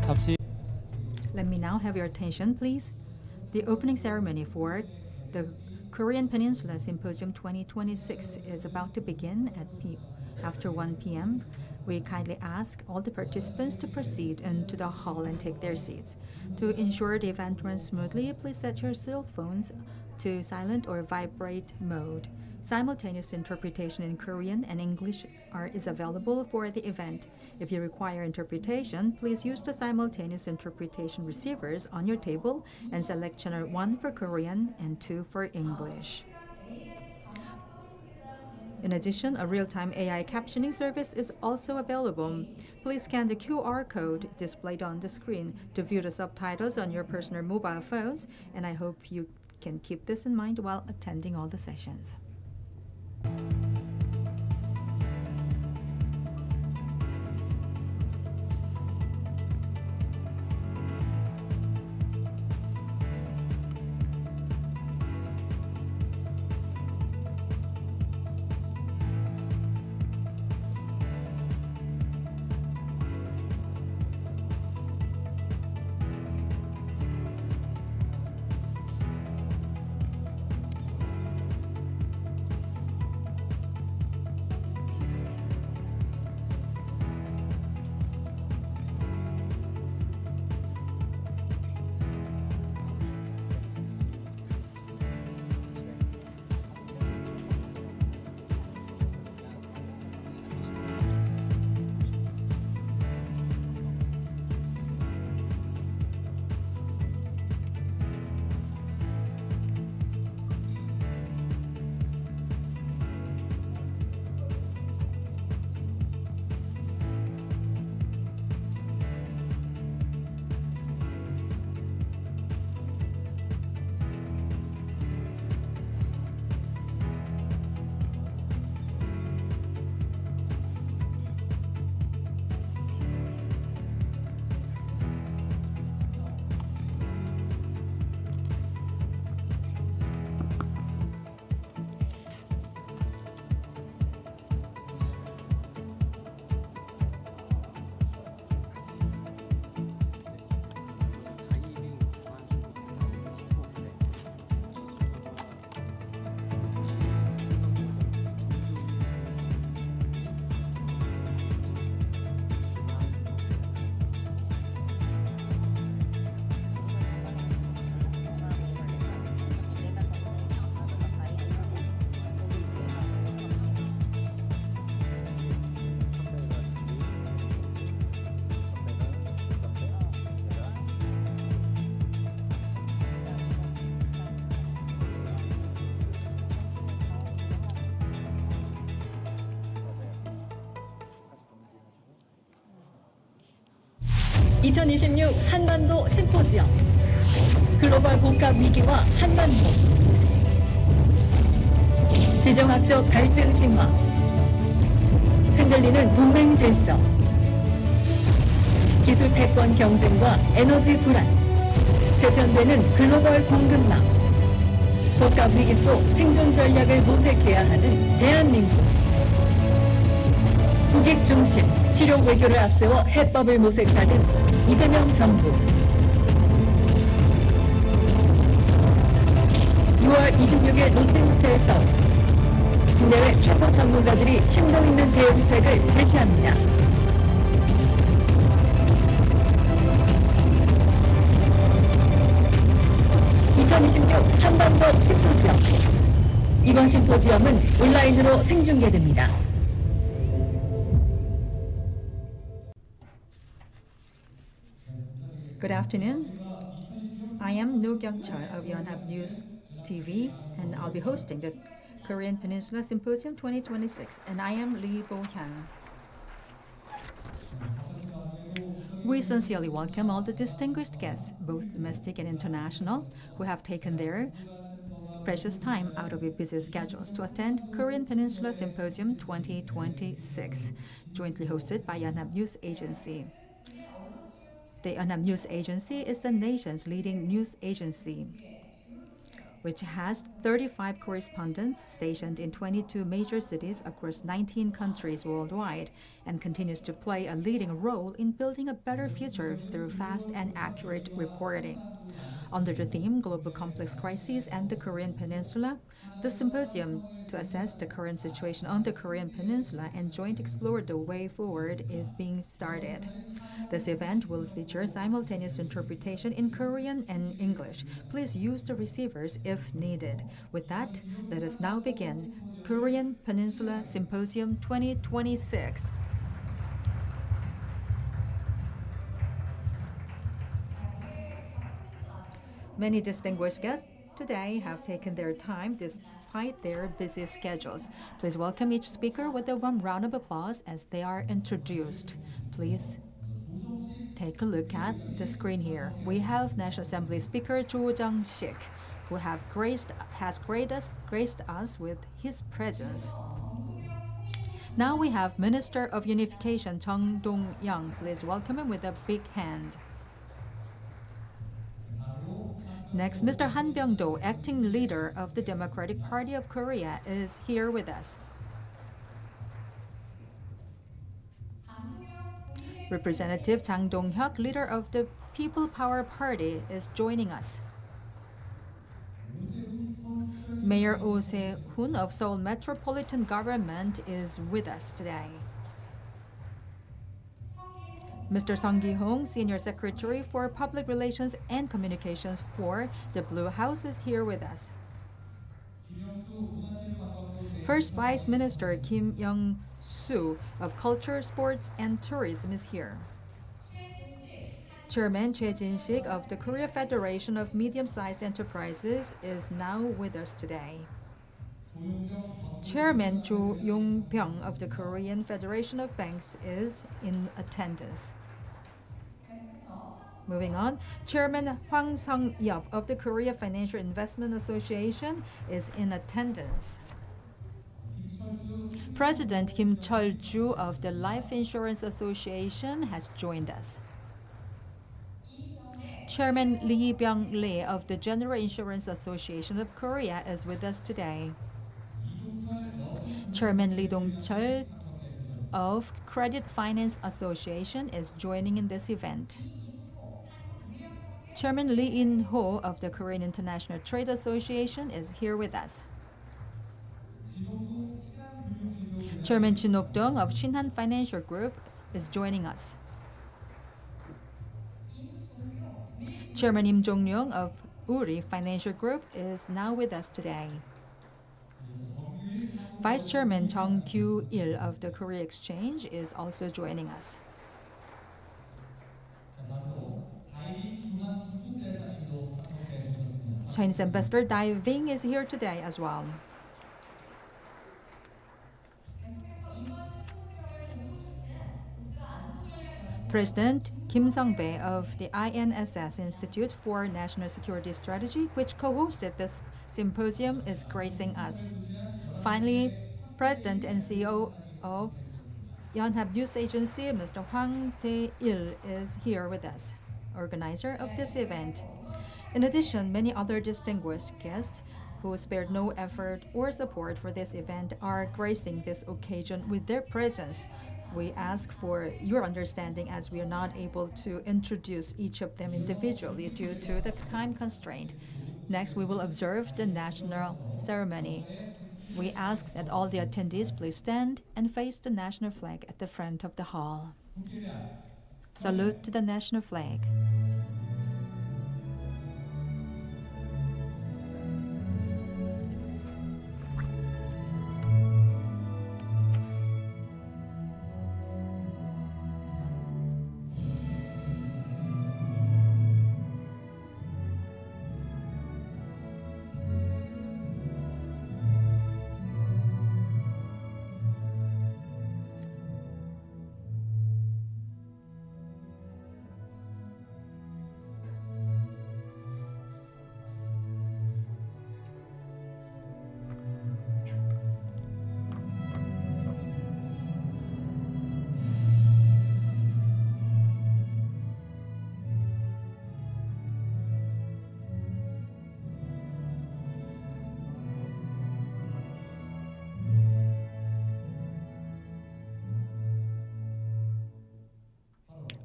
잠시 Let me now have your attention, please. The opening ceremony for the Korean Peninsula Symposium 2026 is about to begin after 1 p.m. We kindly ask all the participants to proceed into the hall and take their seats. To ensure the event runs smoothly, please set your cell phones to silent or vibrate mode. Simultaneous interpretation in Korean and English is available for the event. If you require interpretation, please use the simultaneous interpretation receivers on your table and select channel 1 for Korean and 2 for English. In addition, a real-time AI captioning service is also available. Please scan the QR code displayed on the screen to view the subtitles on your personal mobile phones, and I hope you can keep this in mind while attending all the sessions. (2026) 한반도 심포지엄 글로벌 복합 위기와 한반도 지정학적 갈등 심화 흔들리는 동맹 질서 기술 패권 경쟁과 에너지 불안 재편되는 글로벌 공급망 복합 위기 속 생존 전략을 모색해야 하는 대한민국 국익 중심 실용 외교를 앞세워 해법을 모색하는 이재명 정부 6월 26일 롯데호텔 서울 국내외 최고 전문가들이 심도 있는 대응책을 제시합니다. (2026) 한반도 심포지엄 이번 심포지엄은 온라인으로 생중계됩니다. Good afternoon. I am No Kyung-chul of Yonhap News TV, and I'll be hosting the Korean Peninsula Symposium 2026, and I am Lee Bo-hyun. We sincerely welcome all the distinguished guests, both domestic and international, who have taken their precious time out of your busy schedules to attend Korean Peninsula Symposium 2026, jointly hosted by Yonhap News Agency. The Yonhap News Agency is the nation's leading news agency. which has 35 correspondents stationed in 22 major cities across 19 countries worldwide, and continues to play a leading role in building a better future through fast and accurate reporting. Under the theme Global Complex Crises and the Korean Peninsula, the symposium to assess the current situation on the Korean Peninsula and joint explore the way forward is being started. This event will feature simultaneous interpretation in Korean and English. Please use the receivers if needed. With that, let us now begin Korean Peninsula Symposium 2026. Many distinguished guests today have taken their time despite their busy schedules. Please welcome each speaker with a warm round of applause as they are introduced. Please take a look at the screen here. We have National Assembly Speaker Cho Jung-sik, who has graced us with his presence. Now we have Minister of Unification Chung Dong-young. Please welcome him with a big hand. Next, Mr. Han Byung-do, acting leader of the Democratic Party of Korea, is here with us. Representative Jang Dong-hyuk, leader of the People Power Party, is joining us. Mayor Oh Se-hoon of Seoul Metropolitan Government is with us today. Mr. Song Gi-hong, Senior Secretary for Public Relations and Communications for the Blue House, is here with us. First Vice Minister Kim Young-soo of Culture, Sports and Tourism is here. Chairman Choi Jin-sik of the Korea Federation of Medium-Sized Enterprises is now with us today. Chairman Jo Yong-byung of the Korean Federation of Banks is in attendance. Moving on, Chairman Hwang Sung-yeop of the Korea Financial Investment Association is in attendance. President Kim Chol-ju of the Life Insurance Association has joined us. Chairman Lee Byung-lee of the General Insurance Association of Korea is with us today. Chairman Lee Dong-chul of Credit Finance Association is joining in this event. Chairman Lee In-ho of the Korean International Trade Association is here with us. Chairman Jin Ok-dong of Shinhan Financial Group is joining us. Chairman Im Jong-young of Uri Financial Group is now with us today. Vice Chairman Jung Kyu-il of the Korea Exchange is also joining us. Chinese Ambassador Dai Ving is here today as well. President Kim Sung-bae of the INSS Institute for National Security Strategy, which co-hosted this symposium, is gracing us. Finally, President and CEO of Yonhap News Agency, Mr. Hwang Tae-il, is here with us, organizer of this event. In addition, many other distinguished guests who spared no effort or support for this event are gracing this occasion with their presence. We ask for your understanding as we are not able to introduce each of them individually due to the time constraint. Next, we will observe the national ceremony. We ask that all the attendees please stand and face the national flag at the front of the hall. Salute to the national flag.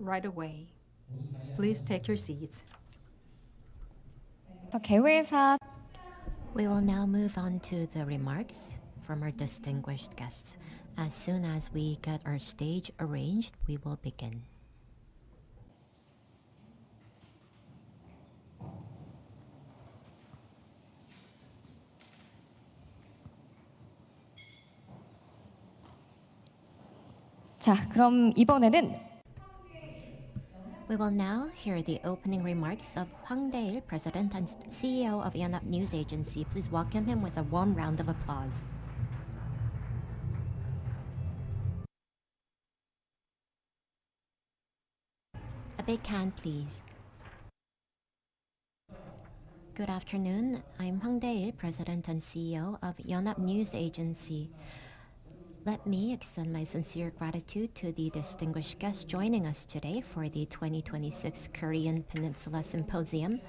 right away. Please take your seats. 개회사 We will now move on to the remarks from our distinguished guests. As soon as we get our stage arranged, we will begin. 자, 그럼 이번에는 We will now hear the opening remarks of Hwang Dae-il, President and CEO of Yonhap News Agency. Please welcome him with a warm round of applause. A big hand, please. Good afternoon. I'm Hwang Dae-il, President and CEO of Yonhap News Agency. Let me extend my sincere gratitude to the distinguished guests joining us today for the 2026 Korean Peninsula Symposium,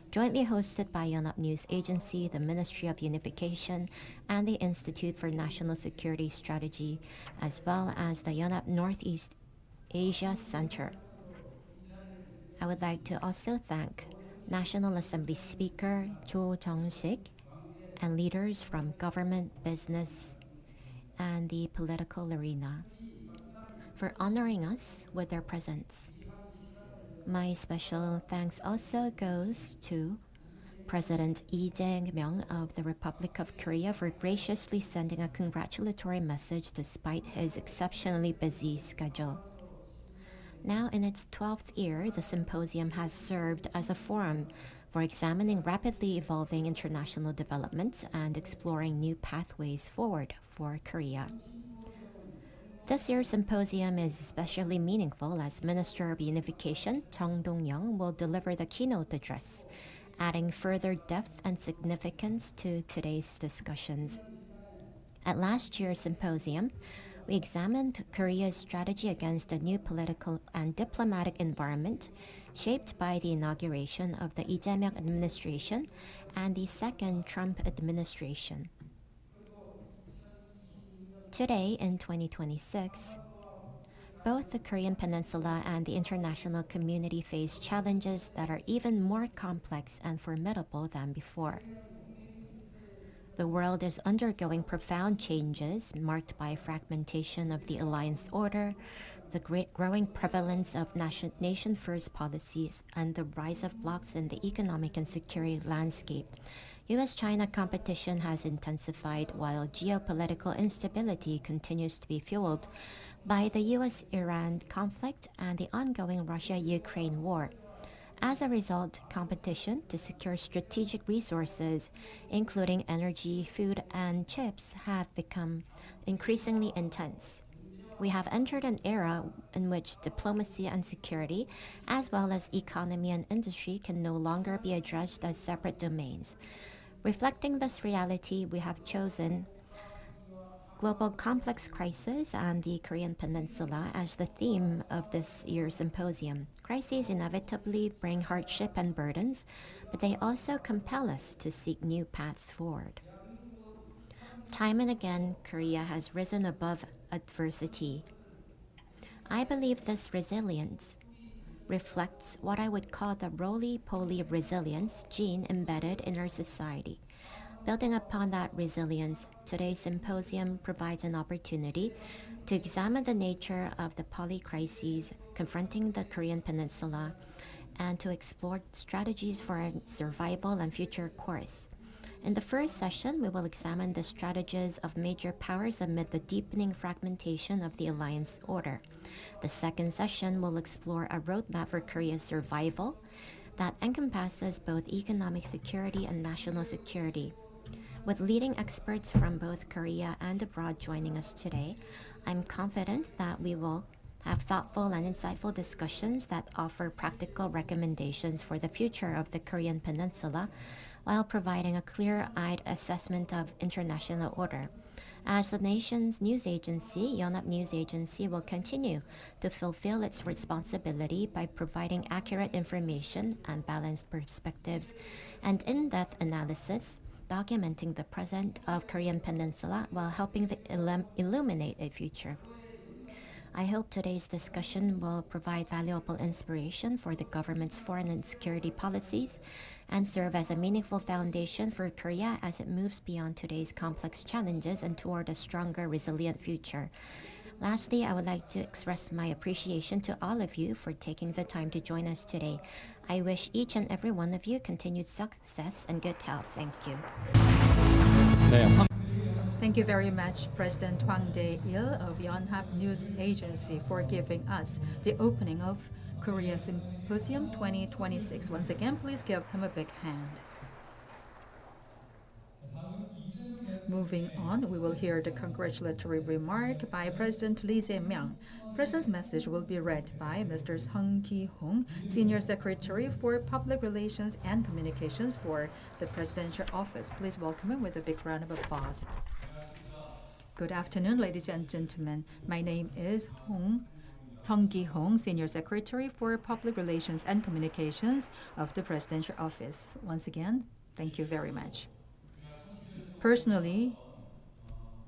jointly hosted by Yonhap News Agency, the Ministry of Unification, and the Institute for National Security Strategy, as well as the Yonhap Northeast Asia Center. I would like to also thank National Assembly Speaker Jo Jung-sik and leaders from government, business, and the political arena for honoring us with their presence. My special thanks also goes to President Lee Jae-myung of the Republic of Korea for graciously sending a congratulatory message despite his exceptionally busy schedule. Now in its 12th year, the symposium has served as a forum for examining rapidly evolving international developments and exploring new pathways forward for Korea. This year's symposium is especially meaningful as Minister of Unification Chung Dong-young will deliver the keynote address, adding further depth and significance to today's discussions. At last year's symposium, we examined Korea's strategy against a new political and diplomatic environment shaped by the inauguration of the Lee Jae-myung administration and the second Trump administration. Today, in 2026, both the Korean Peninsula and the international community face challenges that are even more complex and formidable than before. The world is undergoing profound changes marked by fragmentation of the alliance order, the growing prevalence of nation-first policies, and the rise of blocs in the economic and security landscape. U.S.-China competition has intensified while geopolitical instability continues to be fueled by the U.S.-Iran conflict and the ongoing Russia-Ukraine war. As a result, competition to secure strategic resources, including energy, food, and chips, have become increasingly intense. We have entered an era in which diplomacy and security, as well as economy and industry, can no longer be addressed as separate domains. Reflecting this reality, we have chosen Global Complex Crisis and the Korean Peninsula as the theme of this year's symposium. Crises inevitably bring hardship and burdens, but they also compel us to seek new paths forward. Time and again, Korea has risen above adversity. I believe this resilience reflects what I would call the roly-poly resilience gene embedded in our society. Building upon that resilience, today's symposium provides an opportunity to examine the nature of the polycrises confronting the Korean Peninsula and to explore strategies for survival and future course. In the first session, we will examine the strategies of major powers amid the deepening fragmentation of the alliance order. The second session will explore a roadmap for Korea's survival that encompasses both economic security and national security. With leading experts from both Korea and abroad joining us today, I'm confident that we will have thoughtful and insightful discussions that offer practical recommendations for the future of the Korean Peninsula while providing a clear-eyed assessment of international order. As the nation's news agency, Yonhap News Agency will continue to fulfill its responsibility by providing accurate information and balanced perspectives and in-depth analysis documenting the present of Korean Peninsula while helping to illuminate a future. I hope today's discussion will provide valuable inspiration for the government's foreign and security policies and serve as a meaningful foundation for Korea as it moves beyond today's complex challenges and toward a stronger, resilient future. Lastly, I would like to express my appreciation to all of you for taking the time to join us today. I wish each and every one of you continued success and good health. Thank you. 네, Thank you very much, President Hwang Dae-il of Yonhap News Agency, for giving us the opening of Korea Symposium 2026. Once again, please give him a big hand. Moving on, we will hear the congratulatory remark by President Lee Jae-myung. President's message will be read by Mr. Sung Ki-hong, Senior Secretary for Public Relations and Communications for the Presidential Office. Please welcome him with a big round of applause. Good afternoon, ladies and gentlemen. My name is Sung Ki-hong, Senior Secretary for Public Relations and Communications of the Presidential Office. Once again, thank you very much. Personally,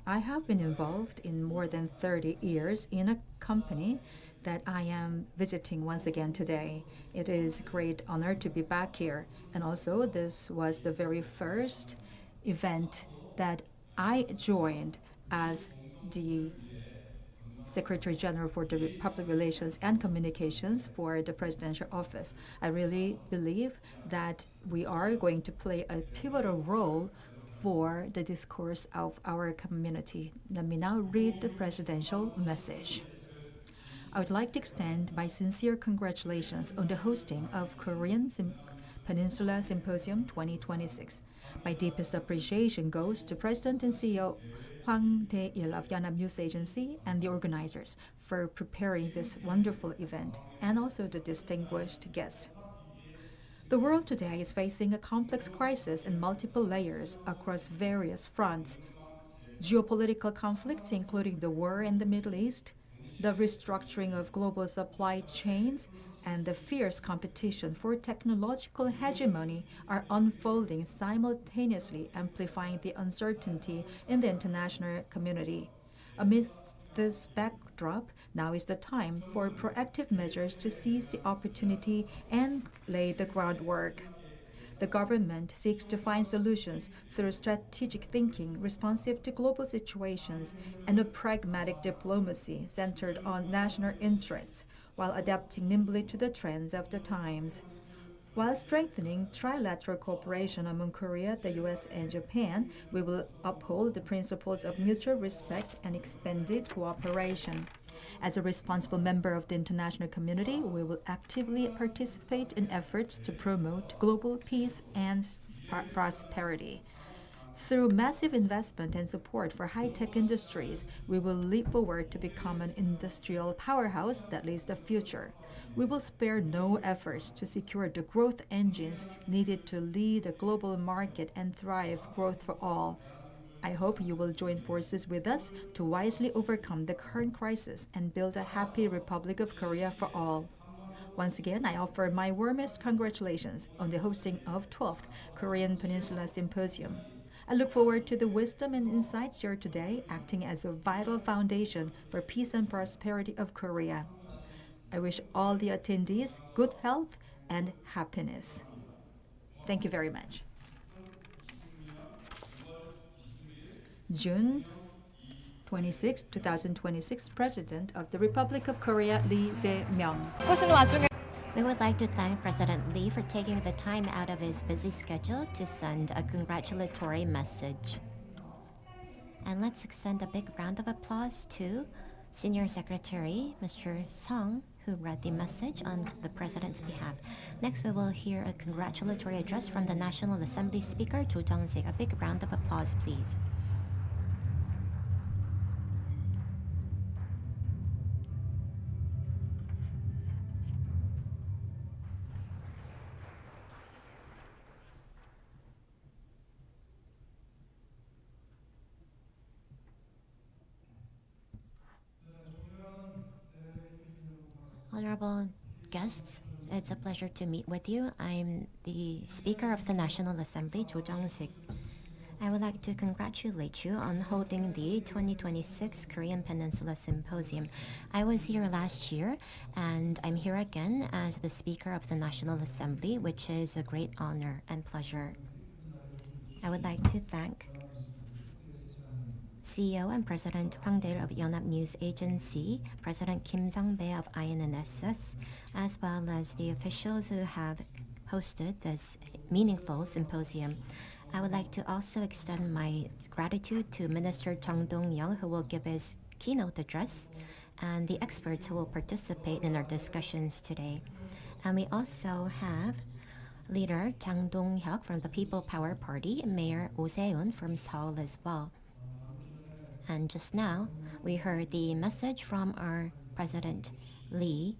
I have been involved in more than 30 years in a company that I am visiting once again today. It is a great honor to be back here. And also, this was the very first event that I joined as the Secretary General for the Public Relations and Communications for the Presidential Office. I really believe that we are going to play a pivotal role for the discourse of our community. Let me now read the presidential message. I would like to extend my sincere congratulations on the hosting of Korean Peninsula Symposium 2026. My deepest appreciation goes to President and CEO Hwang Dae-il of Yonhap News Agency and the organizers for preparing this wonderful event, and also the distinguished guests. The world today is facing a complex crisis in multiple layers across various fronts. Geopolitical conflicts, including the war in the Middle East, the restructuring of global supply chains, and the fierce competition for technological hegemony are unfolding simultaneously, amplifying the uncertainty in the international community. Amidst this backdrop, now is the time for proactive measures to seize the opportunity and lay the groundwork. The government seeks to find solutions through strategic thinking responsive to global situations and a pragmatic diplomacy centered on national interests, while adapting nimbly to the trends of the times. While strengthening trilateral cooperation among Korea, the U.S., and Japan, we will uphold the principles of mutual respect and expanded cooperation. As a responsible member of the international community, we will actively participate in efforts to promote global peace and prosperity. Through massive investment and support for high-tech industries, we will leap forward to become an industrial powerhouse that leads the future. We will spare no efforts to secure the growth engines needed to lead the global market and thrive growth for all. I hope you will join forces with us to wisely overcome the current crisis and build a happy Republic of Korea for all. Once again, I offer my warmest congratulations on the hosting of 12th Korean Peninsula Symposium. I look forward to the wisdom and insights shared today, acting as a vital foundation for peace and prosperity of Korea. I wish all the attendees good health and happiness. Thank you very much. June 26, 2026, President of the Republic of Korea, Lee Jae-myung. 무슨 와중에 We would like to thank President Lee for taking the time out of his busy schedule to send a congratulatory message. And let's extend a big round of applause to Senior Secretary Mr. Sung, who read the message on the President's behalf. Next, we will hear a congratulatory address from the National Assembly Speaker, Cho Jung-sik. A big round of applause, please. Honorable guests, it's a pleasure to meet with you. I'm the Speaker of the National Assembly, Cho Jung-sik. I would like to congratulate you on holding the 2026 Korean Peninsula Symposium. I was here last year, and I'm here again as the Speaker of the National Assembly, which is a great honor and pleasure. I would like to thank CEO and President Hwang Dae of Yonhap News Agency, President Kim Sang-bae of INNSS, as well as the officials who have hosted this meaningful symposium. I would like to also extend my gratitude to Minister Chung Dong-yeol, who will give his keynote address, and the experts who will participate in our discussions today. And we also have Leader Jang Dong-hyuk from the People Power Party, and Mayor Oh Se-eun from Seoul as well. And just now, we heard the message from our President Lee,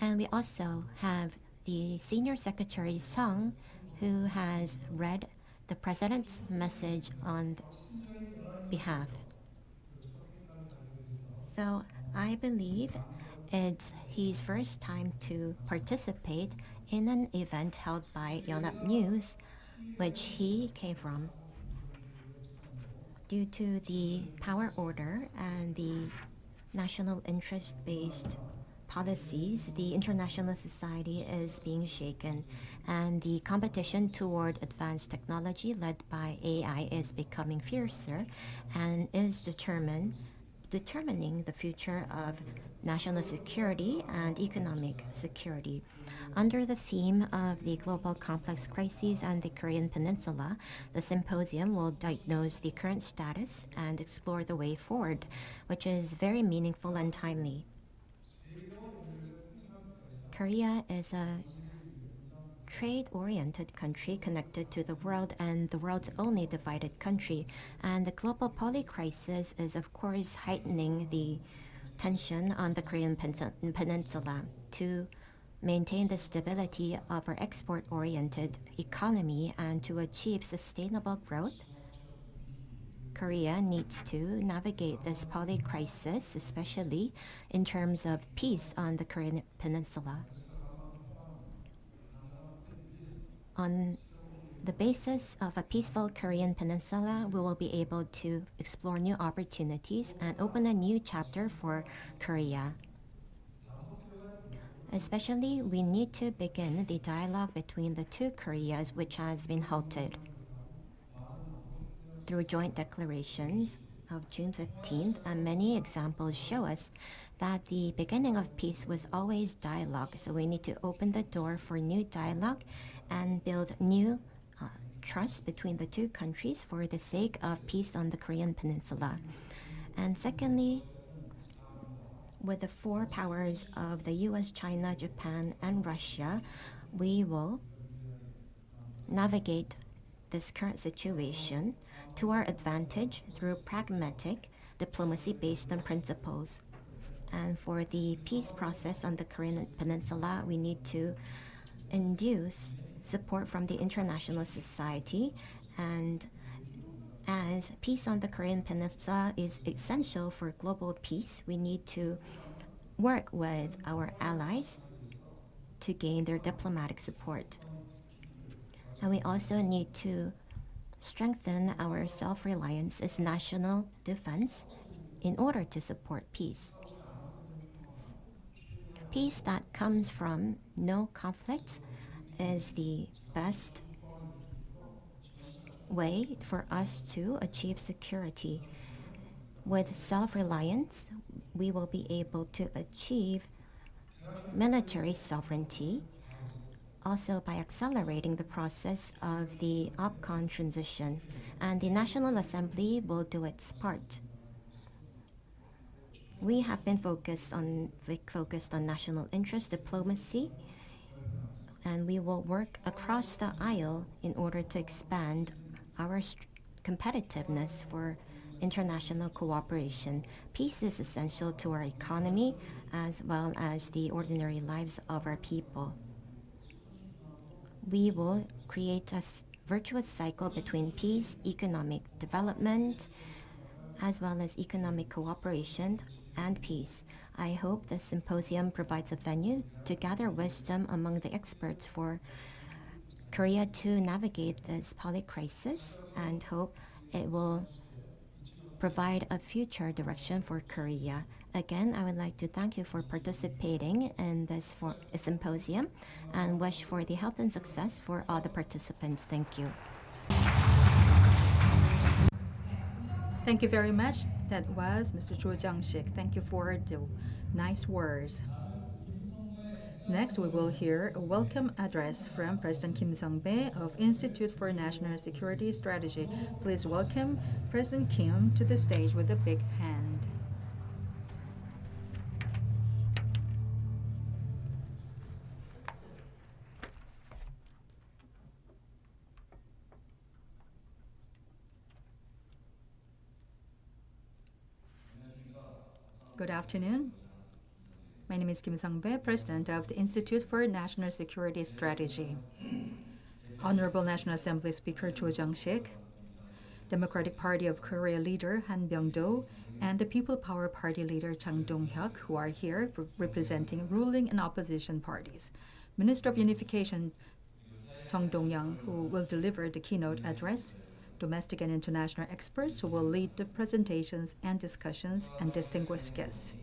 and we also have the Senior Secretary Sung, who has read the President's message on behalf. So I believe it's his first time to participate in an event held by Yonhap News, which he came from. Due to the power order and the national interest-based policies, the international society is being shaken, and the competition toward advanced technology led by AI is becoming fiercer and is determining the future of national security and economic security. Under the theme of the global complex crises and the Korean Peninsula, the symposium will diagnose the current status and explore the way forward, which is very meaningful and timely. Korea is a trade-oriented country connected to the world and the world's only divided country, and the global poly-crisis is of course heightening the tension on the Korean Peninsula. To maintain the stability of our export-oriented economy and to achieve sustainable growth, Korea needs to navigate this poly-crisis, especially in terms of peace on the Korean Peninsula. On the basis of a peaceful Korean Peninsula, we will be able to explore new opportunities and open a new chapter for Korea. Especially, we need to begin the dialogue between the two Koreas, which has been halted. Through joint declarations of June 15th, and many examples show us that the beginning of peace was always dialogue. So we need to open the door for new dialogue and build new trust between the two countries for the sake of peace on the Korean Peninsula. And secondly, with the four powers of the US, China, Japan, and Russia, we will navigate this current situation to our advantage through pragmatic diplomacy based on principles. And for the peace process on the Korean Peninsula, we need to induce support from the international society, and as peace on the Korean Peninsula is essential for global peace, we need to work with our allies to gain their diplomatic support. And we also need to strengthen our self-reliance as national defense in order to support peace. Peace that comes from no conflicts is the best way for us to achieve security. With self-reliance, we will be able to achieve military sovereignty, also by accelerating the process of the OPCON transition, and the National Assembly will do its part. We have been focused on national interest diplomacy, and we will work across the aisle in order to expand our competitiveness for international cooperation. Peace is essential to our economy as well as the ordinary lives of our people. We will create a virtuous cycle between peace, economic development, as well as economic cooperation and peace. I hope the symposium provides a venue to gather wisdom among the experts for Korea to navigate this polycrisis and hope it will provide a future direction for Korea. Again, I would like to thank you for participating in this symposium and wish for the health and success for all the participants. Thank you. Thank you very much. That was Mr. Cho Jiang-shik. Thank you for the nice words. Next, we will hear a welcome address from President Kim Sung-bae of Institute for National Security Strategy. Please welcome President Kim to the stage with a big hand. Good afternoon. My name is Kim Sung-bae, President of the Institute for National Security Strategy. Honorable National Assembly Speaker Cho Jiang-shik, Democratic Party of Korea leader Han Byung-do, and the People Power Party leader Chang Dong-hyuk, who are here representing ruling and opposition parties. Minister of Unification Chung Dong-young, who will deliver the keynote address, domestic and international experts who will lead the presentations and discussions, and distinguished guests.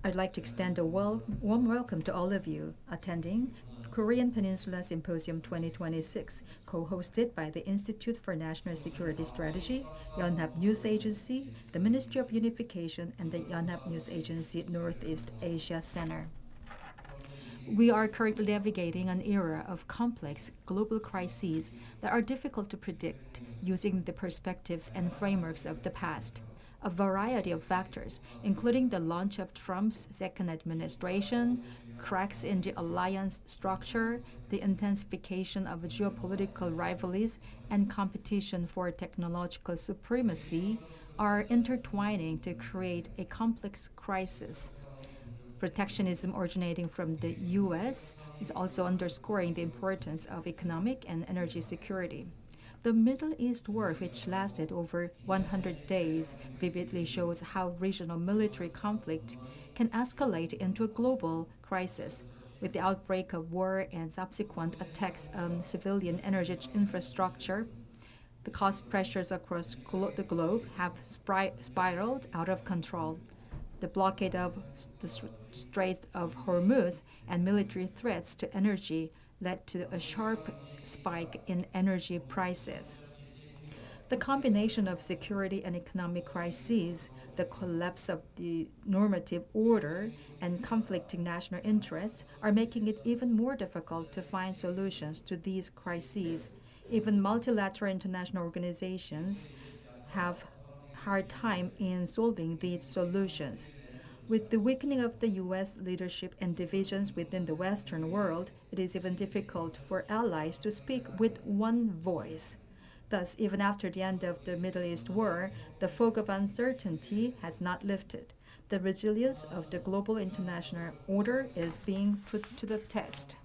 I'd like to extend a warm welcome to all of you attending Korean Peninsula Symposium 2026, co-hosted by the Institute for National Security Strategy, Yonhap News Agency, the Ministry of Unification, and the Yonhap News Agency Northeast Asia Center. We are currently navigating an era of complex global crises that are difficult to predict using the perspectives and frameworks of the past. A variety of factors, including the launch of Trump's second administration, cracks in the alliance structure, the intensification of geopolitical rivalries, and competition for technological supremacy, are intertwining to create a complex crisis. Protectionism originating from the U.S. is also underscoring the importance of economic and energy security. The Middle East war, which lasted over 100 days, vividly shows how regional military conflict can escalate into a global crisis. With the outbreak of war and subsequent attacks on civilian energy infrastructure, the cost pressures across the globe have spiraled out of control. The blockade of the Strait of Hormuz and military threats to energy led to a sharp spike in energy prices. The combination of security and economic crises, the collapse of the normative order, and conflicting national interests are making it even more difficult to find solutions to these crises. Even multilateral international organizations have hard time in solving these solutions. With the weakening of the U.S. leadership and divisions within the Western world, it is even difficult for allies to speak with one voice. Thus, even after the end of the Middle East war, the fog of uncertainty has not lifted. The resilience of the global international order is being put to the test.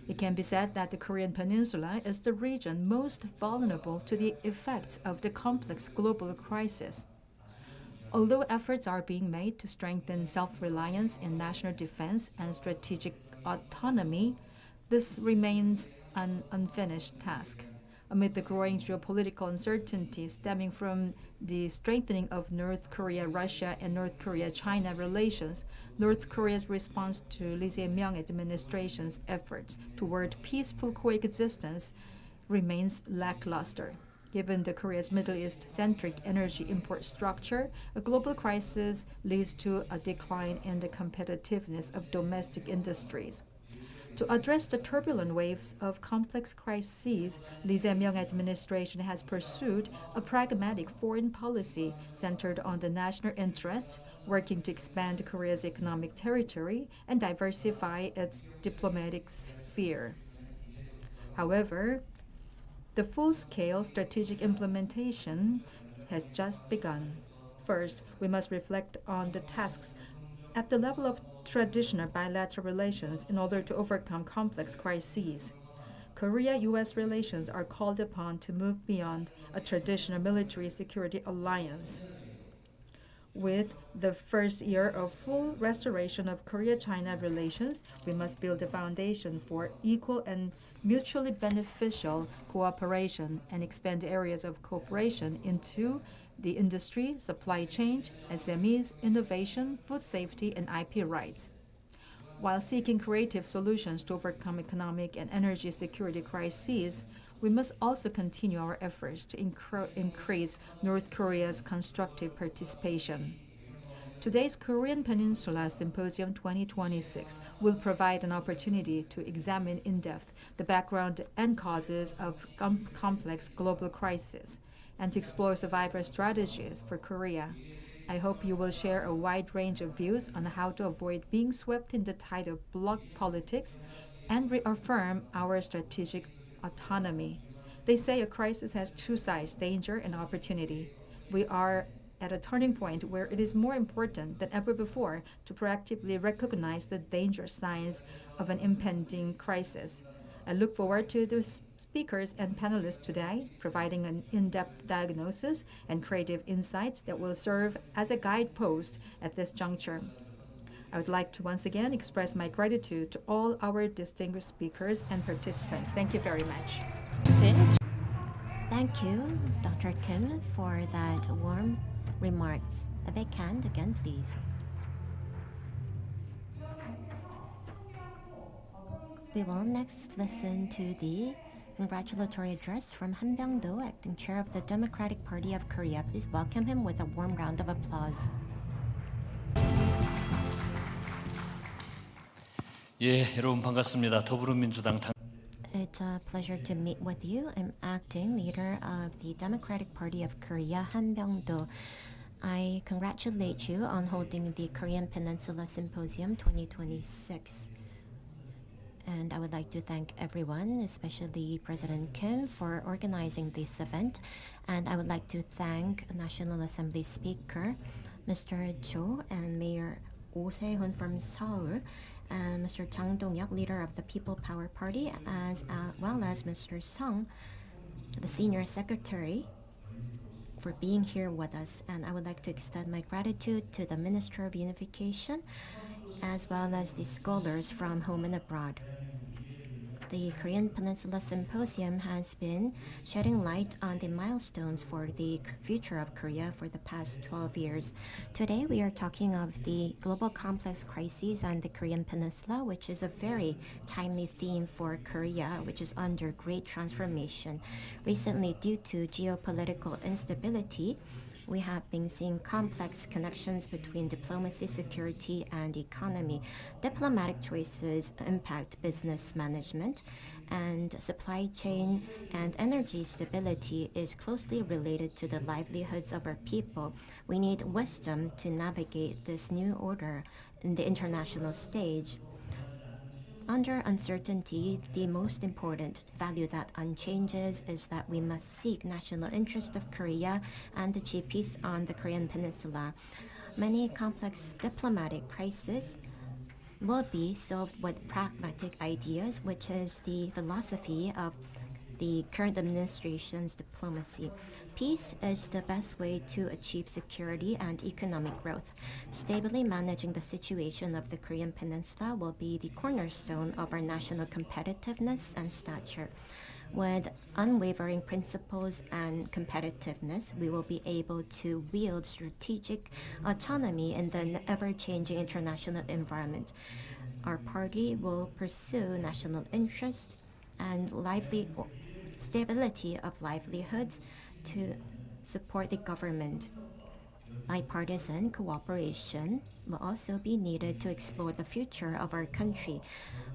It can be said that the Korean Peninsula is the region most vulnerable to the effects of the complex global crisis. Although efforts are being made to strengthen self-reliance in national defense and strategic autonomy, this remains an unfinished task. Amid the growing geopolitical uncertainty stemming from the strengthening of North Korea-Russia and North Korea-China relations, North Korea's response to Lee Jae-myung administration's efforts toward peaceful coexistence remains lackluster. Given the Korea's Middle East-centric energy import structure, a global crisis leads to a decline in the competitiveness of domestic industries. To address the turbulent waves of complex crises, Lee Jae-myung administration has pursued a pragmatic foreign policy centered on the national interests, working to expand Korea's economic territory and diversify its diplomatic sphere. However, the full-scale strategic implementation has just begun. First, we must reflect on the tasks at the level of traditional bilateral relations in order to overcome complex crises. Korea-U.S. relations are called upon to move beyond a traditional military security alliance. With the first year of full restoration of Korea-China relations, we must build a foundation for equal and mutually beneficial cooperation and expand areas of cooperation into the industry, supply chain, SMEs, innovation, food safety, and IP rights. While seeking creative solutions to overcome economic and energy security crises, we must also continue our efforts to increase North Korea's constructive participation. Today's Korean Peninsula Symposium 2026 will provide an opportunity to examine in depth the background and causes of complex global crises and to explore survival strategies for Korea. I hope you will share a wide range of views on how to avoid being swept in the tide of bloc politics and reaffirm our strategic autonomy. They say a crisis has two sides, danger and opportunity. We are at a turning point where it is more important than ever before to proactively recognize the danger signs of an impending crisis. I look forward to the speakers and panelists today, providing an in-depth diagnosis and creative insights that will serve as a guidepost at this juncture. I would like to once again express my gratitude to all our distinguished speakers and participants. Thank you very much. Thank you, Dr. Kim, for that warm remarks. A big hand again, please. We will next listen to the congratulatory address from Han Byung-do, acting chair of the Democratic Party of Korea. Please welcome him with a warm round of applause. 예, 여러분 반갑습니다. 더불어민주당 당 It's a pleasure to meet with you. I'm acting leader of the Democratic Party of Korea, Han Byung-do. I congratulate you on holding the Korean Peninsula Symposium 2026. And I would like to thank everyone, especially President Kim, for organizing this event. And I would like to thank National Assembly Speaker, Mr. Cho, and Mayor Oh Se-hun from Seoul, and Mr. Chang Dong-hyuk, leader of the People Power Party, as well as Mr. Sung, the Senior Secretary, for being here with us. And I would like to extend my gratitude to the Minister of Unification, as well as the scholars from home and abroad. The Korean Peninsula Symposium has been shedding light on the milestones for the future of Korea for the past 12 years. Today we are talking of the global complex crises on the Korean Peninsula, which is a very timely theme for Korea, which is under great transformation. Recently, due to geopolitical instability, we have been seeing complex connections between diplomacy, security, and economy. Diplomatic choices impact business management, and supply chain and energy stability is closely related to the livelihoods of our people. We need wisdom to navigate this new order in the international stage. Under uncertainty, the most important value that unchanges is that we must seek national interest of Korea and achieve peace on the Korean Peninsula. Many complex diplomatic crises will be solved with pragmatic ideas, which is the philosophy of the current administration's diplomacy. Peace is the best way to achieve security and economic growth. Stably managing the situation of the Korean Peninsula will be the cornerstone of our national competitiveness and stature. With unwavering principles and competitiveness, we will be able to wield strategic autonomy in the ever-changing international environment. Our party will pursue national interest and stability of livelihoods to support the government. Bipartisan cooperation will also be needed to explore the future of our country.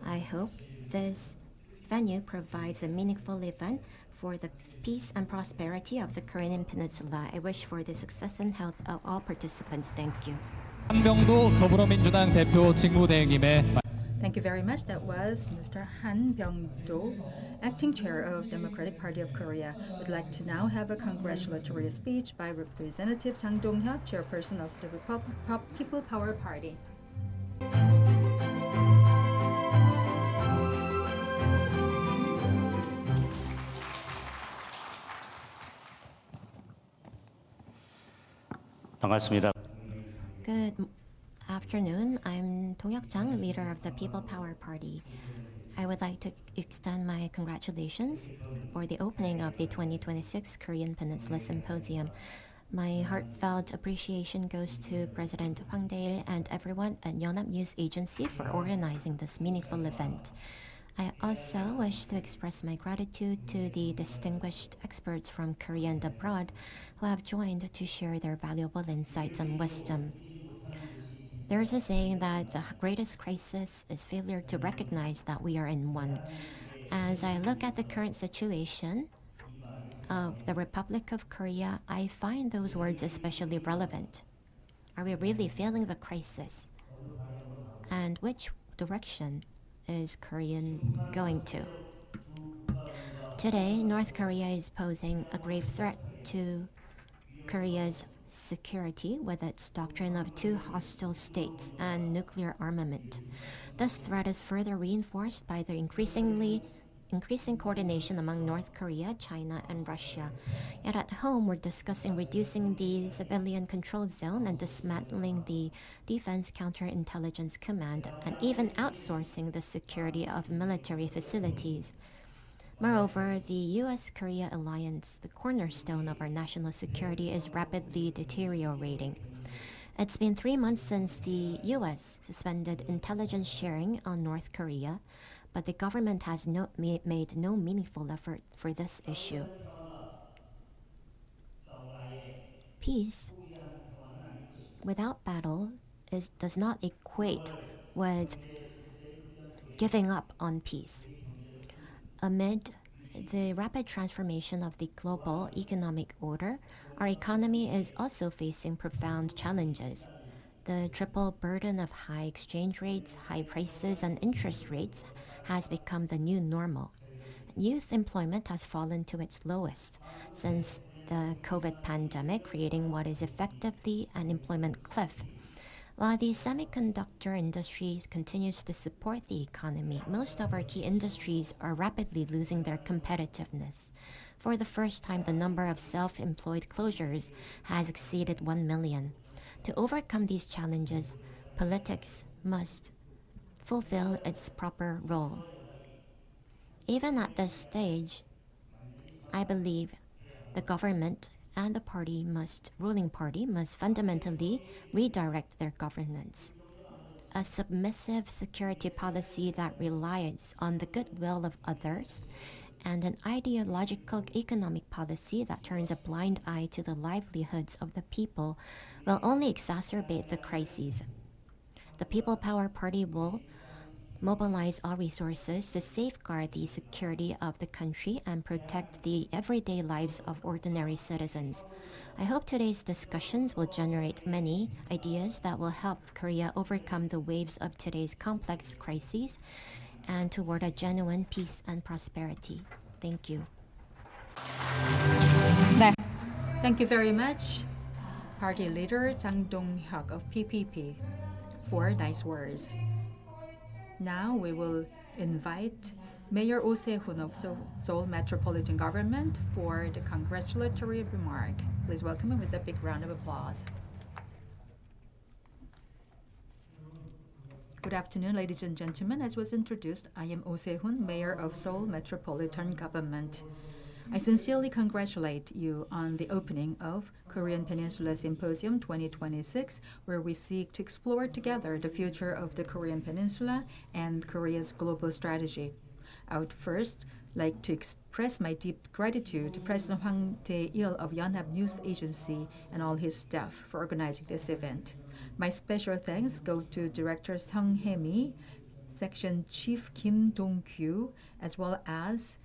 I hope this venue provides a meaningful event for the peace and prosperity of the Korean Peninsula. I wish for the success and health of all participants. Thank you. 한병도 더불어민주당 대표 직무대행님의 Thank you very much. That was Mr. Han Byung-do, acting chair of Democratic Party of Korea. We'd like to now have a congratulatory speech by Representative Chang Dong-hyuk, chairperson of the People Power Party. 반갑습니다. Good afternoon. I'm Dong-hyuk Jang, leader of the People Power Party. I would like to extend my congratulations for the opening of the 2026 Korean Peninsula Symposium. My heartfelt appreciation goes to President Hwang Dae-il and everyone at Yonhap News Agency for organizing this meaningful event. I also wish to express my gratitude to the distinguished experts from Korea and abroad who have joined to share their valuable insights and wisdom. There is a saying that the greatest crisis is failure to recognize that we are in one. As I look at the current situation of the Republic of Korea, I find those words especially relevant. Are we really feeling the crisis? And which direction is Korea going to? Today, North Korea is posing a grave threat to Korea's security with its doctrine of two hostile states and nuclear armament. This threat is further reinforced by the increasing coordination among North Korea, China, and Russia. Yet at home, we're discussing reducing the civilian control zone and dismantling the Defense Counterintelligence Command and even outsourcing the security of military facilities. Moreover, the U.S.-Korea alliance, the cornerstone of our national security, is rapidly deteriorating. It's been 3 months since the U.S. suspended intelligence sharing on North Korea, but the government has made no meaningful effort for this issue. Peace without battle does not equate with giving up on peace. Amid the rapid transformation of the global economic order, our economy is also facing profound challenges. The triple burden of high exchange rates, high prices, and interest rates has become the new normal. Youth employment has fallen to its lowest since the COVID pandemic, creating what is effectively an employment cliff. While the semiconductor industry continues to support the economy, most of our key industries are rapidly losing their competitiveness. For the first time, the number of self-employed closures has exceeded 1 million. To overcome these challenges, politics must fulfill its proper role. Even at this stage, I believe the government and the ruling party must fundamentally redirect their governance. A submissive security policy that relies on the goodwill of others and an ideological economic policy that turns a blind eye to the livelihoods of the people will only exacerbate the crises. The People Power Party will mobilize all resources to safeguard the security of the country and protect the everyday lives of ordinary citizens. I hope today's discussions will generate many ideas that will help Korea overcome the waves of today's complex crises and toward a genuine peace and prosperity. Thank you. 네, Thank you very much, Party Leader Jang Dong-hyuk of PPP, for nice words. Now we will invite Mayor Oh Se-hoon of Seoul Metropolitan Government for the congratulatory remark. Please welcome him with a big round of applause. Good afternoon, ladies and gentlemen. As was introduced, I am Oh Se-hoon, Mayor of Seoul Metropolitan Government. I sincerely congratulate you on the opening of Korean Peninsula Symposium 2026, where we seek to explore together the future of the Korean Peninsula and Korea's global strategy. I would first like to express my deep gratitude to President Hwang Dae-il of Yonhap News Agency and all his staff for organizing this event. My special thanks go to Director Sung Hae-mi, Section Chief Kim Dong-kyu, as well as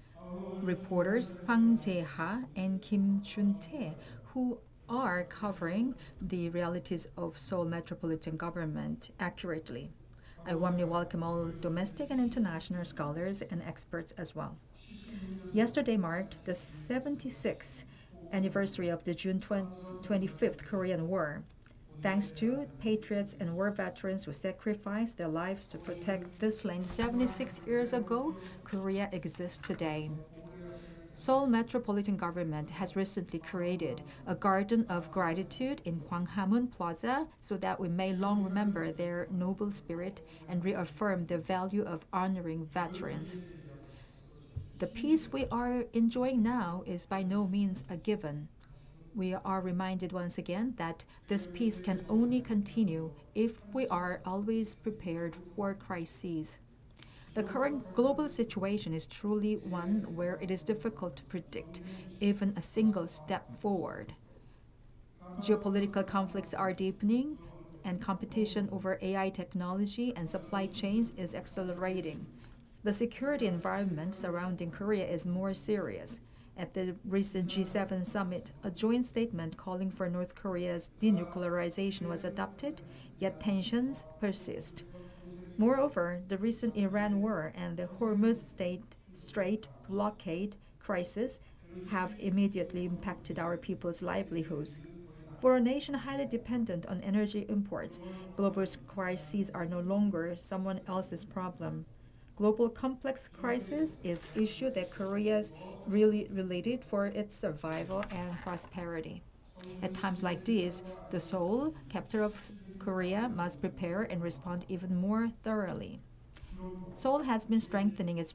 reporters Hwang Jae-ha and Kim Chun-tae, who are covering the realities of Seoul Metropolitan Government accurately. I warmly welcome all domestic and international scholars and experts as well. Yesterday marked the 76th anniversary of the June 25th Korean War. Thanks to patriots and war veterans who sacrificed their lives to protect this land 76 years ago, Korea exists today. Seoul Metropolitan Government has recently created a Garden of Gratitude in Gwanghamun Plaza so that we may long remember their noble spirit and reaffirm the value of honoring veterans. The peace we are enjoying now is by no means a given. We are reminded once again that this peace can only continue if we are always prepared for crises. The current global situation is truly one where it is difficult to predict even a single step forward. Geopolitical conflicts are deepening, and competition over AI technology and supply chains is accelerating. The security environment surrounding Korea is more serious. At the recent G7 summit, a joint statement calling for North Korea's denuclearization was adopted, yet tensions persist. Moreover, the recent Iran war and the Hormuz Strait blockade crisis have immediately impacted our people's livelihoods. For a nation highly dependent on energy imports, global crises are no longer someone else's problem. Global complex crisis is an issue that Korea is really related for its survival and prosperity. At times like these, the Seoul, capital of Korea, must prepare and respond even more thoroughly. Seoul has been strengthening its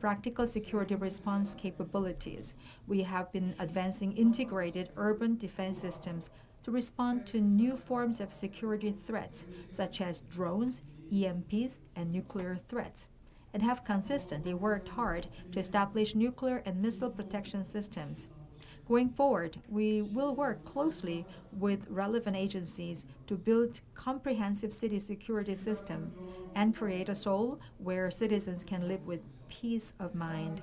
practical security response capabilities. We have been advancing integrated urban defense systems to respond to new forms of security threats, such as drones, EMPs, and nuclear threats, and have consistently worked hard to establish nuclear and missile protection systems. Going forward, we will work closely with relevant agencies to build comprehensive city security system and create a Seoul where citizens can live with peace of mind.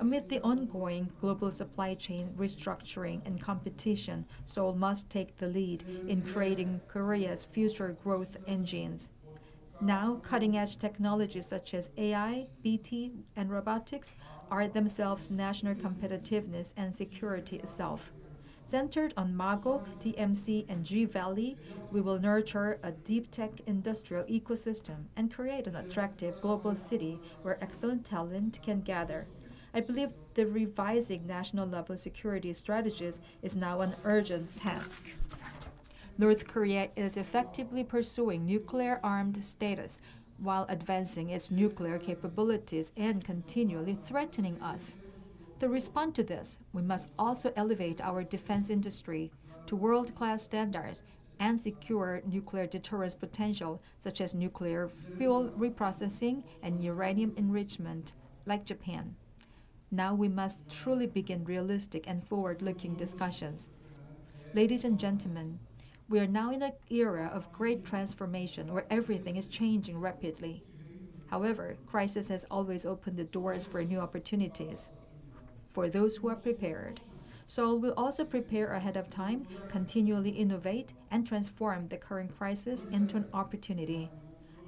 Amid the ongoing global supply chain restructuring and competition, Seoul must take the lead in creating Korea's future growth engines. Now, cutting-edge technologies such as AI, BT, and robotics are themselves national competitiveness and security itself. Centered on Magok, DMC, and G-Valley, we will nurture a deep tech industrial ecosystem and create an attractive global city where excellent talent can gather. I believe the revising national-level security strategies is now an urgent task. North Korea is effectively pursuing nuclear-armed status while advancing its nuclear capabilities and continually threatening us. To respond to this, we must also elevate our defense industry to world-class standards and secure nuclear deterrence potential, such as nuclear fuel reprocessing and uranium enrichment, like Japan. Now we must truly begin realistic and forward-looking discussions. Ladies and gentlemen, we are now in an era of great transformation where everything is changing rapidly. However, crisis has always opened the doors for new opportunities for those who are prepared. Seoul will also prepare ahead of time, continually innovate, and transform the current crisis into an opportunity.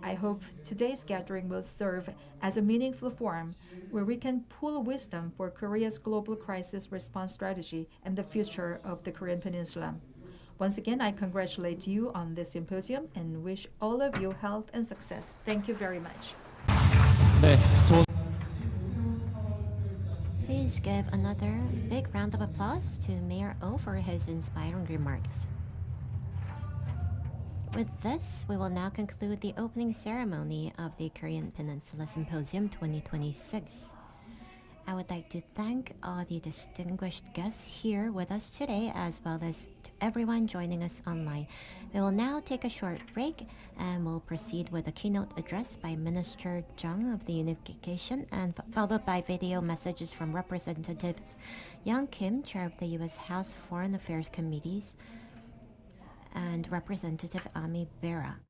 I hope today's gathering will serve as a meaningful forum where we can pool wisdom for Korea's global crisis response strategy and the future of the Korean Peninsula. Once again, I congratulate you on this symposium and wish all of you health and success. Thank you very much. 네, 좋은 Please give another big round of applause to Mayor Oh for his inspiring remarks. With this, we will now conclude the opening ceremony of the Korean Peninsula Symposium 2026. I would like to thank all the distinguished guests here with us today, as well as to everyone joining us online. We will now take a short break and we'll proceed with a keynote address by Minister Jung of the Unification, and followed by video messages from Representatives Young Kim, Chair of the U.S. House Foreign Affairs Committees, and Representative Ami Bera.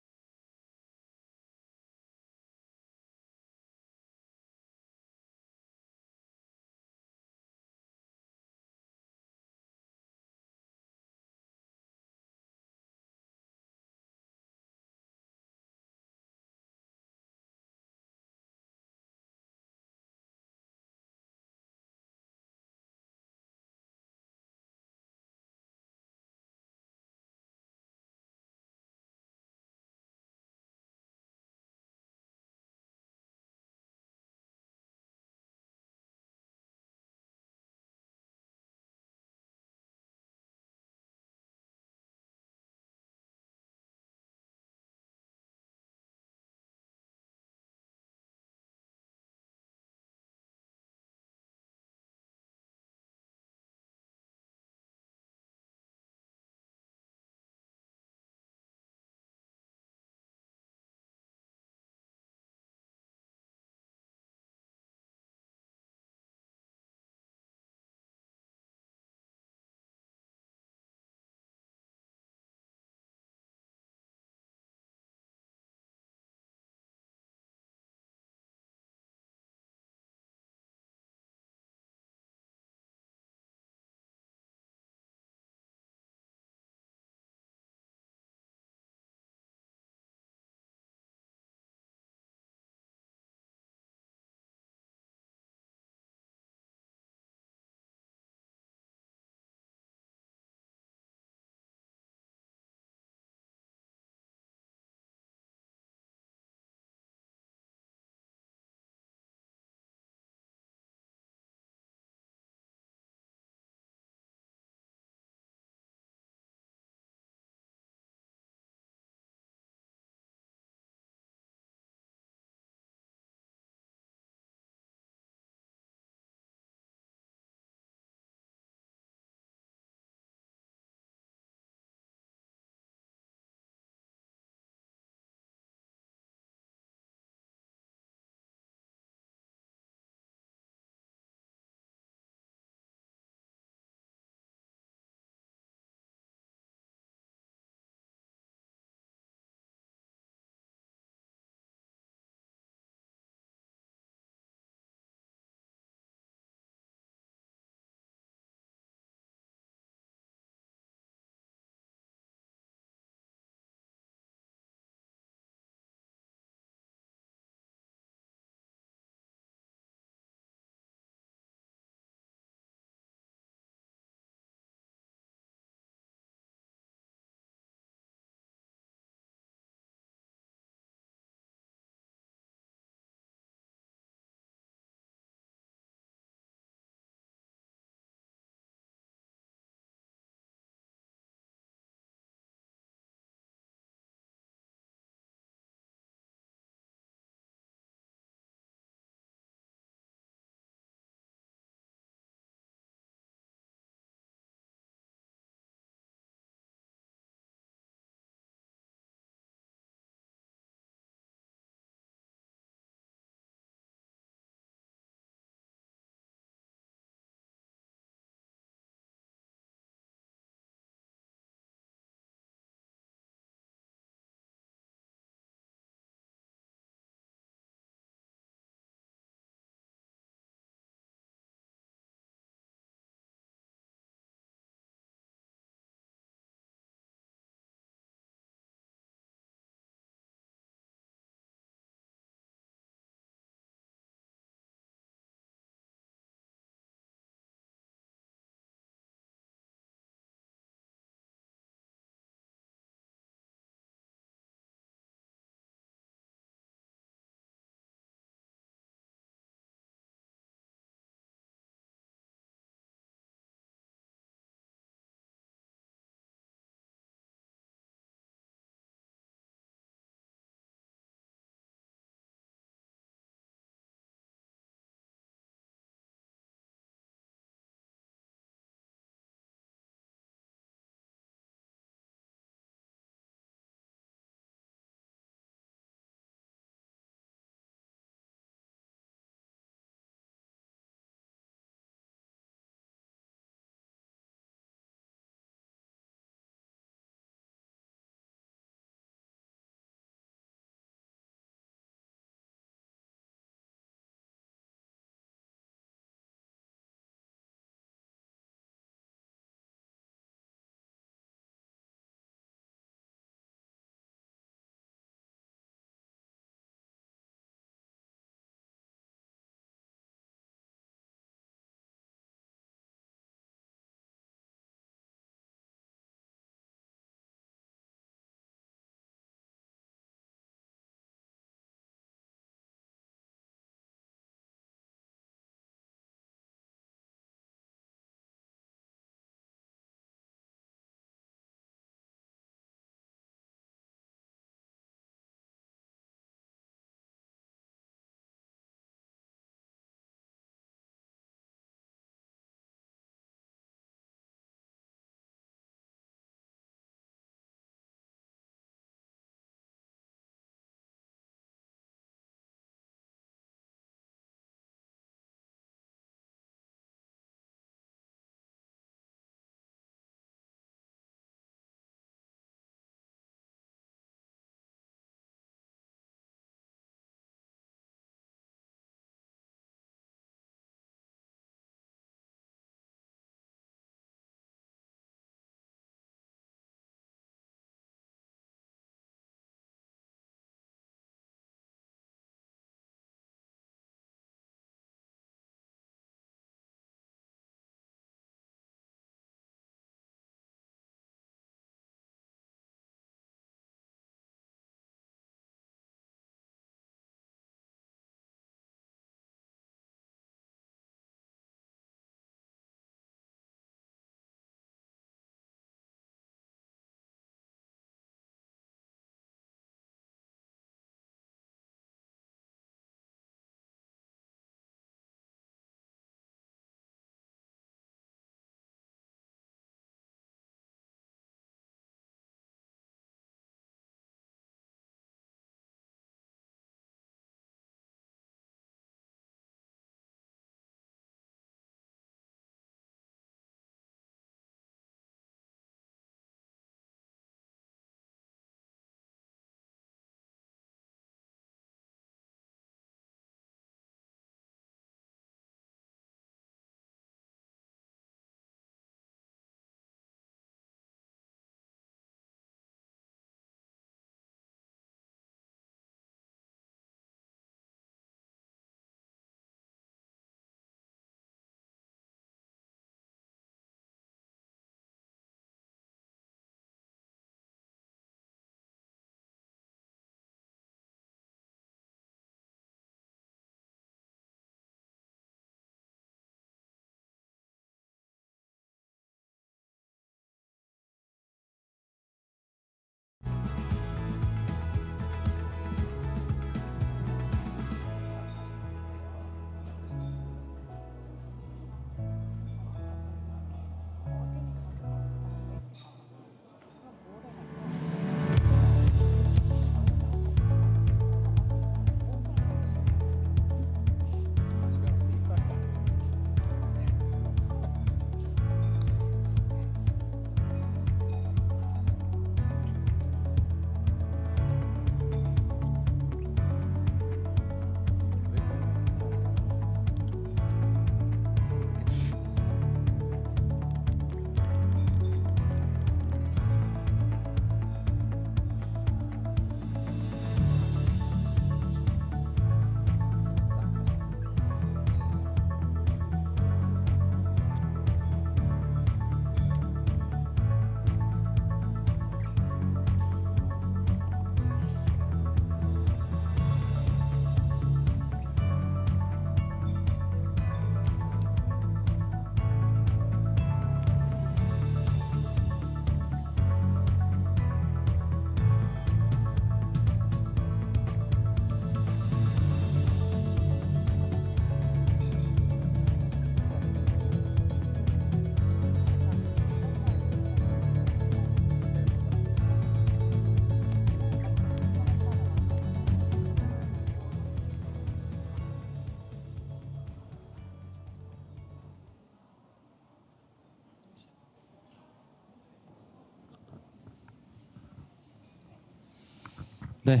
네,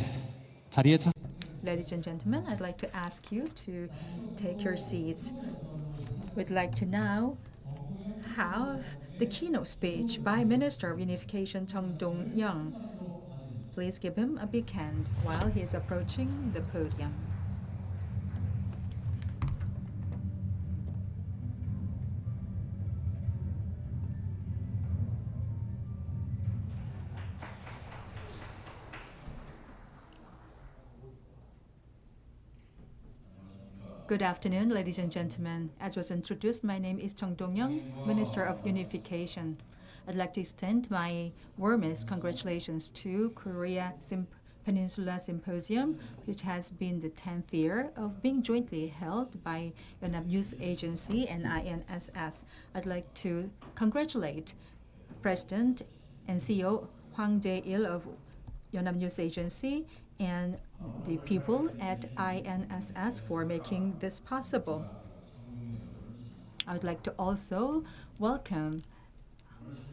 자리에 차. Ladies and gentlemen, I'd like to ask you to take your seats. We'd like to now have the keynote speech by Minister of Unification Chung Dong-young. Please give him a big hand while he is approaching the podium. Good afternoon, ladies and gentlemen. As was introduced, my name is Chung Dong-young, Minister of Unification. I'd like to extend my warmest congratulations to Peninsula Symposium, which has been the 10th year of being jointly held by Yonhap News Agency and INSS. I'd like to congratulate President and CEO Hwang Jae-il of Yonhap News Agency and the people at INSS for making this possible. I would like to also welcome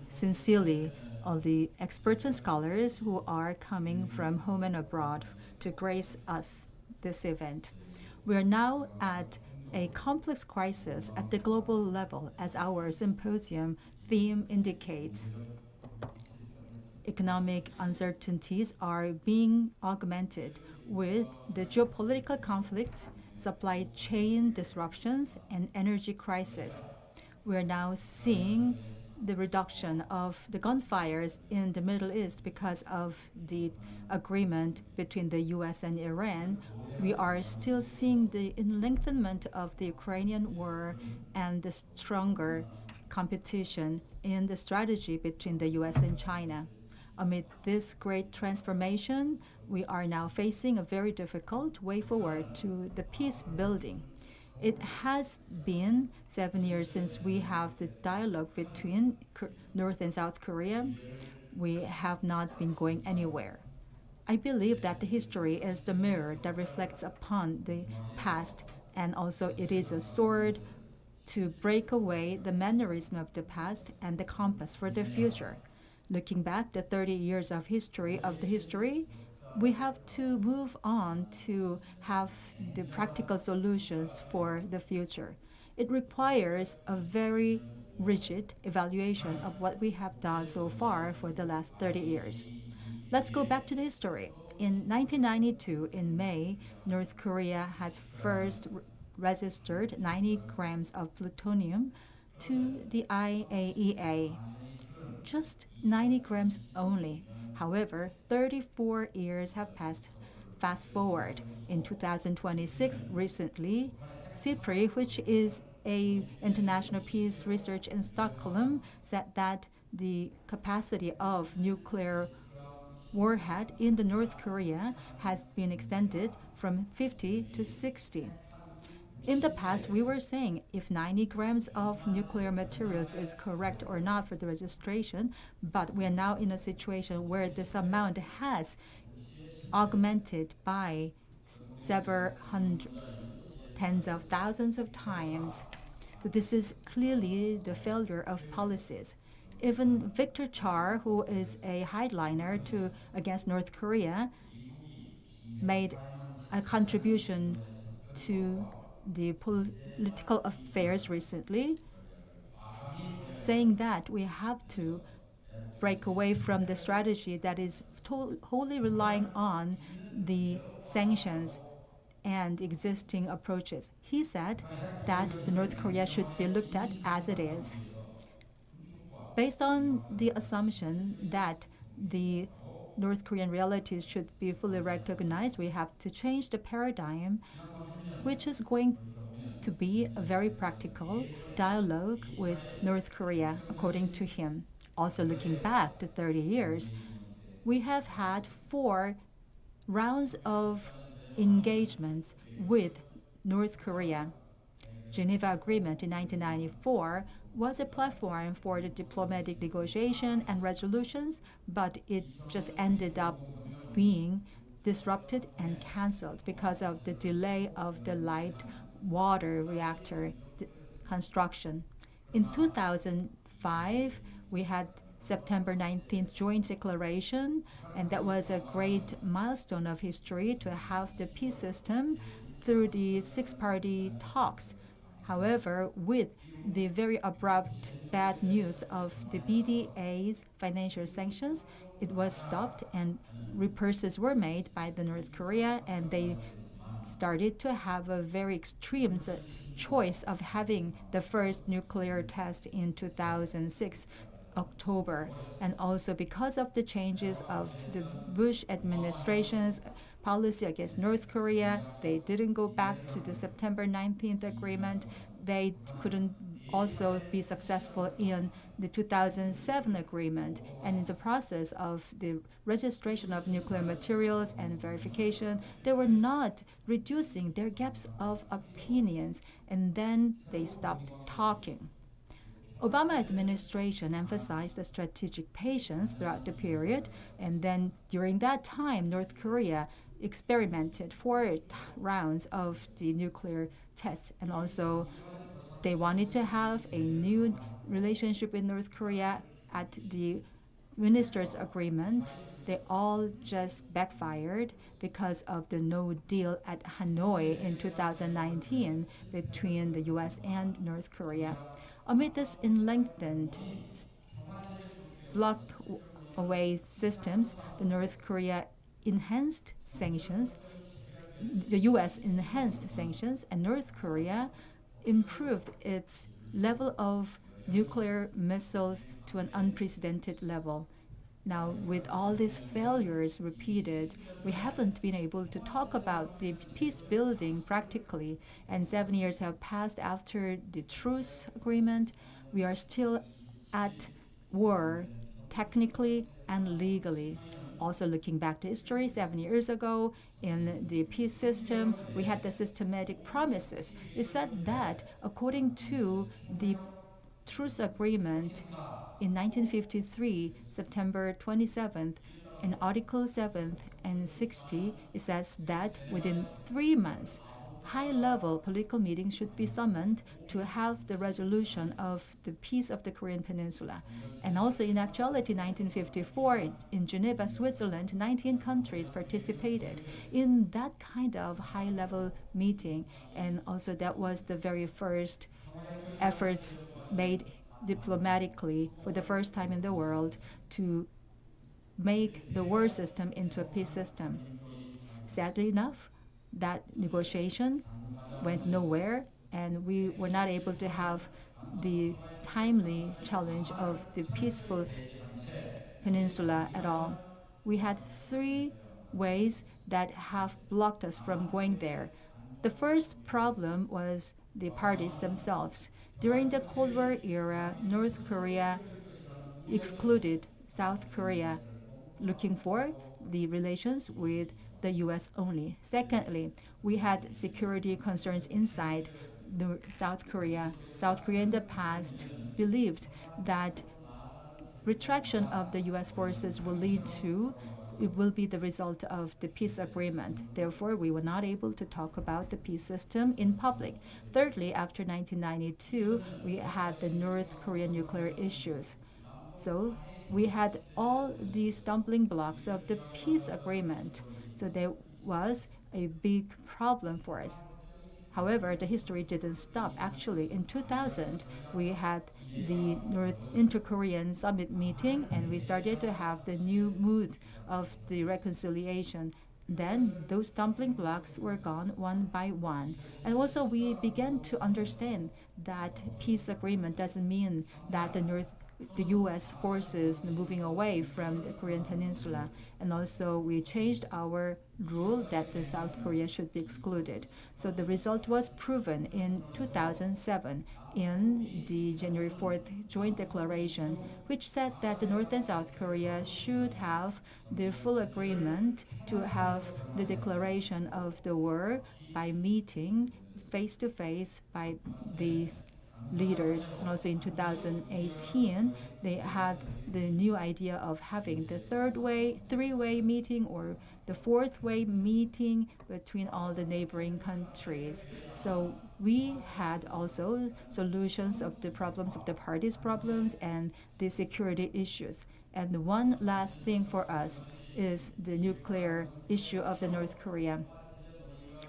sincerely all the experts and scholars who are coming from home and abroad to grace us this event. We are now at a complex crisis at the global level, as our symposium theme indicates. Economic uncertainties are being augmented with the geopolitical conflicts, supply chain disruptions, and energy crisis. We are now seeing the reduction of the gunfires in the Middle East because of the agreement between the US and Iran. We are still seeing the lengthenment of the Ukrainian war and the stronger competition in the strategy between the US and China. Amid this great transformation, we are now facing a very difficult way forward to the peace building. It has been 7 years since we have the dialogue between North and South Korea. We have not been going anywhere. I believe that the history is the mirror that reflects upon the past, and also it is a sword to break away the mannerism of the past and the compass for the future. Looking back the 30 years of the history, we have to move on to have the practical solutions for the future. It requires a very rigid evaluation of what we have done so far for the last 30 years. Let's go back to the history. In 1992, in May, North Korea has first registered 90 grams of plutonium to the IAEA. Just 90 grams only. However, 34 years have passed. Fast forward, in 2026, recently, CIPRI, which is a international peace research in Stockholm, said that the capacity of nuclear warhead in the North Korea has been extended from 50 to 60. In the past, we were saying if 90 grams of nuclear materials is correct or not for the registration, but we are now in a situation where this amount has augmented by several hundred, tens of thousands of times. So this is clearly the failure of policies. Even Victor Char, who is a hardliner against North Korea, made a contribution to the political affairs recently, saying that we have to break away from the strategy that is wholly relying on the sanctions and existing approaches. He said that the North Korea should be looked at as it is. Based on the assumption that the North Korean realities should be fully recognized, we have to change the paradigm, which is going to be a very practical dialogue with North Korea, according to him. Also looking back to 30 years, we have had 4 rounds of engagements with North Korea. Geneva Agreement in 1994 was a platform for the diplomatic negotiation and resolutions, but it just ended up being disrupted and canceled because of the delay of the light water reactor construction. In 2005, we had September 19th joint declaration, and that was a great milestone of history to have the peace system through the six-party talks. However, with the very abrupt bad news of the BDA's financial sanctions, it was stopped and repurchases were made by the North Korea, and they started to have a very extreme choice of having the first nuclear test in 2006 October. And also because of the changes of the Bush administration's policy against North Korea, they didn't go back to the September 19th agreement. They couldn't also be successful in the 2007 agreement. And in the process of the registration of nuclear materials and verification, they were not reducing their gaps of opinions, and then they stopped talking. Obama administration emphasized the strategic patience throughout the period, and then during that time, North Korea experimented 4 rounds of the nuclear tests, and also they wanted to have a new relationship with North Korea at the ministers' agreement. They all just backfired because of the no deal at Hanoi in 2019 between the U.S. and North Korea. Amid this lengthened block away systems, the North Korea enhanced sanctions, the U.S. enhanced sanctions, and North Korea improved its level of nuclear missiles to an unprecedented level. Now, with all these failures repeated, we haven't been able to talk about the peace building practically, and 7 years have passed after the truce agreement. We are still at war, technically and legally. Also looking back to history, 7 years ago, in the peace system, we had the systematic promises. It said that according to the truce agreement in 1953, September 27th, in Article 7th and 60, it says that within 3 months, high-level political meetings should be summoned to have the resolution of the peace of the Korean Peninsula. And also in actuality, 1954, in Geneva, Switzerland, 19 countries participated in that kind of high-level meeting. And also that was the very first efforts made diplomatically for the first time in the world to make the war system into a peace system. Sadly enough, that negotiation went nowhere, and we were not able to have the timely challenge of the peaceful peninsula at all. We had 3 ways that have blocked us from going there. The first problem was the parties themselves. During the Cold War era, North Korea excluded South Korea, looking for the relations with the U.S. only. Secondly, we had security concerns inside South Korea. South Korea in the past believed that retraction of the U.S. forces will be the result of the peace agreement. Therefore, we were not able to talk about the peace system in public. Thirdly, after 1992, we had the North Korean nuclear issues. So we had all the stumbling blocks of the peace agreement. So there was a big problem for us. However, the history didn't stop. Actually, in 2000, we had the North Inter-Korean Summit meeting, and we started to have the new mood of the reconciliation. Then those stumbling blocks were gone one by one. And also we began to understand that peace agreement doesn't mean that the U.S. forces moving away from the Korean Peninsula. And also we changed our rule that the South Korea should be excluded. So the result was proven in 2007 in the January 4th joint declaration, which said that the North and South Korea should have the full agreement to have the declaration of the war by meeting face-to-face by the leaders. And also in 2018, they had the new idea of having the three-way meeting or the fourth-way meeting between all the neighboring countries. So we had also solutions of the problems of the parties' problems and the security issues. And the one last thing for us is the nuclear issue of the North Korea.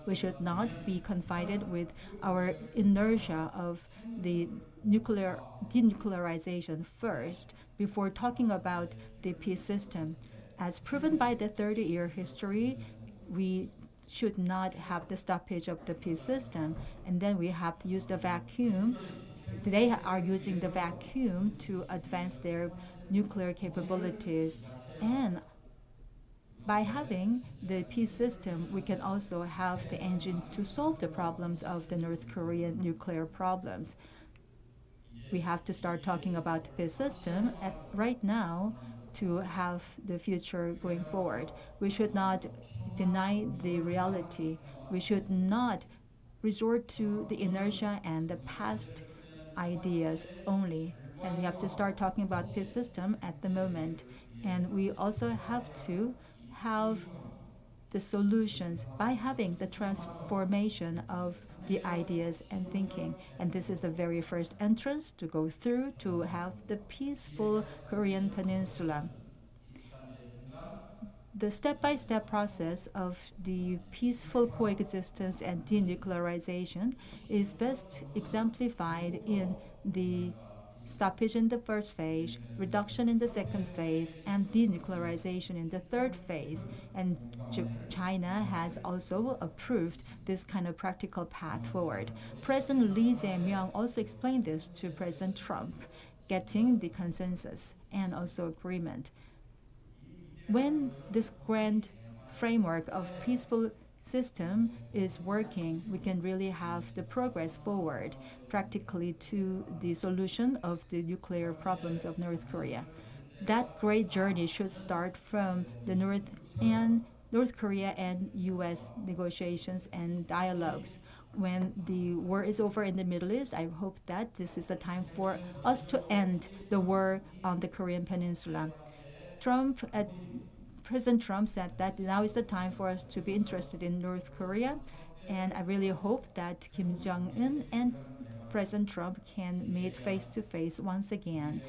We should not be confined with our inertia of the denuclearization first before talking about the peace system. As proven by the 30-year history, we should not have the stoppage of the peace system, and then we have to use the vacuum. They are using the vacuum to advance their nuclear capabilities, and by having the peace system, we can also have the engine to solve the problems of the North Korean nuclear problems. We have to start talking about the peace system right now to have the future going forward. We should not deny the reality. We should not resort to the inertia and the past ideas only. And we have to start talking about peace system at the moment. And we also have to have the solutions by having the transformation of the ideas and thinking. And this is the very first entrance to go through to have the peaceful Korean Peninsula. The step-by-step process of the peaceful coexistence and denuclearization is best exemplified in the stoppage in the first phase, reduction in the second phase, and denuclearization in the third phase. And China has also approved this kind of practical path forward. President Lee Jae-myung also explained this to President Trump, getting the consensus and also agreement. When this grand framework of peaceful system is working, we can really have the progress forward practically to the solution of the nuclear problems of North Korea. That great journey should start from the North Korea and U.S. negotiations and dialogues. When the war is over in the Middle East, I hope that this is the time for us to end the war on the Korean Peninsula. President Trump said that now is the time for us to be interested in North Korea, and I really hope that Kim Jong-un and President Trump can meet face-to-face once again.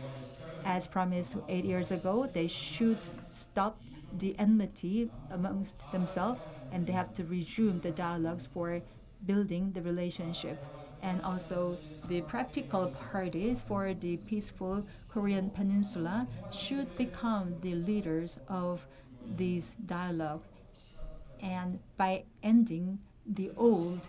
As promised 8 years ago, they should stop the enmity amongst themselves, and they have to resume the dialogues for building the relationship. And also the practical parties for the peaceful Korean Peninsula should become the leaders of this dialogue. And by ending the old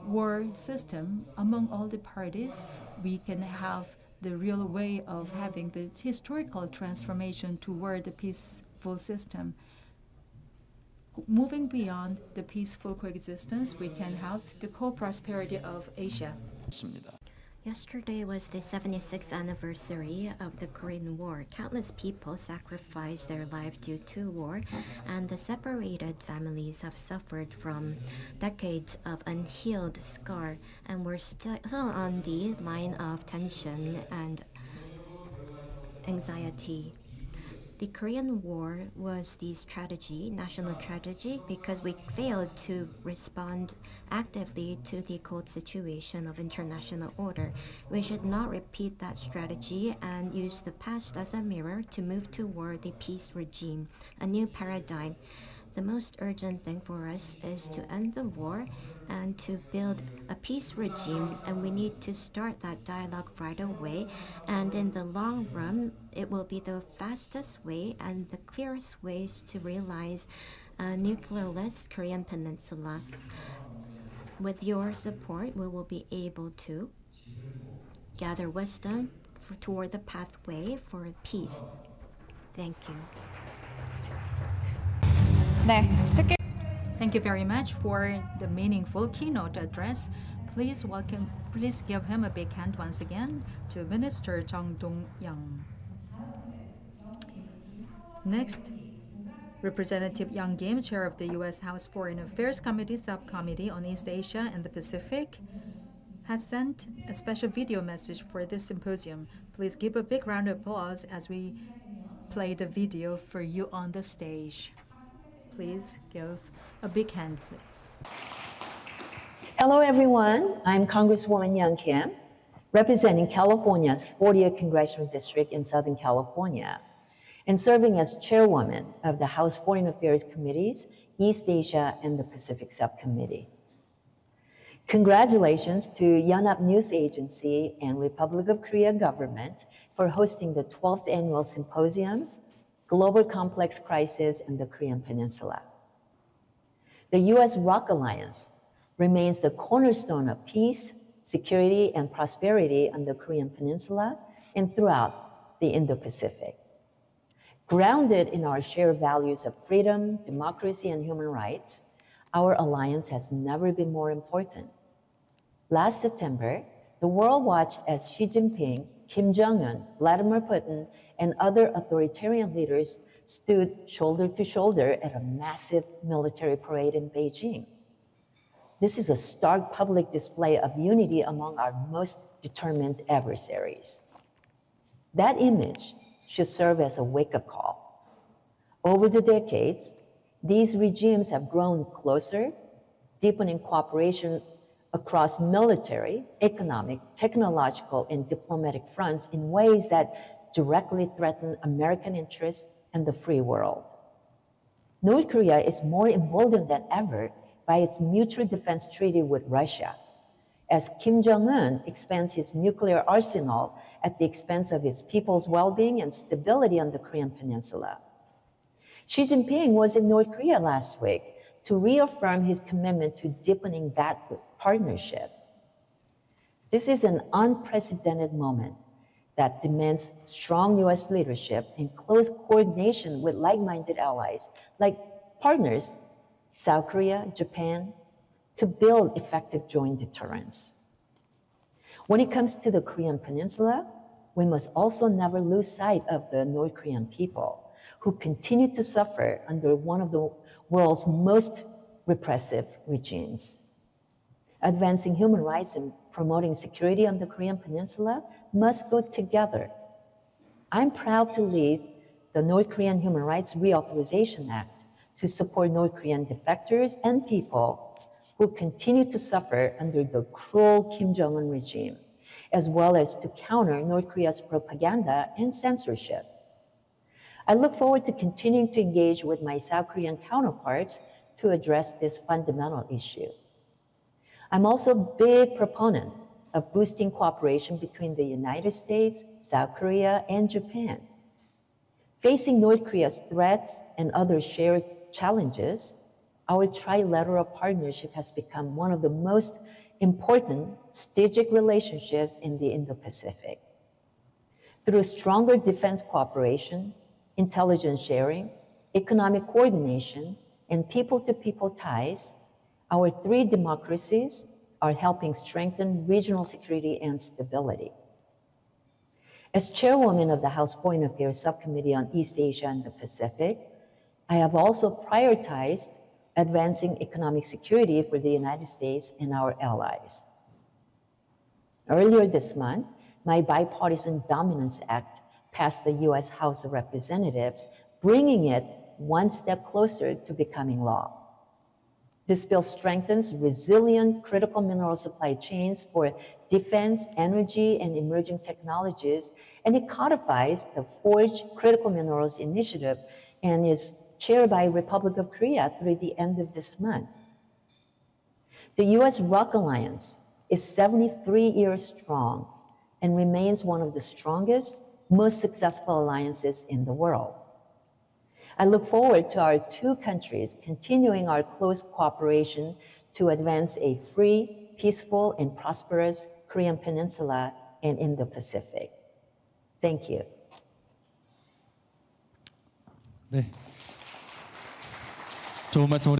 war system among all the parties, we can have the real way of having the historical transformation toward the peaceful system. Moving beyond the peaceful coexistence, we can have the co-prosperity of Asia. Yesterday was the 76th anniversary of the Korean War. Countless people sacrificed their lives due to war, and the separated families have suffered from decades of unhealed scar and were still on the line of tension and anxiety. The Korean War was the national tragedy, because we failed to respond actively to the cold situation of international order. We should not repeat that strategy and use the past as a mirror to move toward the peace regime, a new paradigm. The most urgent thing for us is to end the war and to build a peace regime, and we need to start that dialogue right away. And in the long run, it will be the fastest way and the clearest ways to realize a nuclearless Korean Peninsula. With your support, we will be able to gather wisdom toward the pathway for peace. Thank you. 네, 특히 Thank you very much for the meaningful keynote address. Please give him a big hand once again to Minister Chung Dong-young. Next, Representative Young Kim, Chair of the U.S. House Foreign Affairs Committee Subcommittee on East Asia and the Pacific, has sent a special video message for this symposium. Please give a big round of applause as we play the video for you on the stage. Please give a big hand, please. Hello, everyone. I'm Congresswoman Young Kim, representing California's 40th Congressional District in Southern California, and serving as chairwoman of the House Foreign Affairs Committees, East Asia and the Pacific Subcommittee. Congratulations to Yonhap News Agency and Republic of Korea government for hosting the 12th annual Symposium, Global Complex Crisis in the Korean Peninsula. The U.S.-ROK Alliance remains the cornerstone of peace, security, and prosperity on the Korean Peninsula and throughout the Indo-Pacific. Grounded in our shared values of freedom, democracy, and human rights, our alliance has never been more important. Last September, the world watched as Xi Jinping, Kim Jong-un, Vladimir Putin, and other authoritarian leaders stood shoulder to shoulder at a massive military parade in Beijing. This is a stark public display of unity among our most determined adversaries. That image should serve as a wake-up call. Over the decades, these regimes have grown closer, deepening cooperation across military, economic, technological, and diplomatic fronts in ways that directly threaten American interests and the free world. North Korea is more emboldened than ever by its mutual defense treaty with Russia, as Kim Jong-un expands his nuclear arsenal at the expense of his people's well-being and stability on the Korean Peninsula. Xi Jinping was in North Korea last week to reaffirm his commitment to deepening that partnership. This is an unprecedented moment that demands strong U.S. leadership and close coordination with like-minded allies, like partners, South Korea, Japan, to build effective joint deterrence. When it comes to the Korean Peninsula, we must also never lose sight of the North Korean people, who continue to suffer under one of the world's most repressive regimes. Advancing human rights and promoting security on the Korean Peninsula must go together. I'm proud to lead the North Korean Human Rights Reauthorization Act to support North Korean defectors and people who continue to suffer under the cruel Kim Jong-un regime, as well as to counter North Korea's propaganda and censorship. I look forward to continuing to engage with my South Korean counterparts to address this fundamental issue. I'm also a big proponent of boosting cooperation between the United States, South Korea, and Japan. Facing North Korea's threats and other shared challenges, our trilateral partnership has become one of the most important strategic relationships in the Indo-Pacific. Through stronger defense cooperation, intelligence sharing, economic coordination, and people-to-people ties, our three democracies are helping strengthen regional security and stability. As chairwoman of the House Foreign Affairs Subcommittee on East Asia and the Pacific, I have also prioritized advancing economic security for the United States and our allies. Earlier this month, my Bipartisan Dominance Act passed the U.S. House of Representatives, bringing it one step closer to becoming law. This bill strengthens resilient critical mineral supply chains for defense, energy, and emerging technologies, and it codifies the Forge Critical Minerals Initiative and is chaired by Republic of Korea through the end of this month. The U.S.-ROK Alliance is 73 years strong and remains one of the strongest, most successful alliances in the world. I look forward to our two countries continuing our close cooperation to advance a free, peaceful, and prosperous Korean Peninsula and Indo-Pacific. Thank you. 네. 좋은 말씀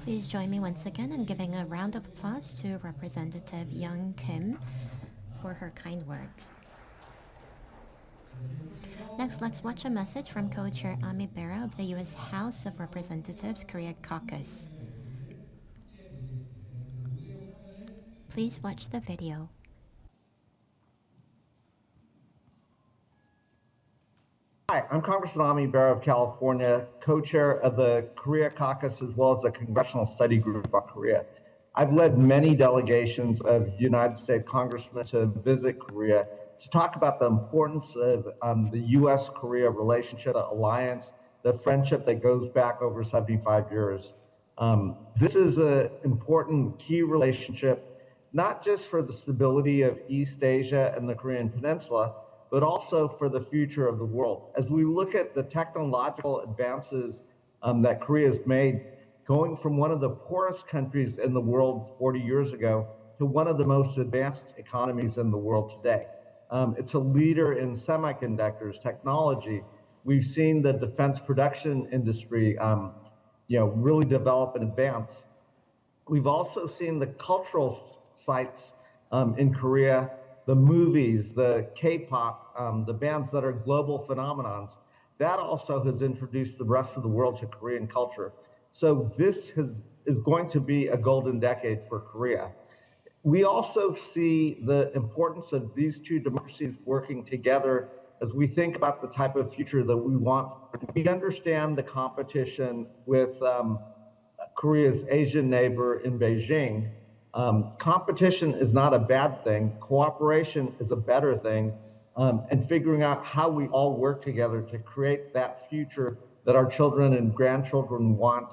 Please join me once again in giving a round of applause to Representative Young Kim for her kind words. Next, let's watch a message from co-chair Ami Bera of the U.S. House of Representatives Korea Caucus. Please watch the video. Hi, I'm Congressman Ami Bera of California, co-chair of the Korea Caucus, as well as the Congressional Study Group about Korea. I've led many delegations of United States congressmen to visit Korea to talk about the importance of the U.S.-Korea relationship, the alliance, the friendship that goes back over 75 years. This is an important key relationship, not just for the stability of East Asia and the Korean Peninsula, but also for the future of the world. As we look at the technological advances that Korea has made, going from one of the poorest countries in the world 40 years ago to one of the most advanced economies in the world today. It's a leader in semiconductors, technology. We've seen the defense production industry really develop and advance. We've also seen the cultural sites in Korea, the movies, the K-pop, the bands that are global phenomenons. That also has introduced the rest of the world to Korean culture. So this is going to be a golden decade for Korea. We also see the importance of these two democracies working together as we think about the type of future that we want. We understand the competition with Korea's Asian neighbor in Beijing. Competition is not a bad thing. Cooperation is a better thing. And figuring out how we all work together to create that future that our children and grandchildren want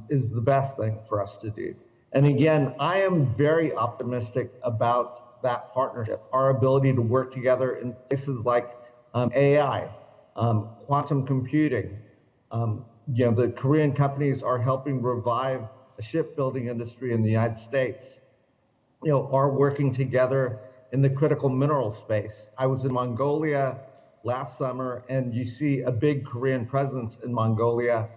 is the best thing for us to do. And again, I am very optimistic about that partnership, our ability to work together in places like AI, quantum computing. The Korean companies are helping revive the shipbuilding industry in the United States, are working together in the critical mineral space. I was in Mongolia last summer, and you see a big Korean presence in Mongolia.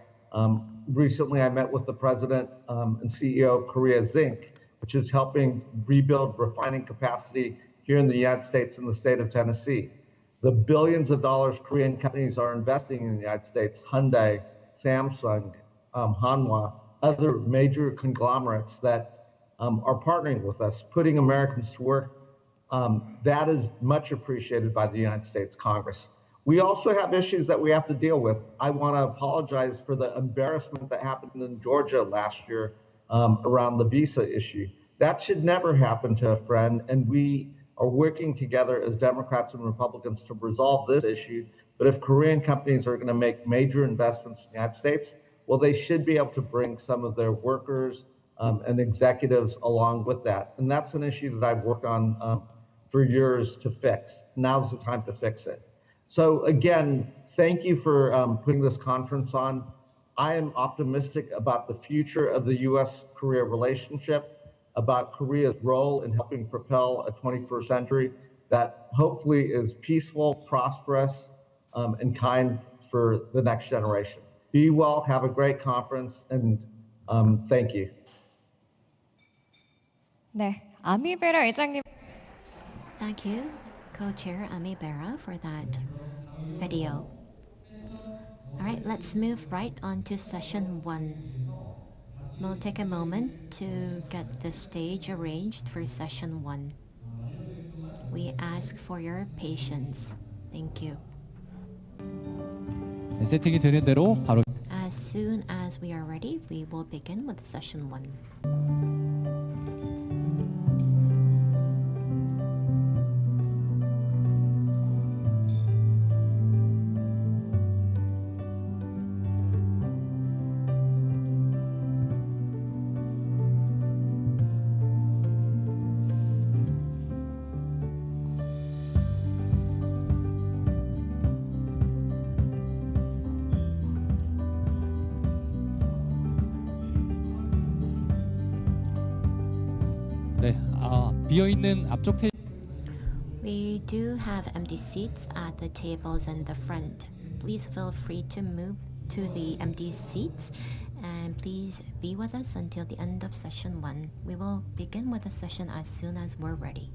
Recently, I met with the president and CEO of Korea Zinc, which is helping rebuild refining capacity here in the United States and the state of Tennessee. The billions of dollars Korean companies are investing in the United States, Hyundai, Samsung, Hanwha, other major conglomerates that are partnering with us, putting Americans to work. That is much appreciated by the United States Congress. We also have issues that we have to deal with. I want to apologize for the embarrassment that happened in Georgia last year around the visa issue. That should never happen to a friend, and we are working together as Democrats and Republicans to resolve this issue. But if Korean companies are going to make major investments in the United States, well, they should be able to bring some of their workers and executives along with that. And that's an issue that I've worked on for years to fix. Now's the time to fix it. So again, thank you for putting this conference on. I am optimistic about the future of the U.S.-Korea relationship, about Korea's role in helping propel a 21st century that hopefully is peaceful, prosperous, and kind for the next generation. Be well, have a great conference, and thank you. 네, 아미베라 회장님. Thank you, Co-Chair Ami Bera, for that video. All right, let's move right on to session 1. We'll take a moment to get the stage arranged for session 1. We ask for your patience. Thank you. 네, 세팅이 되는 대로 바로 As soon as we are ready, we will begin with session 1. 네, 비어있는 앞쪽 테이블 We do have empty seats at the tables in the front. Please feel free to move to the empty seats and please be with us until the end of session 1. We will begin with the session as soon as we're ready.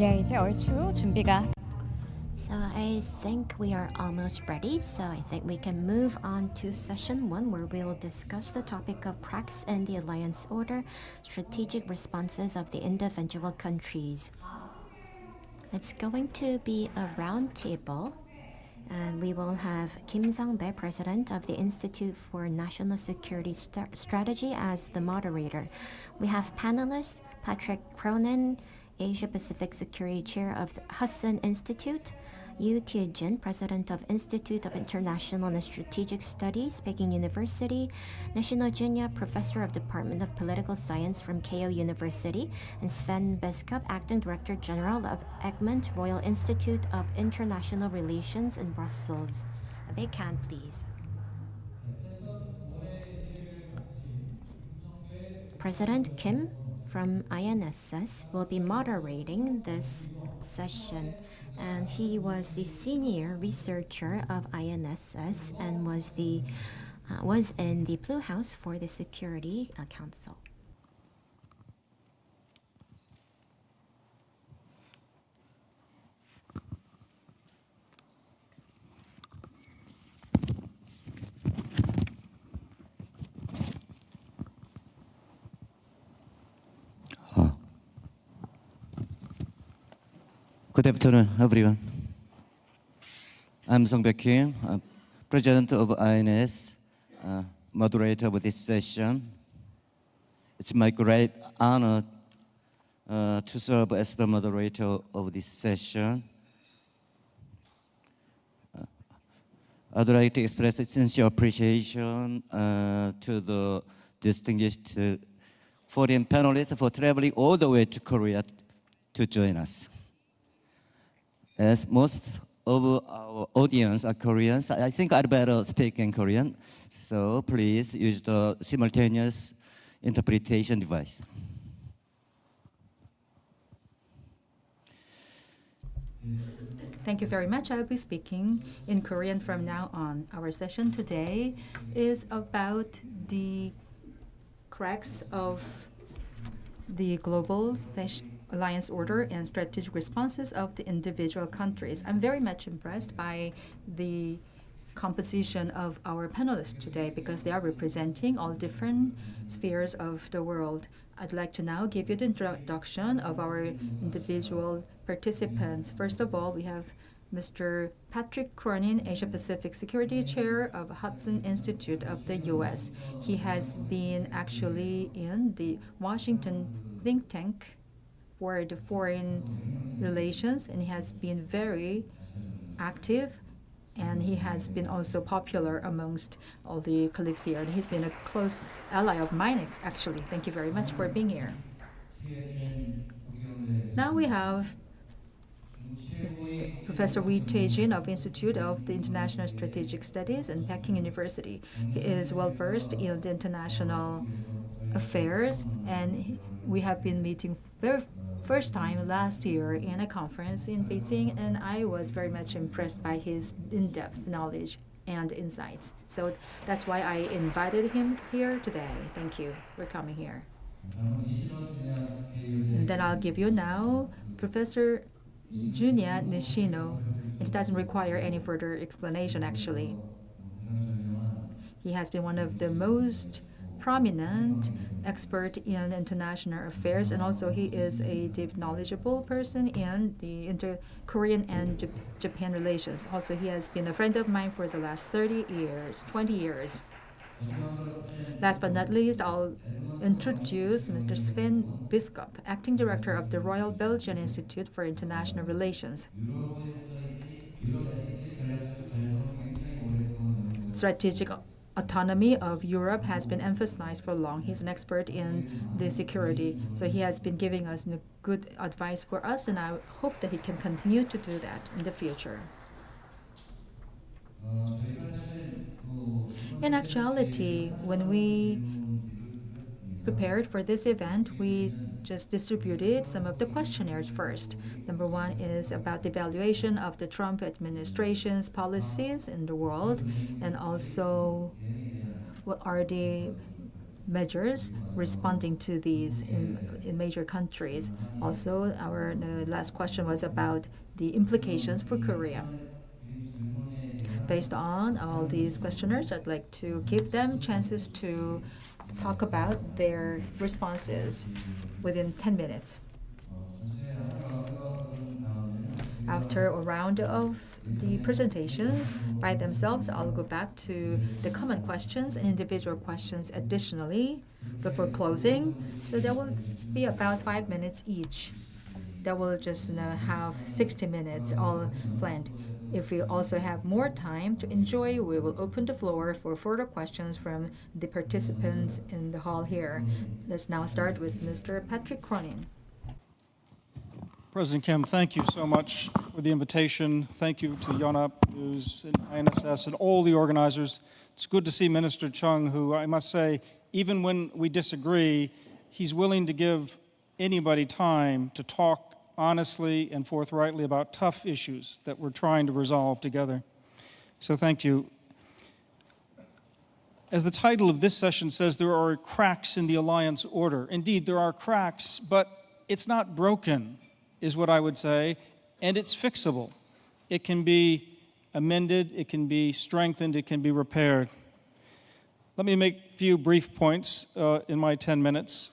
예, 이제 얼추 준비가 So I think we are almost ready. So I think we can move on to session 1, where we'll discuss the topic of cracks in the alliance order, strategic responses of the individual countries. It's going to be a round table, and we will have Kim Sang-bae, President of the Institute for National Security Strategy, as the moderator. We have panelists Patrick Cronin, Asia Pacific Security Chair of the Hudson Institute, Yu Tie-jin, President of Institute of International and Strategic Studies, Peking University, Nishino Junya, Professor of Department of Political Science from Keio University, and Sven Beskop, Acting Director General of Egmont Royal Institute of International Relations in Brussels. A big hand, please. President Kim from INSS will be moderating this session, and he was the senior researcher of INSS and was in the Blue House for the Security Council. Good afternoon, everyone. I'm Sung-bae Kim, President of INS, moderator of this session. It's my great honor to serve as the moderator of this session. I'd like to express a sincere appreciation to the distinguished foreign panelists for traveling all the way to Korea to join us. As most of our audience are Koreans, I think I'd better speak in Korean. So please use the simultaneous interpretation device. Thank you very much. I'll be speaking in Korean from now on. Our session today is about the cracks of the global alliance order and strategic responses of the individual countries. I'm very much impressed by the composition of our panelists today because they are representing all different spheres of the world. I'd like to now give you the introduction of our individual participants. First of all, we have Mr. Patrick Cronin, Asia Pacific Security Chair of Hudson Institute of the U.S. He has been actually in the Washington think tank for the foreign relations, and he has been very active, and he has been also popular amongst all the colleagues here, and he's been a close ally of mine, actually. Thank you very much for being here. Now we have Professor Yu Tie-jin of Institute of the International Strategic Studies in Peking University. He is well-versed in the international affairs, and we have been meeting first time last year in a conference in Beijing, and I was very much impressed by his in-depth knowledge and insights. So that's why I invited him here today. Thank you for coming here. And then I'll give you now Professor Junya Nishino. It doesn't require any further explanation, actually. He has been one of the most prominent expert in international affairs, and also he is a deep knowledgeable person in the inter-Korean and Japan relations. Also, he has been a friend of mine for the last 20 years. Last but not least, I'll introduce Mr. Sven Beskop, Acting Director of the Royal Belgian Institute for International Relations. Strategic autonomy of Europe has been emphasized for long. He's an expert in the security, so he has been giving us good advice for us, and I hope that he can continue to do that in the future. In actuality, when we prepared for this event, we just distributed some of the questionnaires first. Number one is about the evaluation of the Trump administration's policies in the world, and also what are the measures responding to these in major countries. Also, our last question was about the implications for Korea. Based on all these questioners, I'd like to give them chances to talk about their responses within 10 minutes. After a round of the presentations by themselves, I'll go back to the common questions and individual questions additionally before closing. So there will be about 5 minutes each. That will just have 60 minutes all planned. If we also have more time to enjoy, we will open the floor for further questions from the participants in the hall here. Let's now start with Mr. Patrick Cronin. President Kim, thank you so much for the invitation. Thank you to Yonhap News and INSS and all the organizers. It's good to see Minister Chung, who I must say, even when we disagree, he's willing to give anybody time to talk honestly and forthrightly about tough issues that we're trying to resolve together. So thank you. As the title of this session says, there are cracks in the alliance order. Indeed, there are cracks, but it's not broken, is what I would say, and it's fixable. It can be amended, it can be strengthened, it can be repaired. Let me make a few brief points in my 10 minutes.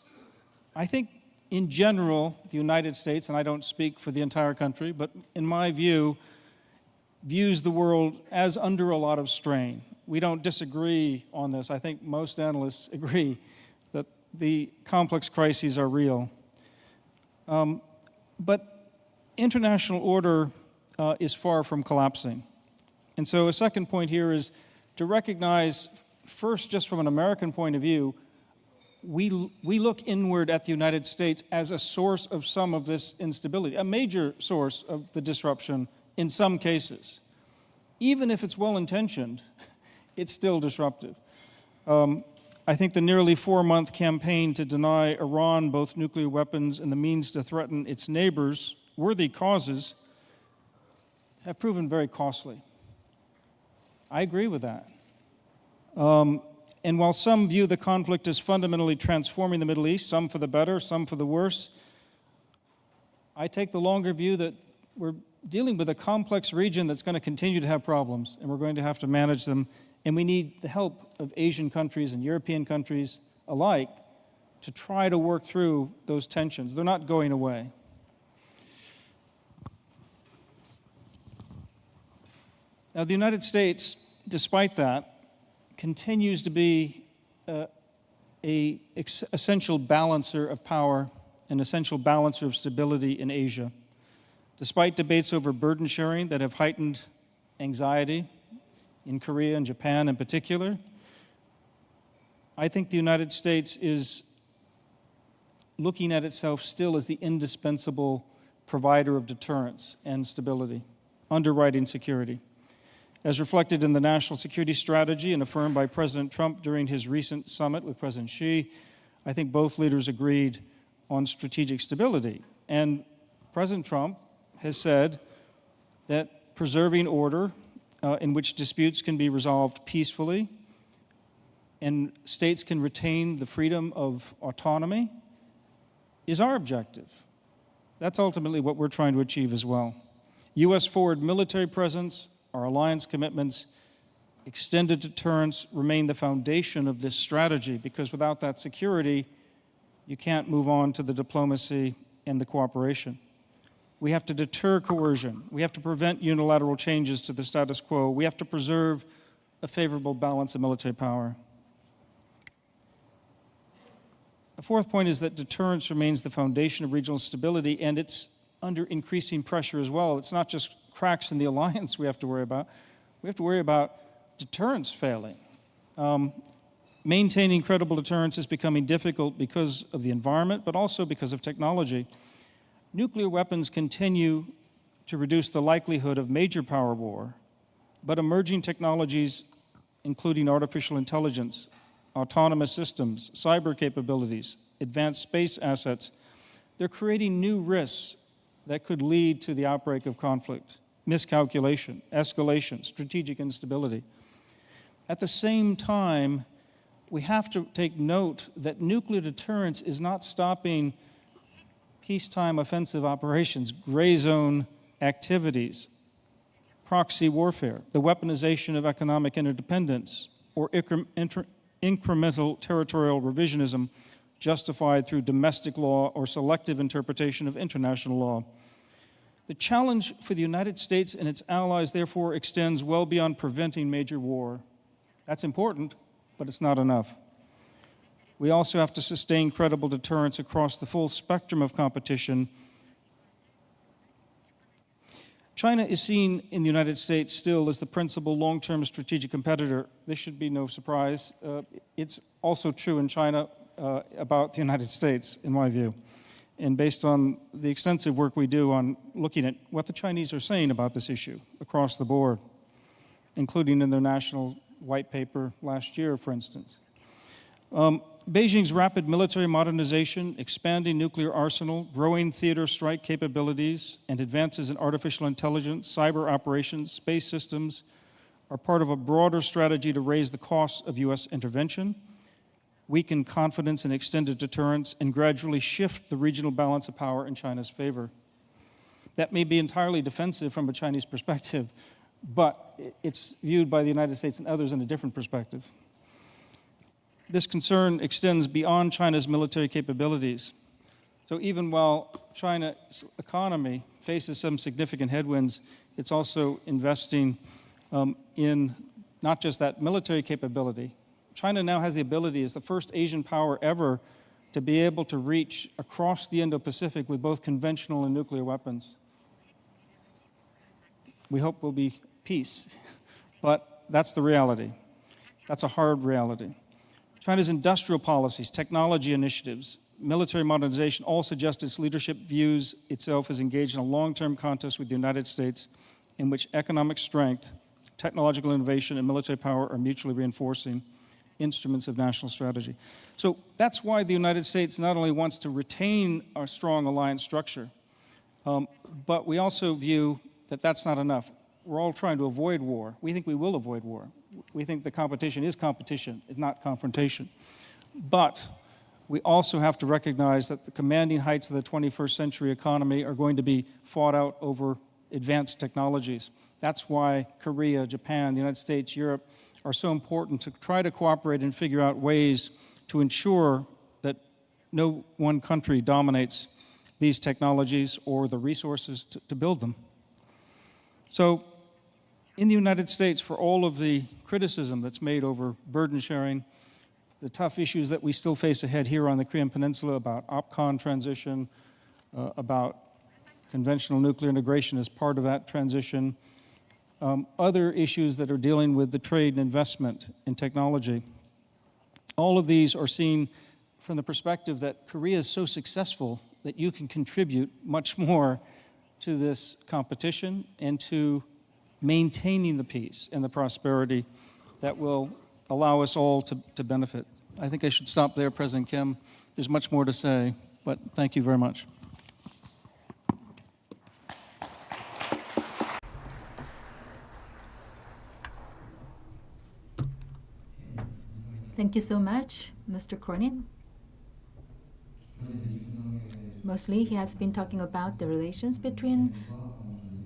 I think in general, the United States, and I don't speak for the entire country, but in my view, views the world as under a lot of strain. We don't disagree on this. I think most analysts agree that the complex crises are real. But international order is far from collapsing. And so a second point here is to recognize, first, just from an American point of view, we look inward at the United States as a source of some of this instability, a major source of the disruption in some cases. Even if it's well-intentioned, it's still disruptive. I think the nearly 4-month campaign to deny Iran both nuclear weapons and the means to threaten its neighbors, worthy causes, have proven very costly. I agree with that. And while some view the conflict as fundamentally transforming the Middle East, some for the better, some for the worse, I take the longer view that we're dealing with a complex region that's going to continue to have problems, and we're going to have to manage them. And we need the help of Asian countries and European countries alike to try to work through those tensions. They're not going away. Now, the United States, despite that, continues to be an essential balancer of power, an essential balancer of stability in Asia. Despite debates over burden sharing that have heightened anxiety in Korea and Japan in particular, I think the United States is looking at itself still as the indispensable provider of deterrence and stability, underwriting security. As reflected in the National Security Strategy and affirmed by President Trump during his recent summit with President Xi, I think both leaders agreed on strategic stability. And President Trump has said that preserving order in which disputes can be resolved peacefully and states can retain the freedom of autonomy is our objective. That's ultimately what we're trying to achieve as well. U.S. forward military presence, our alliance commitments, extended deterrence remain the foundation of this strategy, because without that security, you can't move on to the diplomacy and the cooperation. We have to deter coercion. We have to prevent unilateral changes to the status quo. We have to preserve a favorable balance of military power. The fourth point is that deterrence remains the foundation of regional stability, and it's under increasing pressure as well. It's not just cracks in the alliance we have to worry about. We have to worry about deterrence failing. Maintaining credible deterrence is becoming difficult because of the environment, but also because of technology. Nuclear weapons continue to reduce the likelihood of major power war, but emerging technologies, including artificial intelligence, autonomous systems, cyber capabilities, advanced space assets, they're creating new risks that could lead to the outbreak of conflict, miscalculation, escalation, strategic instability. At the same time, we have to take note that nuclear deterrence is not stopping peacetime offensive operations, gray zone activities, proxy warfare, the weaponization of economic interdependence, or incremental territorial revisionism justified through domestic law or selective interpretation of international law. The challenge for the United States and its allies, therefore, extends well beyond preventing major war. That's important, but it's not enough. We also have to sustain credible deterrence across the full spectrum of competition. China is seen in the United States still as the principal long-term strategic competitor. This should be no surprise. It's also true in China about the United States, in my view. And based on the extensive work we do on looking at what the Chinese are saying about this issue across the board, including in their national white paper last year, for instance. Beijing's rapid military modernization, expanding nuclear arsenal, growing theater strike capabilities, and advances in artificial intelligence, cyber operations, space systems are part of a broader strategy to raise the costs of U.S. intervention, weaken confidence in extended deterrence, and gradually shift the regional balance of power in China's favor. That may be entirely defensive from a Chinese perspective, but it's viewed by the United States and others in a different perspective. This concern extends beyond China's military capabilities. So even while China's economy faces some significant headwinds, it's also investing in not just that military capability. China now has the ability, as the first Asian power ever, to be able to reach across the Indo-Pacific with both conventional and nuclear weapons. We hope will be peace, but that's the reality. That's a hard reality. China's industrial policies, technology initiatives, military modernization all suggest its leadership views itself as engaged in a long-term contest with the United States in which economic strength, technological innovation, and military power are mutually reinforcing instruments of national strategy. So that's why the United States not only wants to retain our strong alliance structure, but we also view that that's not enough. We're all trying to avoid war. We think we will avoid war. We think the competition is competition, it's not confrontation. But we also have to recognize that the commanding heights of the 21st century economy are going to be fought out over advanced technologies. That's why Korea, Japan, the United States, Europe are so important to try to cooperate and figure out ways to ensure that no one country dominates these technologies or the resources to build them. So in the United States, for all of the criticism that's made over burden sharing, the tough issues that we still face ahead here on the Korean Peninsula about OPCON transition, about conventional nuclear integration as part of that transition, other issues that are dealing with the trade and investment in technology. All of these are seen from the perspective that Korea is so successful that you can contribute much more to this competition and to maintaining the peace and the prosperity that will allow us all to benefit. I think I should stop there, President Kim. There's much more to say, but thank you very much. Thank you so much, Mr. Cronin. Mostly, he has been talking about the relations between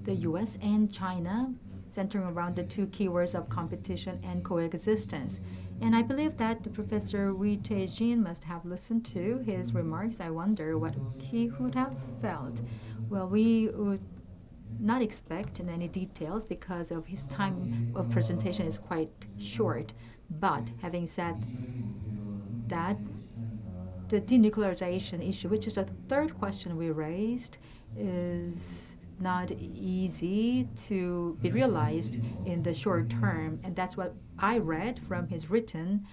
the U.S. and China, centering around the two keywords of competition and coexistence. And I believe that Professor Wee Tae-jin must have listened to his remarks. I wonder what he would have felt. Well, we would not expect in any details because of his time of presentation is quite short. But having said that, the denuclearization issue, which is the third question we raised, is not easy to be realized in the short term. And that's what I read from his written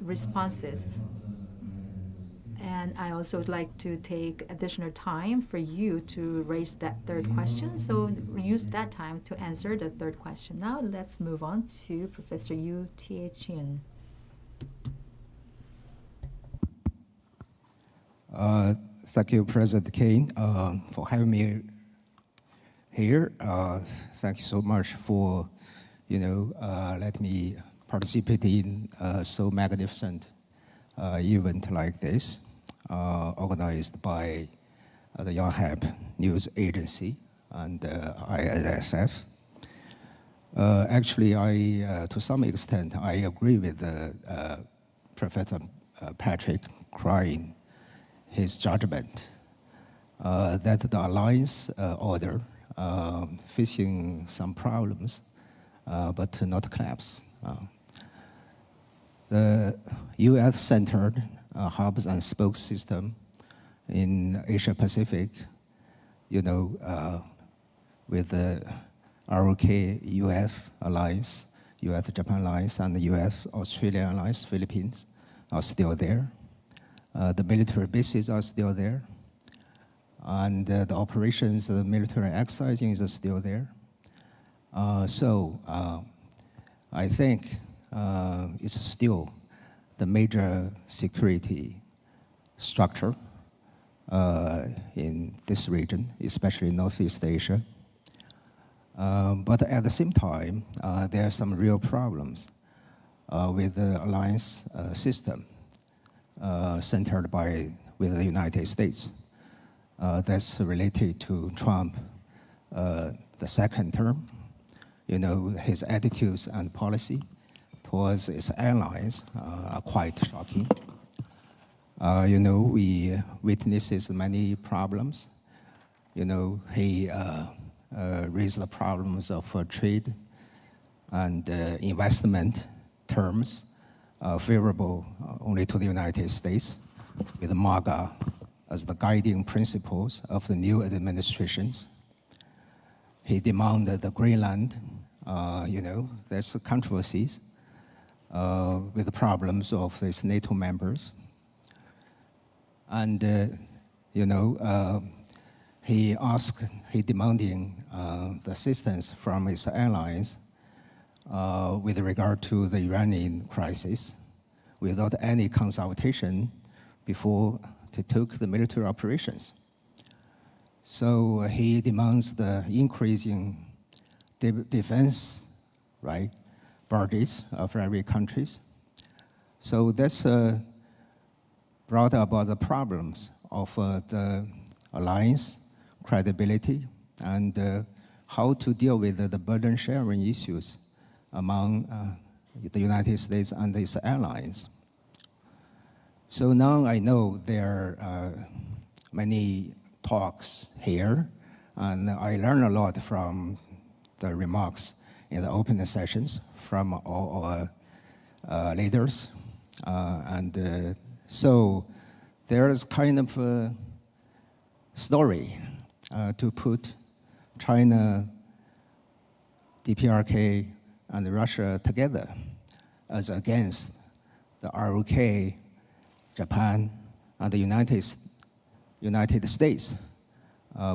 responses. And I also would like to take additional time for you to raise that third question. So use that time to answer the third question. Now let's move on to Professor Wee Tae-jin. Thank you, President Kane, for having me here. Thank you so much for, let me participate in so magnificent event like this, organized by the Yonhap News Agency and ISS. Actually, to some extent, I agree with Professor Patrick Crine, his judgment that the alliance order facing some problems, but not collapse. The U.S.-centered hubs and spokes system in Asia Pacific, with the ROK-US alliance, US-Japan alliance, and the US-Australia alliance, Philippines, are still there. The military bases are still there. And the operations, the military exercising is still there. So I think it's still the major security structure in this region, especially Northeast Asia. But at the same time, there are some real problems with the alliance system centered with the United States. That's related to Trump, the second term. His attitudes and policy towards his allies are quite shocking. We witnesses many problems. He raised the problems of trade and investment terms favorable only to the United States, with MAGA as the guiding principles of the new administrations. He demanded the Greenland, there's controversies with the problems of these NATO members. And, he demanding the assistance from his allies with regard to the Iranian crisis without any consultation before they took the military operations. So he demands the increasing defense, budgets of every countries. So that's brought about the problems of the alliance credibility and how to deal with the burden sharing issues among the United States and its allies. So now I know there are many talks here, and I learned a lot from the remarks in the opening sessions from all our leaders. So there is kind of a story to put China, DPRK, and Russia together as against the ROK, Japan, and the United States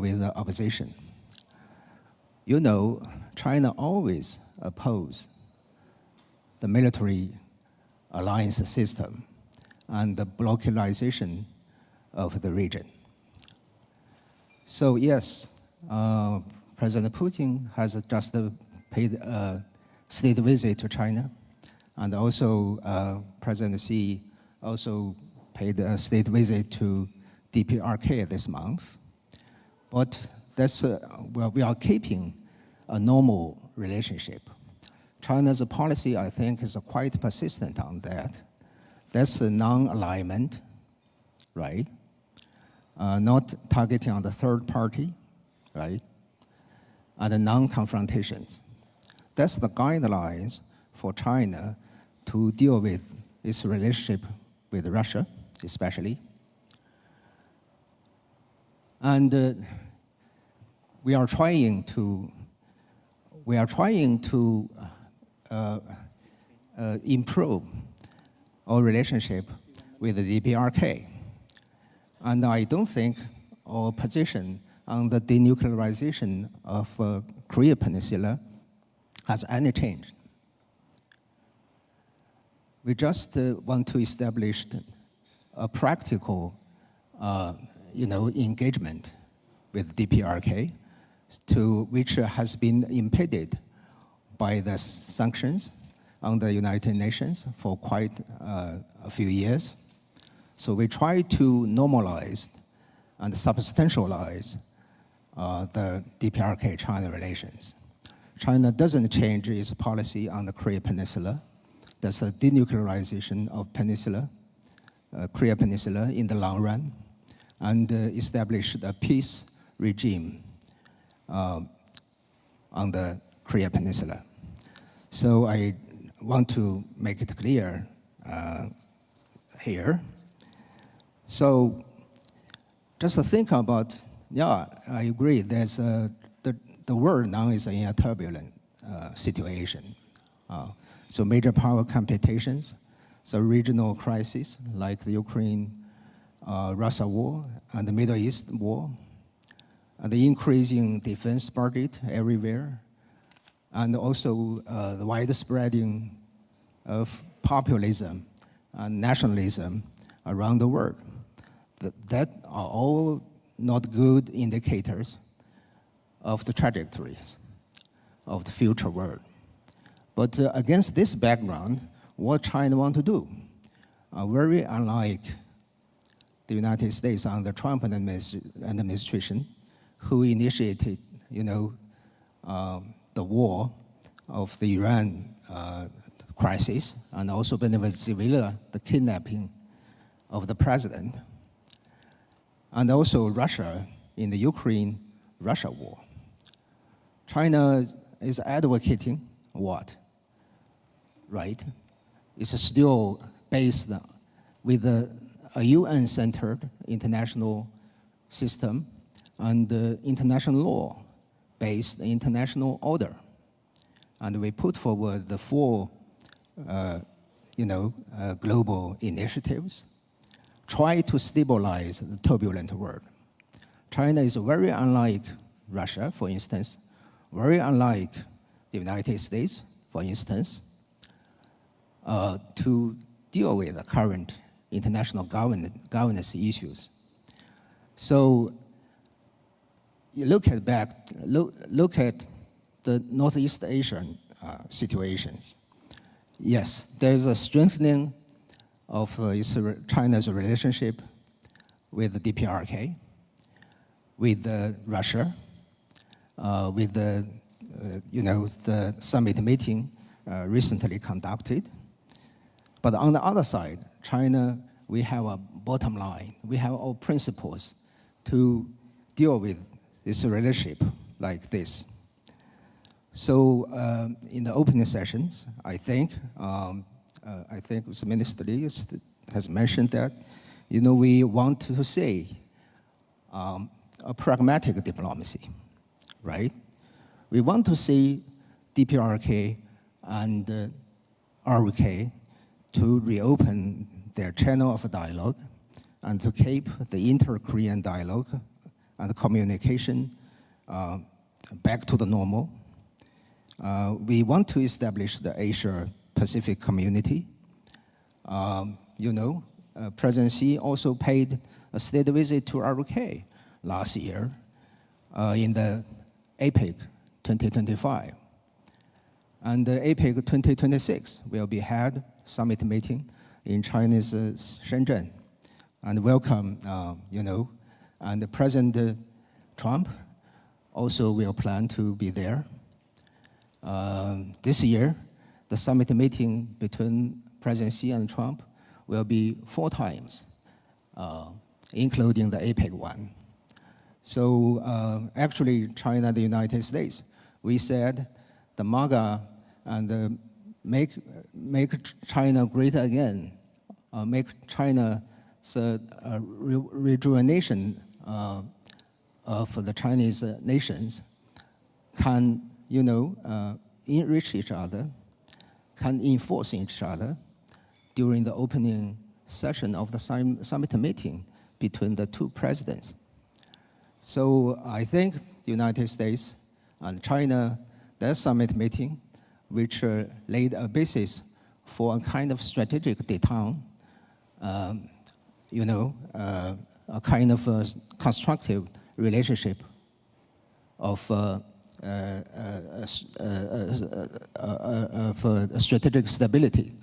with the opposition. China always opposed the military alliance system and the blocalization of the region. So yes, President Putin has just paid a state visit to China, and also President Xi also paid a state visit to DPRK this month. But that's, we are keeping a normal relationship. China's policy, I think, is quite persistent on that. That's a non-alignment, right? Not targeting on the third party, right? And non-confrontations. That's the guidelines for China to deal with its relationship with Russia, especially. And we are trying to improve our relationship with the DPRK. And I don't think our position on the denuclearization of Korea Peninsula has any change. We just want to establish a practical, engagement with DPRK, which has been impeded by the sanctions on the United Nations for quite a few years. So we try to normalize and substantialize the DPRK-China relations. China doesn't change its policy on the Korea Peninsula. That's a denuclearization of Korea Peninsula in the long run, and established a peace regime on the Korea Peninsula. So I want to make it clear here. So just to think about, yeah, I agree, there's the world now is in a turbulent situation. So major power competitions, so regional crises like the Ukraine-Russia war and the Middle East war, and the increasing defense budget everywhere, and also the widespreading of populism and nationalism around the world. That are all not good indicators of the trajectories of the future world. But against this background, what China want to do, very unlike the United States under Trump administration, who initiated, the war of the Iran crisis, and also Venezuela, the kidnapping of the president, and also Russia in the Ukraine-Russia war. China is advocating what? Right? It's still based with a UN-centered international system and international law-based international order. And we put forward the four, global initiatives, try to stabilize the turbulent world. China is very unlike Russia, for instance, very unlike the United States, for instance, to deal with the current international governance issues. So you look at the Northeast Asian situations. Yes, there's a strengthening of China's relationship with the DPRK, with Russia, with the summit meeting recently conducted. But on the other side, China, we have a bottom line. We have our principles to deal with this relationship like this. So in the opening sessions, I think the Minister Lee has mentioned that, we want to say a pragmatic diplomacy, right? We want to see DPRK and RK to reopen their channel of dialogue and to keep the inter-Korean dialogue and communication back to the normal. We want to establish the Asia-Pacific community. President Xi also paid a state visit to RK last year in the APEC 2025. And the APEC 2026 will be had summit meeting in China's Shenzhen. And welcome, and President Trump also will plan to be there. This year, the summit meeting between President Xi and Trump will be 4 times, including the APEC one. So actually, China and the United States, we said the MAGA and make China great again, make China rejuvenation of the Chinese nations can, enrich each other, can enforce each other during the opening session of the summit meeting between the 2 presidents. So I think the United States and China, their summit meeting, which laid a basis for a kind of strategic détente, a kind of a constructive relationship of for strategic stability,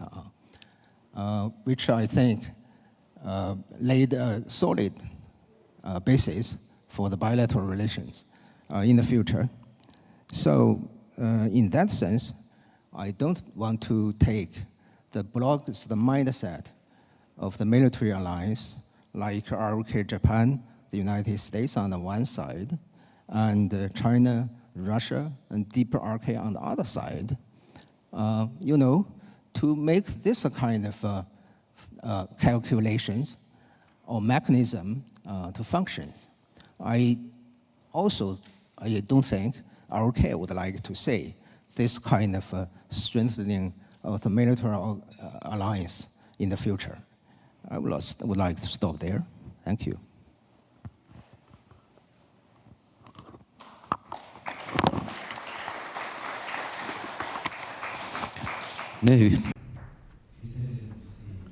which I think laid a solid basis for the bilateral relations in the future. So in that sense, I don't want to take the mindset of the military alliance, like ROK Japan, the United States on the one side, and China, Russia, and deeper RK on the other side, to make this a kind of calculations or mechanism to function. I don't think ROK would like to say this kind of strengthening of the military alliance in the future. I would like to stop there. Thank you.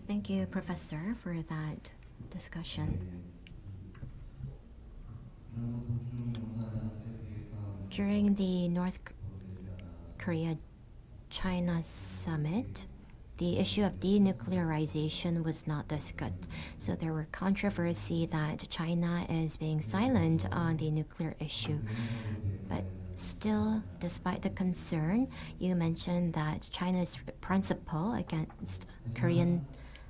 Thank you, Professor, for that discussion. During the North Korea-China summit, the issue of denuclearization was not discussed. So there were controversy that China is being silent on the nuclear issue. But still, despite the concern, you mentioned that China's principle against Korean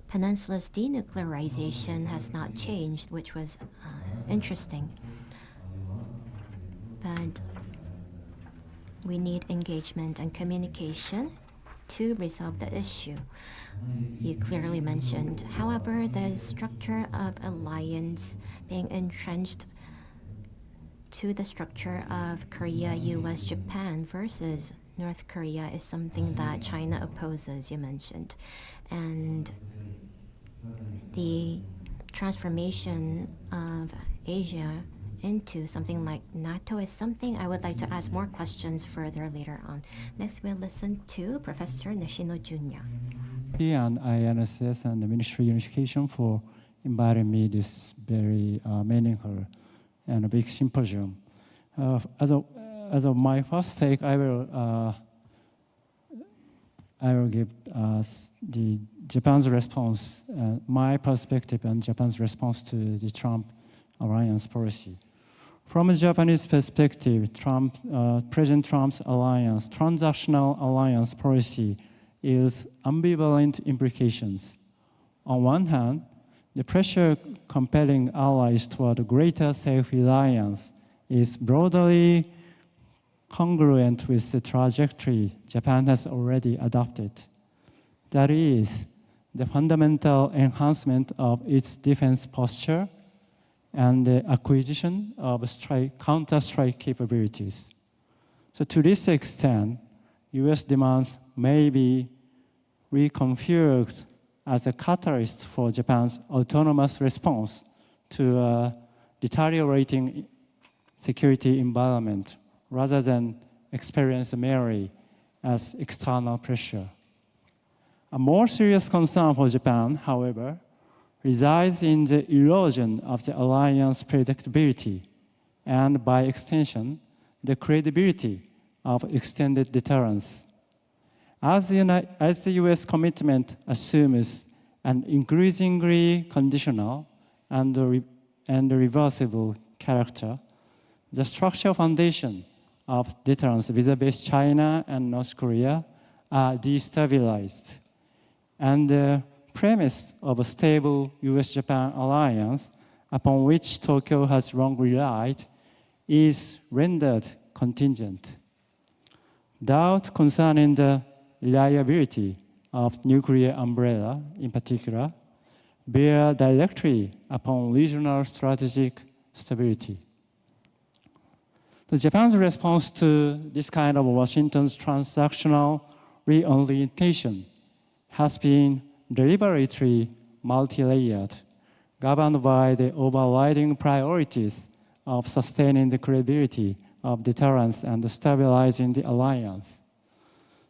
Peninsula's denuclearization has not changed, which was interesting. But we need engagement and communication to resolve the issue. You clearly mentioned, however, the structure of alliance being entrenched to the structure of Korea, US, Japan versus North Korea is something that China opposes, you mentioned. And the transformation of Asia into something like NATO is something I would like to ask more questions further later on. Next, we'll listen to Professor Nishino Junya. And INSS and the Ministry of Unification for inviting me this very meaningful and a big symposium. As of my first take, I will give the Japan's response, my perspective and Japan's response to the Trump alliance policy. From a Japanese perspective, President Trump's alliance, transactional alliance policy is ambivalent implications. On one hand, the pressure compelling allies toward greater self-reliance is broadly congruent with the trajectory Japan has already adopted. That is, the fundamental enhancement of its defense posture and the acquisition of counter-strike capabilities. So to this extent, US demands may be reconfigured as a catalyst for Japan's autonomous response to a deteriorating security environment rather than experience merely as external pressure. A more serious concern for Japan, however, resides in the erosion of the alliance predictability and, by extension, the credibility of extended deterrence. As the US commitment assumes an increasingly conditional and reversible character, the structural foundation of deterrence vis-à-vis China and North Korea are destabilized. And the premise of a stable US-Japan alliance, upon which Tokyo has long relied, is rendered contingent. Doubt concerning the reliability of nuclear umbrella, in particular, bear directly upon regional strategic stability. Japan's response to this kind of Washington's transactional reorientation has been deliberately multi-layered, governed by the overriding priorities of sustaining the credibility of deterrence and stabilizing the alliance.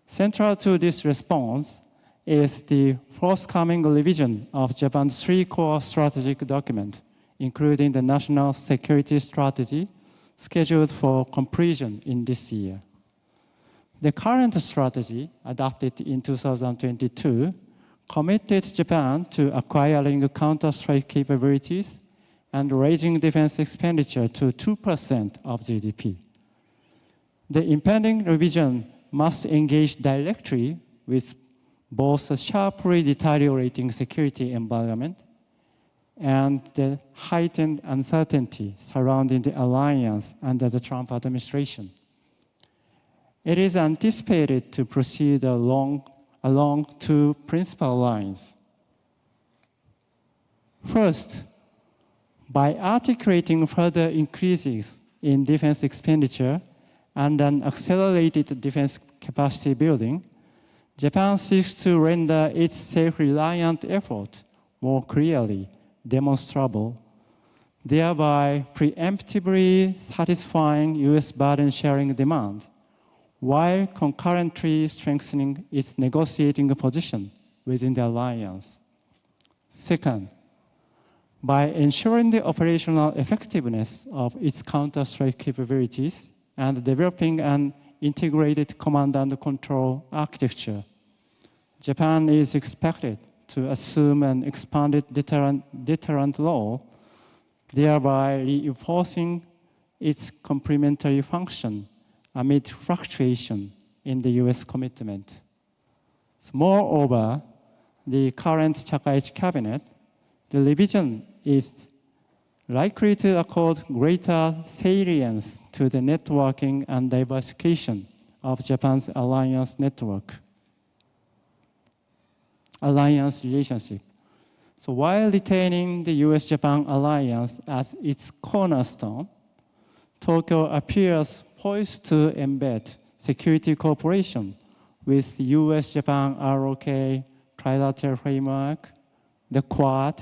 Central to this response is the forthcoming revision of Japan's three core strategic documents, including the National Security Strategy, scheduled for completion in this year. The current strategy, adopted in 2022, committed Japan to acquiring counter-strike capabilities and raising defense expenditure to 2% of GDP. The impending revision must engage directly with both a sharply deteriorating security environment and the heightened uncertainty surrounding the alliance under the Trump administration. It is anticipated to proceed along two principal lines. First, by articulating further increases in defense expenditure and an accelerated defense capacity building, Japan seeks to render its self-reliant effort more clearly demonstrable, thereby preemptively satisfying U.S. burden-sharing demand, while concurrently strengthening its negotiating position within the alliance. Second, by ensuring the operational effectiveness of its counter-strike capabilities and developing an integrated command and control architecture, Japan is expected to assume an expanded deterrent role, thereby reinforcing its complementary function amid fluctuation in the U.S. commitment. Moreover, the current Takaichi cabinet, the revision is likely to accord greater salience to the networking and diversification of Japan's alliance relationship. So while retaining the US-Japan alliance as its cornerstone, Tokyo appears poised to embed security cooperation with the US-Japan ROK trilateral framework, the Quad,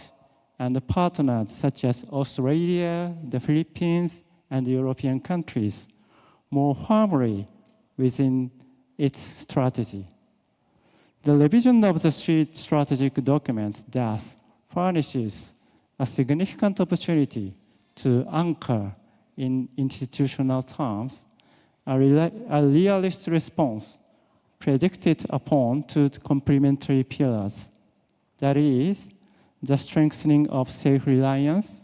and the partners such as Australia, the Philippines, and the European countries more firmly within its strategy. The revision of the strategic document thus furnishes a significant opportunity to anchor in institutional terms a realist response predicted upon to the complementary pillars, that is, the strengthening of self-reliance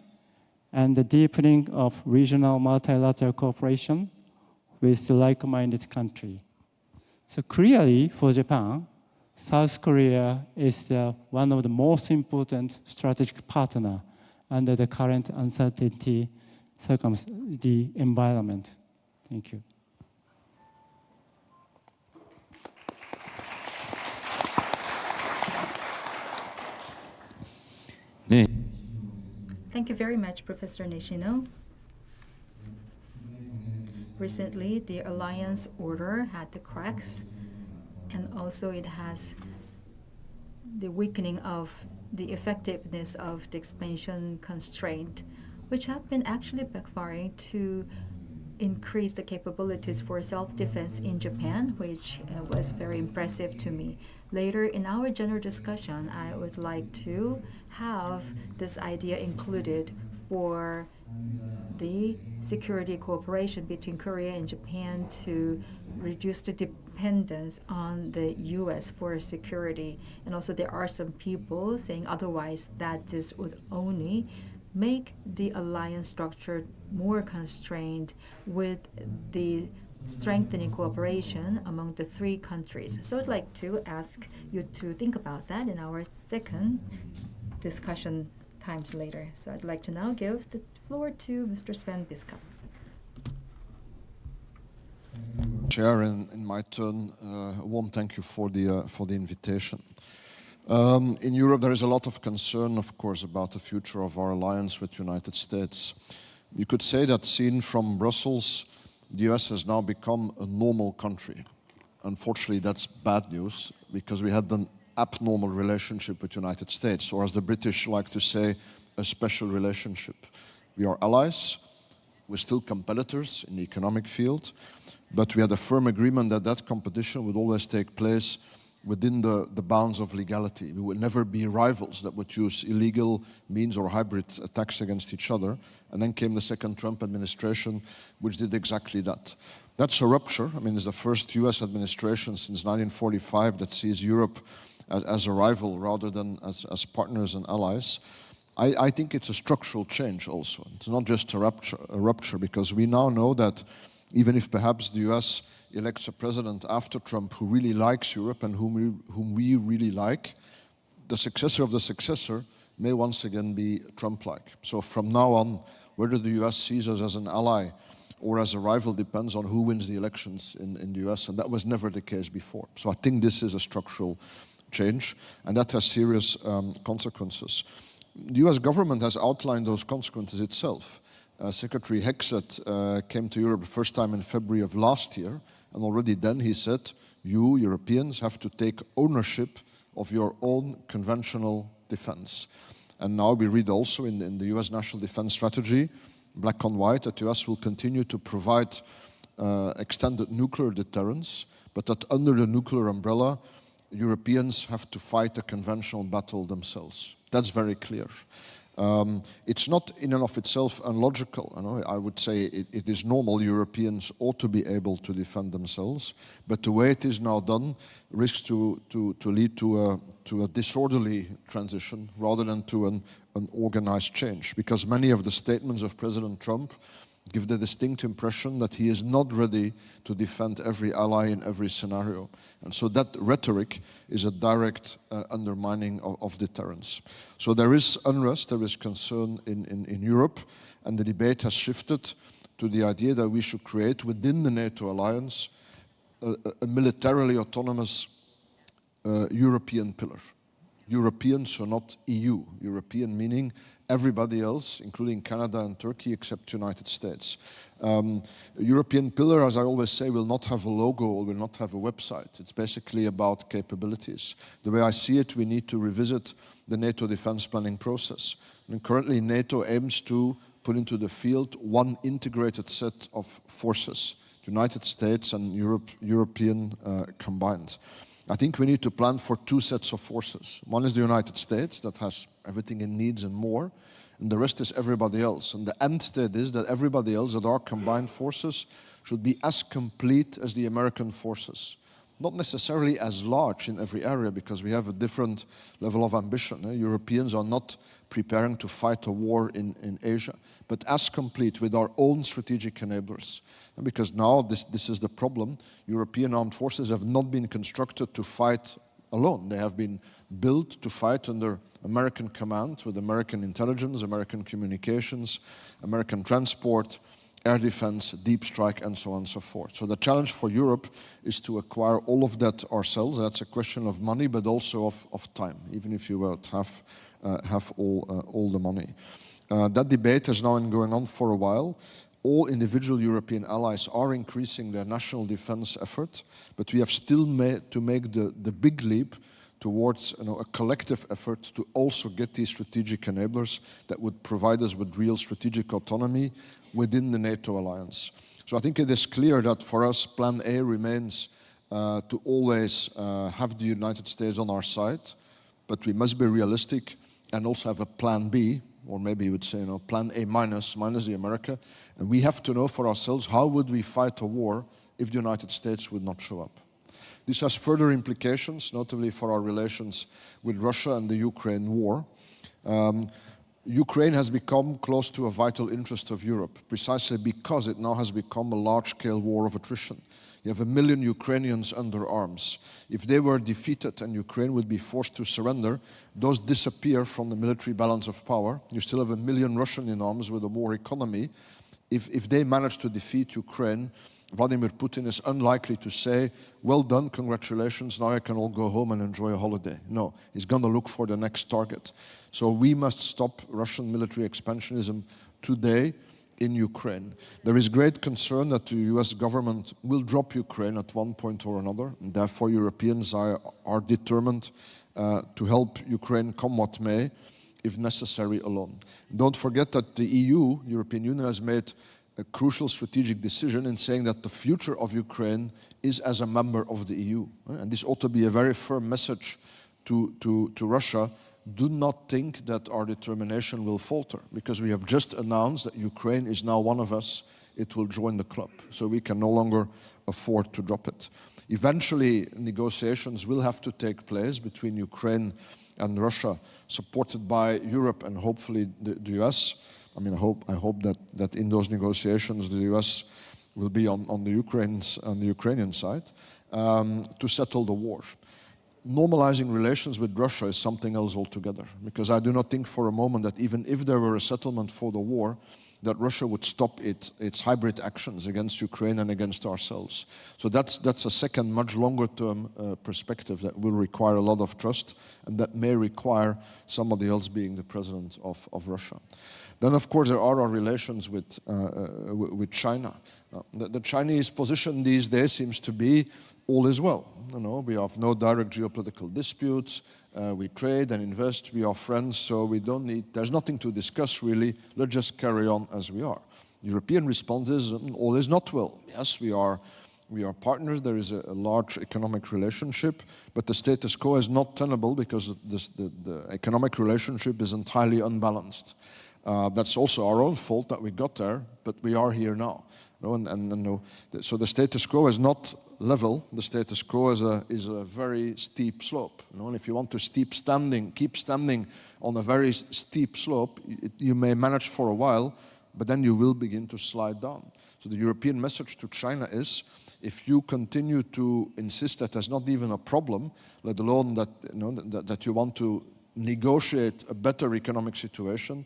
and the deepening of regional multilateral cooperation with the like-minded country. So clearly, for Japan, South Korea is one of the most important strategic partners under the current uncertainty the environment. Thank you. Thank you very much, Professor Nishino. Recently, the alliance order had the cracks, and also it has the weakening of the effectiveness of the expansion constraint, which have been actually backfiring to increase the capabilities for self-defense in Japan, which was very impressive to me. Later in our general discussion, I would like to have this idea included for the security cooperation between Korea and Japan to reduce the dependence on the U.S. for security. And also there are some people saying otherwise, that this would only make the alliance structure more constrained with the strengthening cooperation among the three countries. So I'd like to ask you to think about that in our second discussion times later. So I'd like to now give the floor to Mr. Sven Biskup. Chair, in my turn, a warm thank you for the invitation. In Europe, there is a lot of concern, of course, about the future of our alliance with the United States. You could say that seen from Brussels, the US has now become a normal country. Unfortunately, that's bad news, because we had an abnormal relationship with the United States, or as the British like to say, a special relationship. We are allies, we're still competitors in the economic field, but we had a firm agreement that that competition would always take place within the bounds of legality. We would never be rivals that would use illegal means or hybrid attacks against each other. And then came the second Trump administration, which did exactly that. That's a rupture. I mean, it's the first US administration since 1945 that sees Europe as a rival rather than as partners and allies. I think it's a structural change also. It's not just a rupture, because we now know that even if perhaps the US elects a president after Trump who really likes Europe and whom we really like, the successor of the successor may once again be Trump-like. So from now on, whether the US sees us as an ally or as a rival depends on who wins the elections in the US, and that was never the case before. So I think this is a structural change, and that has serious consequences. The US government has outlined those consequences itself. Secretary Hexet came to Europe the first time in February of last year, and already then he said, you Europeans have to take ownership of your own conventional defense. And now we read also in the US National Defense Strategy, black on white, that the US will continue to provide extended nuclear deterrence, but that under the nuclear umbrella, Europeans have to fight a conventional battle themselves. That's very clear. It's not in and of itself unlogical. You know, I would say it is normal. Europeans ought to be able to defend themselves, but the way it is now done risks to lead to a disorderly transition rather than to an organized change, because many of the statements of President Trump give the distinct impression that he is not ready to defend every ally in every scenario. And so that rhetoric is a direct undermining of deterrence. So there is unrest, there is concern in Europe, and the debate has shifted to the idea that we should create within the NATO alliance a militarily autonomous European pillar. European, so not EU. European meaning everybody else, including Canada and Turkey, except the United States. European pillar, as I always say, will not have a logo or will not have a website. It's basically about capabilities. The way I see it, we need to revisit the NATO defense planning process. And currently, NATO aims to put into the field one integrated set of forces, the United States and European combined. I think we need to plan for two sets of forces. One is the United States, that has everything it needs and more, and the rest is everybody else. And the end state is that everybody else, that our combined forces, should be as complete as the American forces. Not necessarily as large in every area, because we have a different level of ambition. Europeans are not preparing to fight a war in Asia, but as complete with our own strategic enablers. And because now this is the problem, European armed forces have not been constructed to fight alone. They have been built to fight under American command, with American intelligence, American communications, American transport, air defense, deep strike, and so on and so forth. So the challenge for Europe is to acquire all of that ourselves. That's a question of money, but also of time, even if you won't have all the money. That debate has now been going on for a while. All individual European allies are increasing their national defense effort, but we have still to make the big leap towards a collective effort to also get these strategic enablers that would provide us with real strategic autonomy within the NATO alliance. So I think it is clear that for us, Plan A remains to always have the United States on our side, but we must be realistic and also have a Plan B, or maybe you would say, Plan A minus the America. And we have to know for ourselves, how would we fight a war if the United States would not show up? This has further implications, notably for our relations with Russia and the Ukraine war. Ukraine has become close to a vital interest of Europe, precisely because it now has become a large-scale war of attrition. You have 1 million Ukrainians under arms. If they were defeated and Ukraine would be forced to surrender, those disappear from the military balance of power. You still have 1 million Russians in arms with a war economy. If they manage to defeat Ukraine, Vladimir Putin is unlikely to say, well done, congratulations, now I can all go home and enjoy a holiday. No, he's going to look for the next target. So we must stop Russian military expansionism today in Ukraine. There is great concern that the US government will drop Ukraine at one point or another, and therefore Europeans are determined to help Ukraine come what may, if necessary, alone. Don't forget that the EU, European Union, has made a crucial strategic decision in saying that the future of Ukraine is as a member of the EU. And this ought to be a very firm message to Russia. Do not think that our determination will falter, because we have just announced that Ukraine is now one of us. It will join the club, so we can no longer afford to drop it. Eventually, negotiations will have to take place between Ukraine and Russia, supported by Europe and hopefully the US. I mean, I hope that in those negotiations the US will be on the Ukrainian side to settle the war. Normalizing relations with Russia is something else altogether, because I do not think for a moment that even if there were a settlement for the war, that Russia would stop its hybrid actions against Ukraine and against ourselves. So that's a second, much longer term perspective that will require a lot of trust, and that may require somebody else being the president of Russia. Then, of course, there are our relations with China. The Chinese position these days seems to be all is well. You know, we have no direct geopolitical disputes. We trade and invest. We are friends, so we don't need. There's nothing to discuss really. Let's just carry on as we are. European response is all is not well. Yes, we are partners. There is a large economic relationship, but the status quo is not tenable because the economic relationship is entirely unbalanced. That's also our own fault that we got there, but we are here now. So the status quo is not level. The status quo is a very steep slope. And if you want to keep standing on a very steep slope, you may manage for a while, but then you will begin to slide down. So the European message to China is, if you continue to insist that there's not even a problem, let alone that you want to negotiate a better economic situation,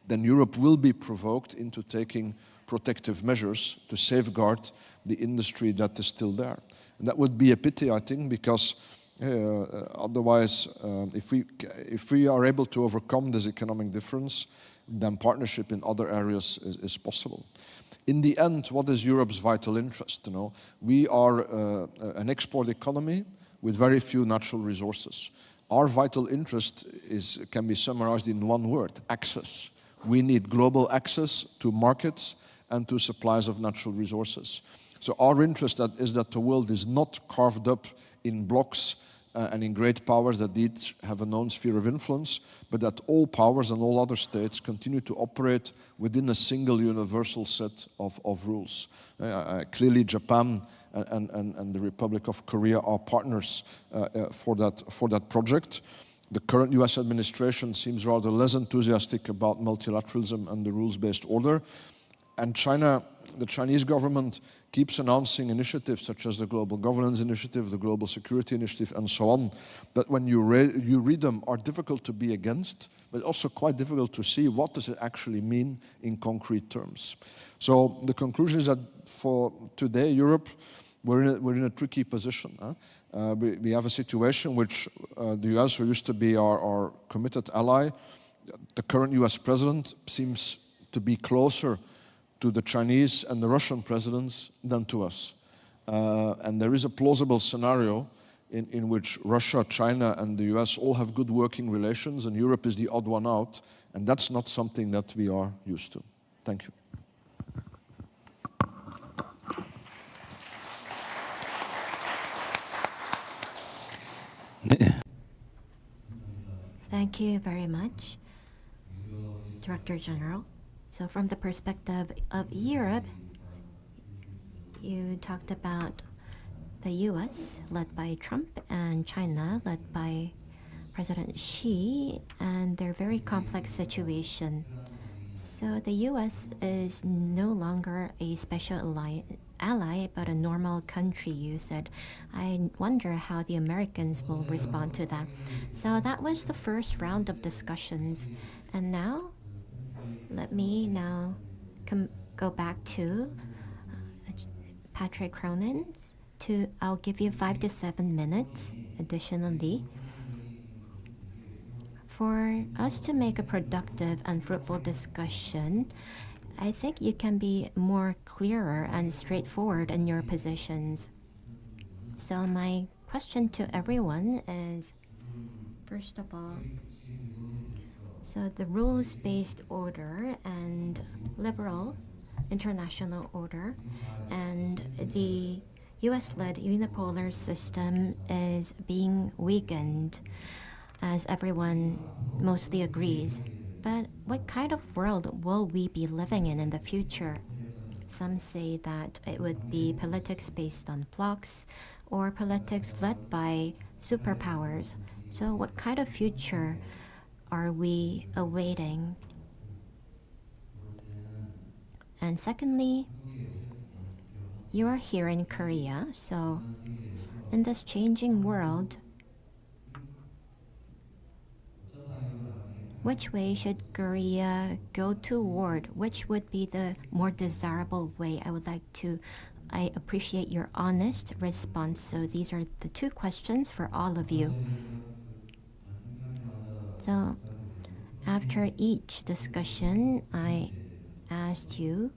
then Europe will be provoked into taking protective measures to safeguard the industry that is still there. And that would be a pity, I think, because otherwise, if we are able to overcome this economic difference, then partnership in other areas is possible. In the end, what is Europe's vital interest? We are an export economy with very few natural resources. Our vital interest can be summarized in one word: access. We need global access to markets and to supplies of natural resources. So our interest is that the world is not carved up in blocks and in great powers that each have a known sphere of influence, but that all powers and all other states continue to operate within a single universal set of rules. Clearly, Japan and the Republic of Korea are partners for that project. The current US administration seems rather less enthusiastic about multilateralism and the rules-based order. And China, the Chinese government keeps announcing initiatives such as the Global Governance Initiative, the Global Security Initiative, and so on, that when you read them are difficult to be against, but also quite difficult to see what does it actually mean in concrete terms. So the conclusion is that for today, Europe, we're in a tricky position. We have a situation which the US, who used to be our committed ally, the current US president seems to be closer to the Chinese and the Russian presidents than to us. And there is a plausible scenario in which Russia, China, and the US all have good working relations, and Europe is the odd one out, and that's not something that we are used to. Thank you. Thank you very much, Director General. So from the perspective of Europe, you talked about the US, led by Trump, and China, led by President Xi, and their very complex situation. So the US is no longer a special ally, but a normal country, you said. I wonder how the Americans will respond to that. So that was the first round of discussions. And now, let me now go back to Patrick Cronin. I'll give you 5 to 7 minutes additionally for us to make a productive and fruitful discussion. I think you can be more clearer and straightforward in your positions. So my question to everyone is, first of all, so the rules-based order and liberal international order and the US-led unipolar system is being weakened, as everyone mostly agrees. But what kind of world will we be living in the future? Some say that it would be politics based on blocks or politics led by superpowers. So what kind of future are we awaiting? And secondly, you are here in Korea, so in this changing world, which way should Korea go toward? Which would be the more desirable way? I appreciate your honest response. So these are the two questions for all of you. So after each discussion, I asked you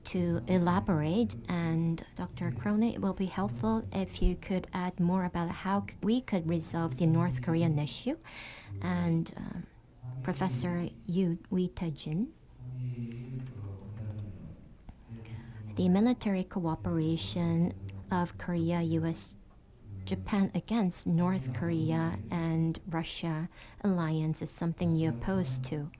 to elaborate, and Dr. Cronin, it will be helpful if you could add more about how we could resolve the North Korean issue. And Professor Yu Wee-Tae-jin, the military cooperation of Korea, US, Japan against North Korea and Russia alliance is something you oppose to.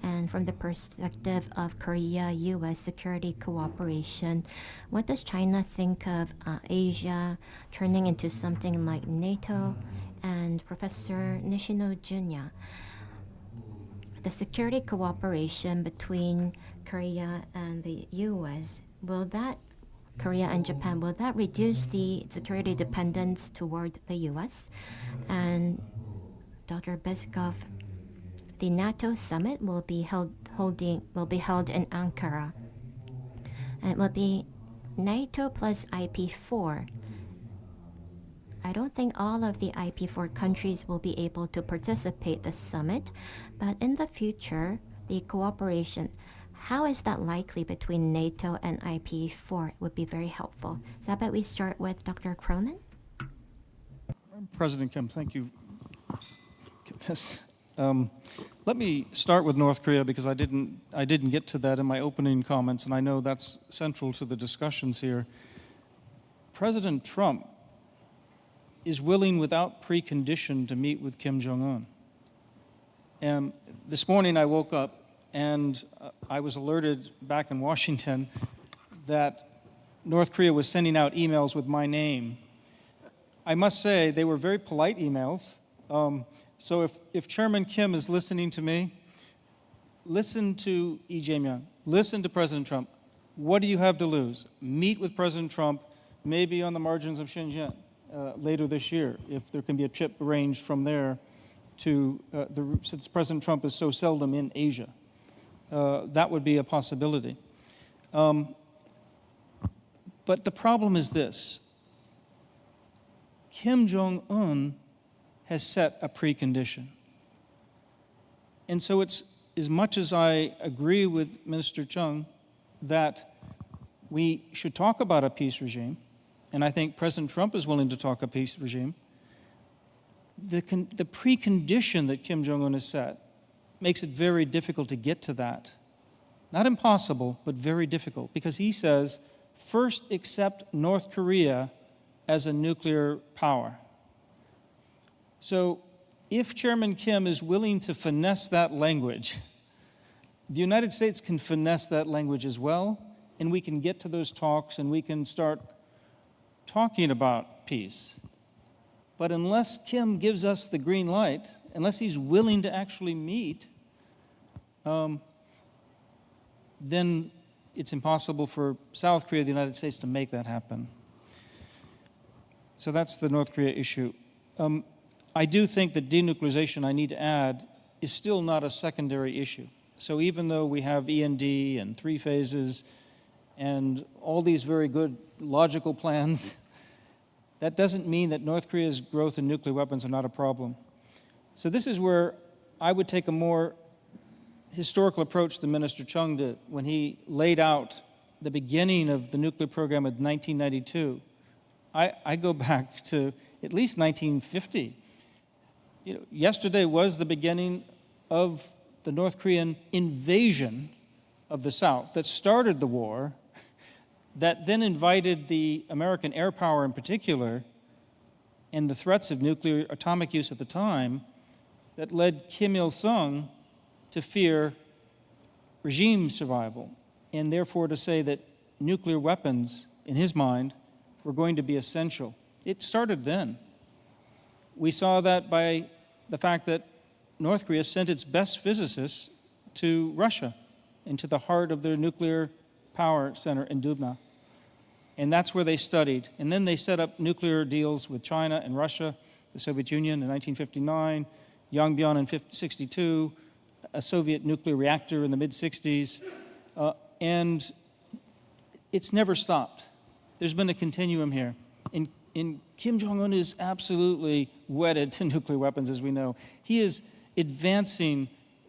And from the perspective of Korea-US security cooperation, what does China think of Asia turning into something like NATO? And Professor Nishino Junya, the security cooperation between Korea and the US, Korea and Japan, will that reduce the security dependence toward the US? And Dr. Peskov, the NATO summit will be held in Ankara. And it will be NATO plus IP4. I don't think all of the IP4 countries will be able to participate the summit, but in the future, the cooperation, how is that likely between NATO and IP4 would be very helpful. So how about we start with Dr. Cronin? President Kim, thank you. Let me start with North Korea because I didn't get to that in my opening comments, and I know that's central to the discussions here. President Trump is willing without precondition to meet with Kim Jong-un. And this morning I woke up and I was alerted back in Washington that North Korea was sending out emails with my name. I must say they were very polite emails. So if Chairman Kim is listening to me, listen to Lee Jae-myung, listen to President Trump. What do you have to lose? Meet with President Trump, maybe on the margins of Xinjiang later this year, if there can be a trip arranged from there to, since President Trump is so seldom in Asia. That would be a possibility. But the problem is this. Kim Jong-un has set a precondition. And so it's, as much as I agree with Minister Chung that we should talk about a peace regime, and I think President Trump is willing to talk a peace regime, the precondition that Kim Jong-un has set makes it very difficult to get to that. Not impossible, but very difficult, because he says, first accept North Korea as a nuclear power. So if Chairman Kim is willing to finesse that language, the United States can finesse that language as well, and we can get to those talks and we can start talking about peace. But unless Kim gives us the green light, unless he's willing to actually meet, then it's impossible for South Korea, the United States, to make that happen. So that's the North Korea issue. I do think that denuclearization, I need to add, is still not a secondary issue. So even though we have END and 3 phases and all these very good logical plans, that doesn't mean that North Korea's growth in nuclear weapons are not a problem. So this is where I would take a more historical approach than Minister Chung did when he laid out the beginning of the nuclear program in 1992. I go back to at least 1950. You know, yesterday was the beginning of the North Korean invasion of the South that started the war. that then invited the American air power in particular, and the threats of nuclear atomic use at the time, that led Kim Il-sung to fear regime survival, and therefore to say that nuclear weapons, in his mind, were going to be essential. It started then. We saw that by the fact that North Korea sent its best physicists to Russia, into the heart of their nuclear power center in Dubna. And that's where they studied. And then they set up nuclear deals with China and Russia, the Soviet Union in 1959, Yongbyon in 1962, a Soviet nuclear reactor in the mid-60s, and it's never stopped. There's been a continuum here. And Kim Jong-un is absolutely wedded to nuclear weapons, as we know. He is advancing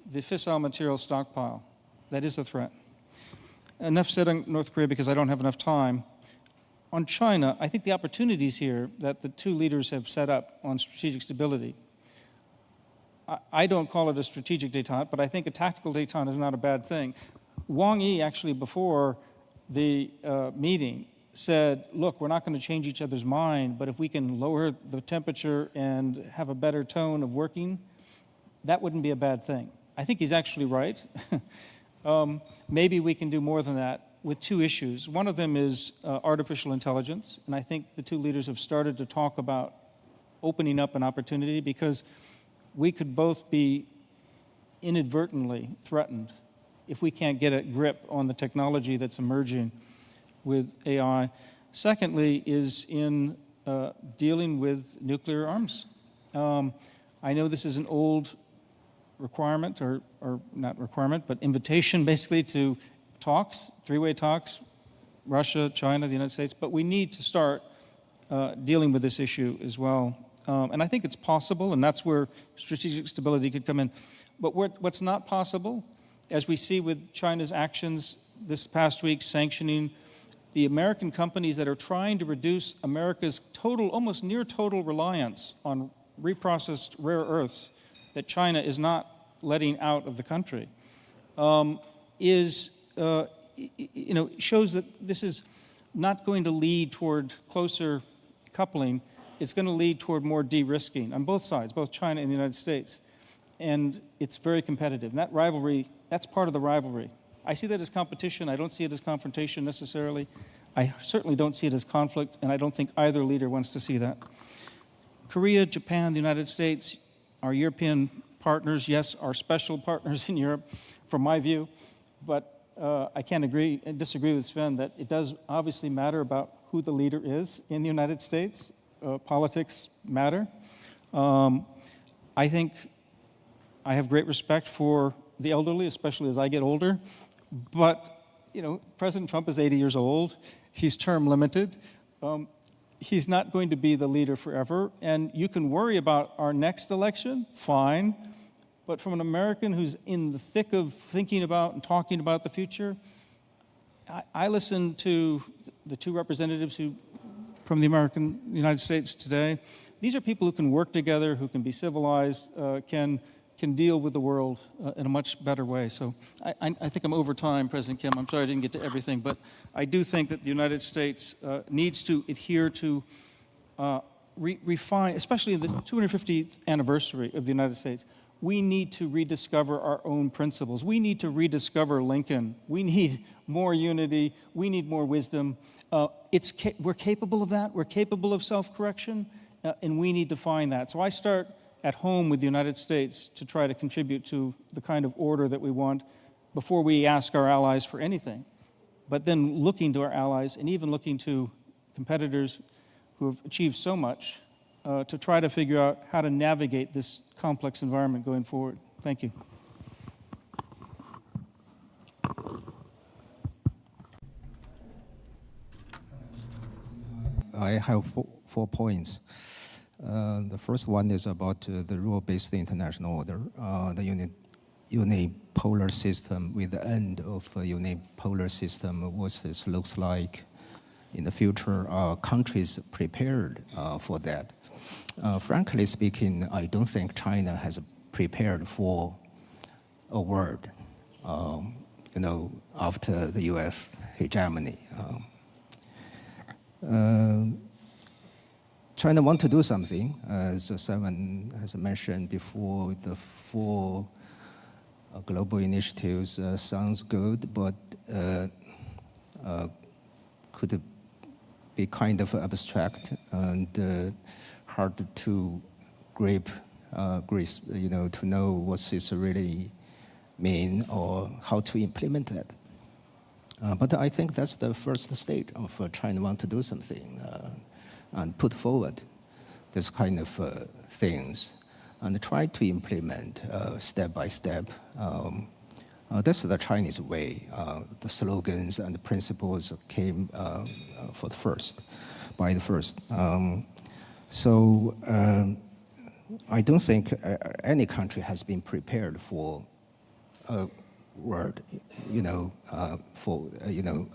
the fissile material stockpile. That is a threat. Enough said on North Korea because I don't have enough time. On China, I think the opportunities here that the two leaders have set up on strategic stability, I don't call it a strategic détente, but I think a tactical détente is not a bad thing. Wang Yi actually, before the meeting, said, look, we're not going to change each other's mind, but if we can lower the temperature and have a better tone of working, that wouldn't be a bad thing. I think he's actually right. Maybe we can do more than that with two issues. One of them is artificial intelligence, and I think the two leaders have started to talk about opening up an opportunity because we could both be inadvertently threatened if we can't get a grip on the technology that's emerging with AI. Secondly is in dealing with nuclear arms. I know this is an old requirement, or not requirement, but invitation basically to talks, three-way talks, Russia, China, the United States, but we need to start dealing with this issue as well. And I think it's possible, and that's where strategic stability could come in. But what's not possible, as we see with China's actions this past week, sanctioning the American companies that are trying to reduce America's total, almost near total reliance on reprocessed rare earths that China is not letting out of the country, shows that this is not going to lead toward closer coupling. It's going to lead toward more de-risking on both sides, both China and the United States. And it's very competitive. And that rivalry, that's part of the rivalry. I see that as competition. I don't see it as confrontation necessarily. I certainly don't see it as conflict, and I don't think either leader wants to see that. Korea, Japan, the United States, our European partners, yes, our special partners in Europe, from my view, but I can't agree and disagree with Sven that it does obviously matter about who the leader is in the United States. Politics matter. I think I have great respect for the elderly, especially as I get older, but President Trump is 80 years old. He's term limited. He's not going to be the leader forever, and you can worry about our next election, fine, but from an American who's in the thick of thinking about and talking about the future, I listen to the two representatives from the United States today. These are people who can work together, who can be civilized, can deal with the world in a much better way. So I think I'm over time, President Kim. I'm sorry I didn't get to everything, but I do think that the United States needs to adhere to refine, especially the 250th anniversary of the United States. We need to rediscover our own principles. We need to rediscover Lincoln. We need more unity. We need more wisdom. We're capable of that. We're capable of self-correction, and we need to find that. So I start at home with the United States to try to contribute to the kind of order that we want before we ask our allies for anything. But then looking to our allies and even looking to competitors who have achieved so much to try to figure out how to navigate this complex environment going forward. Thank you. I have four points. The first one is about the rule-based international order, the unipolar system. With the end of a unipolar system, what this looks like in the future, are countries prepared for that? Frankly speaking, I don't think China has prepared for a world, after the U.S. hegemony. China want to do something, as Simon has mentioned before. The 4 global initiatives sounds good, but could be kind of abstract and hard to grasp, to know what this really mean or how to implement that. But I think that's the first stage of China want to do something and put forward this kind of things and try to implement step by step. That's the Chinese way. The slogans and the principles came by the first. So I don't think any country has been prepared for a world,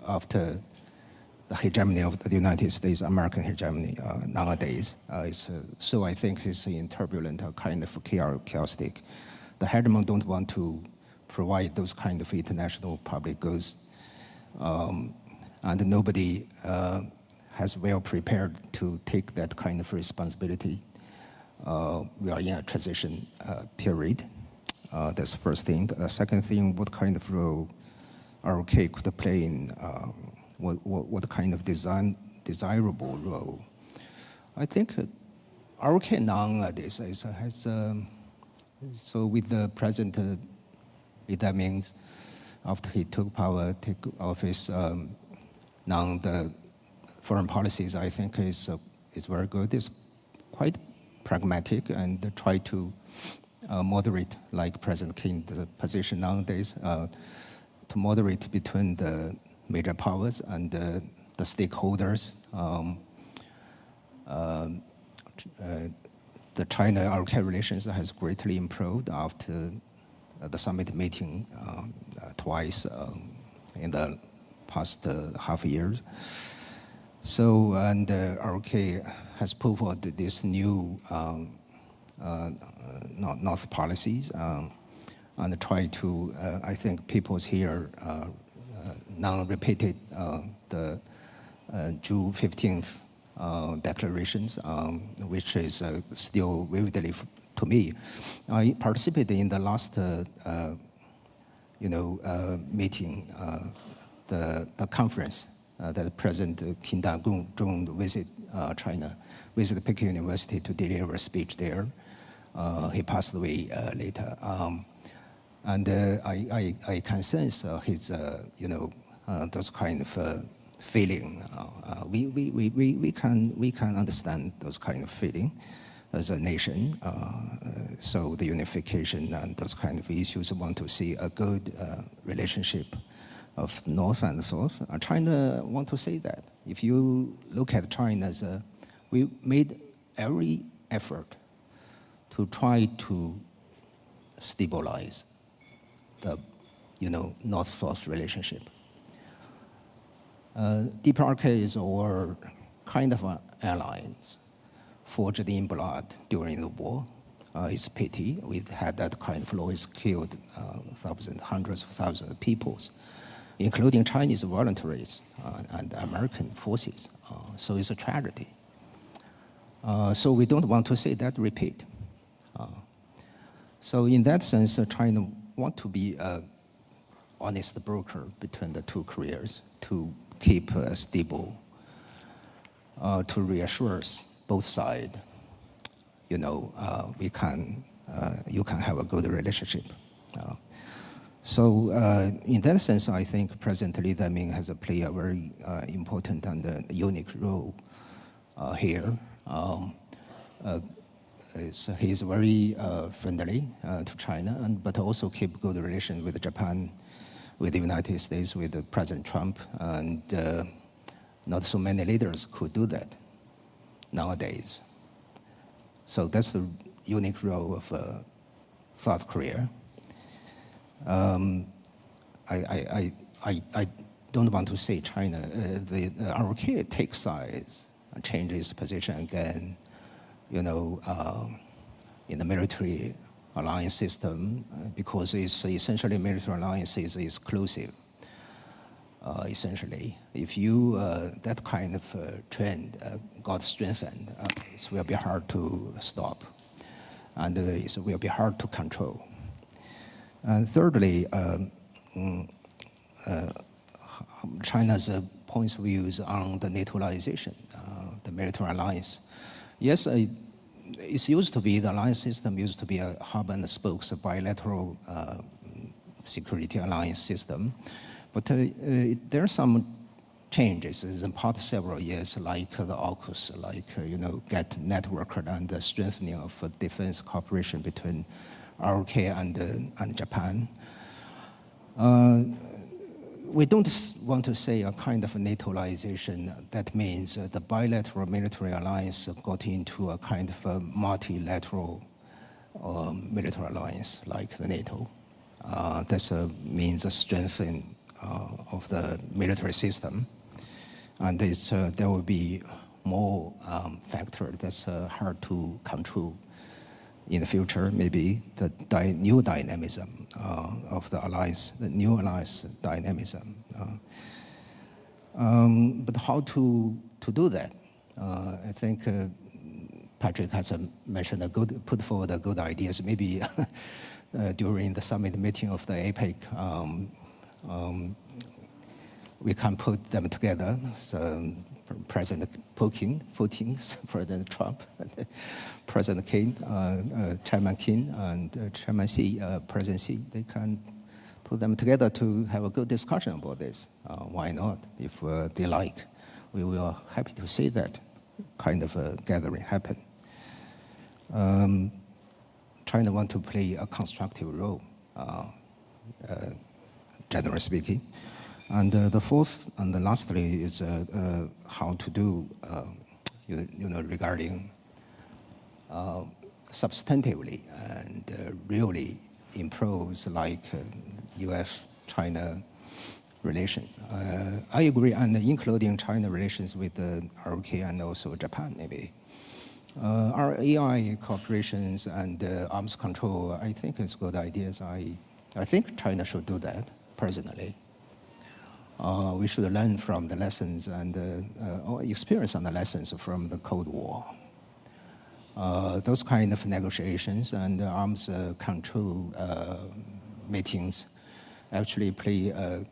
after the hegemony of the United States, American hegemony nowadays. So I think it's in turbulent, kind of chaotic. The hegemon don't want to provide those kind of international public goods, and nobody has well prepared to take that kind of responsibility. We are in a transition period. That's the first thing. The second thing, what kind of role ROK could play in, what kind of desirable role? I think ROK nowadays has, so with the present Lee Jae-myung, after he take office, now the foreign policies I think is very good. It's quite pragmatic and try to moderate, like President Kim, the position nowadays, to moderate between the major powers and the stakeholders. The China-ROK relations has greatly improved after the summit meeting twice in the past half year. So, and ROK has put forward this new North policies and try to, I think people's here now repeated the June 15th declarations, which is still vividly to me. I participated in the last meeting, the conference that President Kim Dae-jung visit China, visit Peking University to deliver a speech there. He passed away later, and I can sense his those kind of feeling. We can understand those kind of feeling as a nation. So the unification and those kind of issues want to see a good relationship of North and South. China want to say that. If you look at China, we made every effort to try to stabilize the North-South relationship. DPRK is our kind of alliance forged in blood during the war. It's a pity we had that kind of loss, killed hundreds of thousands of people, including Chinese voluntaries and American forces. So it's a tragedy. So we don't want to see that repeat. So in that sense, China want to be an honest broker between the two Koreas to keep stable, to reassure both sides, you can have a good relationship. So in that sense, I think President Lee Jae-myung has played a very important and unique role here. He's very friendly to China, but also keep good relations with Japan, with the United States, with President Trump, and not so many leaders could do that nowadays. So that's the unique role of South Korea. I don't want to say China. The ROK takes sides and changes position again, in the military alliance system, because it's essentially military alliance is exclusive. essentially. If you that kind of trend got strengthened, it will be hard to stop, and it will be hard to control. And thirdly, China's points of views on the NATOization, the military alliance. Yes, it used to be, the alliance system used to be a hub and spokes, a bilateral security alliance system. But there are some changes in the past several years, like the AUKUS, like, get networked and the strengthening of defense cooperation between ROK and Japan. We don't want to say a kind of NATOization. That means the bilateral military alliance got into a kind of a multilateral military alliance like the NATO. That means a strengthening of the military system. And there will be more factors that's hard to control in the future, maybe the new dynamism of the alliance, the new alliance dynamism. But how to do that? I think Patrick has mentioned put forward a good ideas. Maybe during the summit meeting of the APEC, we can put them together. So President Putin, President Trump, President Kim, Chairman Kim, and Chairman Xi, President Xi, they can put them together to have a good discussion about this. Why not? If they like, we will happy to see that kind of a gathering happen. China want to play a constructive role, generally speaking. And the fourth and lastly is how to do, regarding substantively and really improves like U.S.-China relations. I agree, and including China relations with the ROK and also Japan, maybe. Our AI cooperations and arms control, I think it's good ideas. I think China should do that, personally. We should learn from the lessons and or experience on the lessons from the Cold War. Those kind of negotiations and arms control meetings actually play a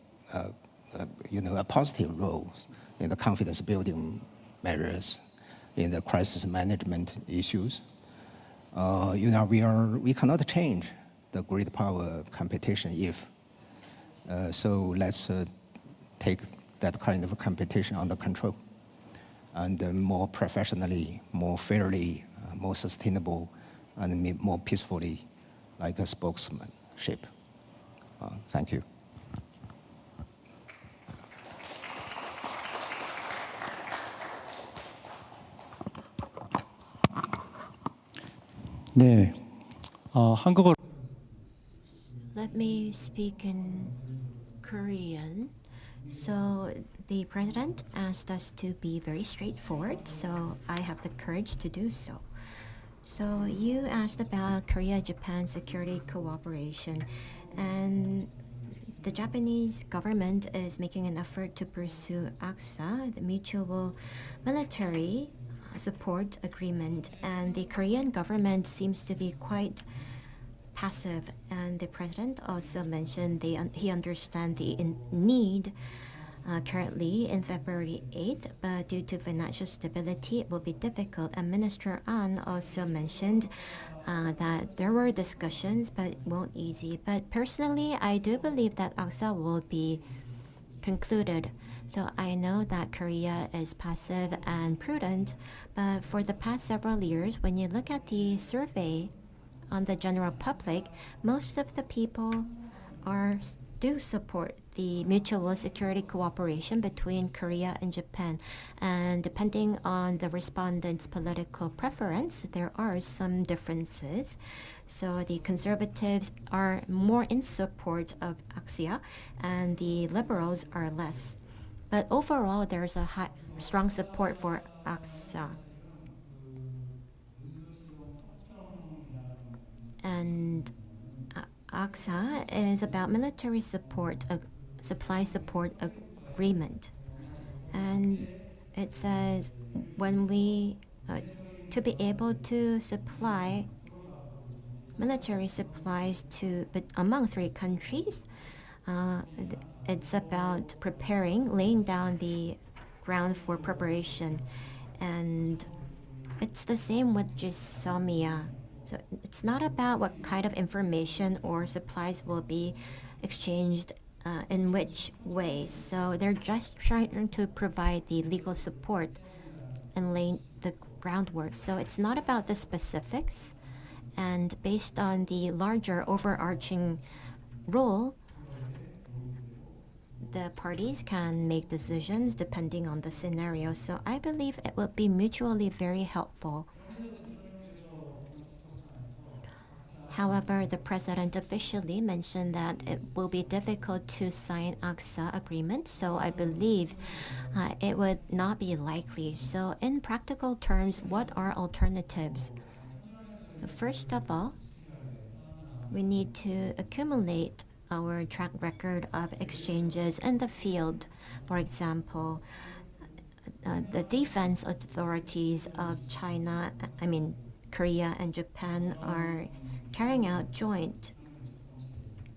positive role in the confidence building measures, in the crisis management issues. We cannot change the great power competition if. So let's take that kind of competition under control and more professionally, more fairly, more sustainable, and more peacefully, like a spokesmanship. Thank you. 네, 한국어. Let me speak in Korean. So the president asked us to be very straightforward, so I have the courage to do so. So you asked about Korea-Japan security cooperation, and the Japanese government is making an effort to pursue AXA, the mutual military support agreement, and the Korean government seems to be quite passive, and the president also mentioned he understands the need currently in February 8th, but due to financial stability, it will be difficult. And Minister An also mentioned that there were discussions, but it won't easy. But personally, I do believe that AXA will be concluded. So I know that Korea is passive and prudent, but for the past several years, when you look at the survey on the general public, most of the people do support the mutual security cooperation between Korea and Japan. And depending on the respondents' political preference, there are some differences. So the conservatives are more in support of AXIA, and the liberals are less. But overall, there's a strong support for AXA. And AXA is about military support, supply support agreement. And it says when we, to be able to supply military supplies but among 3 countries, it's about laying down the ground for preparation. And it's the same with GSOMIA. So it's not about what kind of information or supplies will be exchanged in which way. So they're just trying to provide the legal support and lay the groundwork. So it's not about the specifics. And based on the larger overarching rule, the parties can make decisions depending on the scenario. So I believe it will be mutually very helpful. However, the president officially mentioned that it will be difficult to sign ACSA agreement, so I believe it would not be likely. So in practical terms, what are alternatives? First of all, we need to accumulate our track record of exchanges in the field. For example, the defense authorities of Korea and Japan are carrying out joint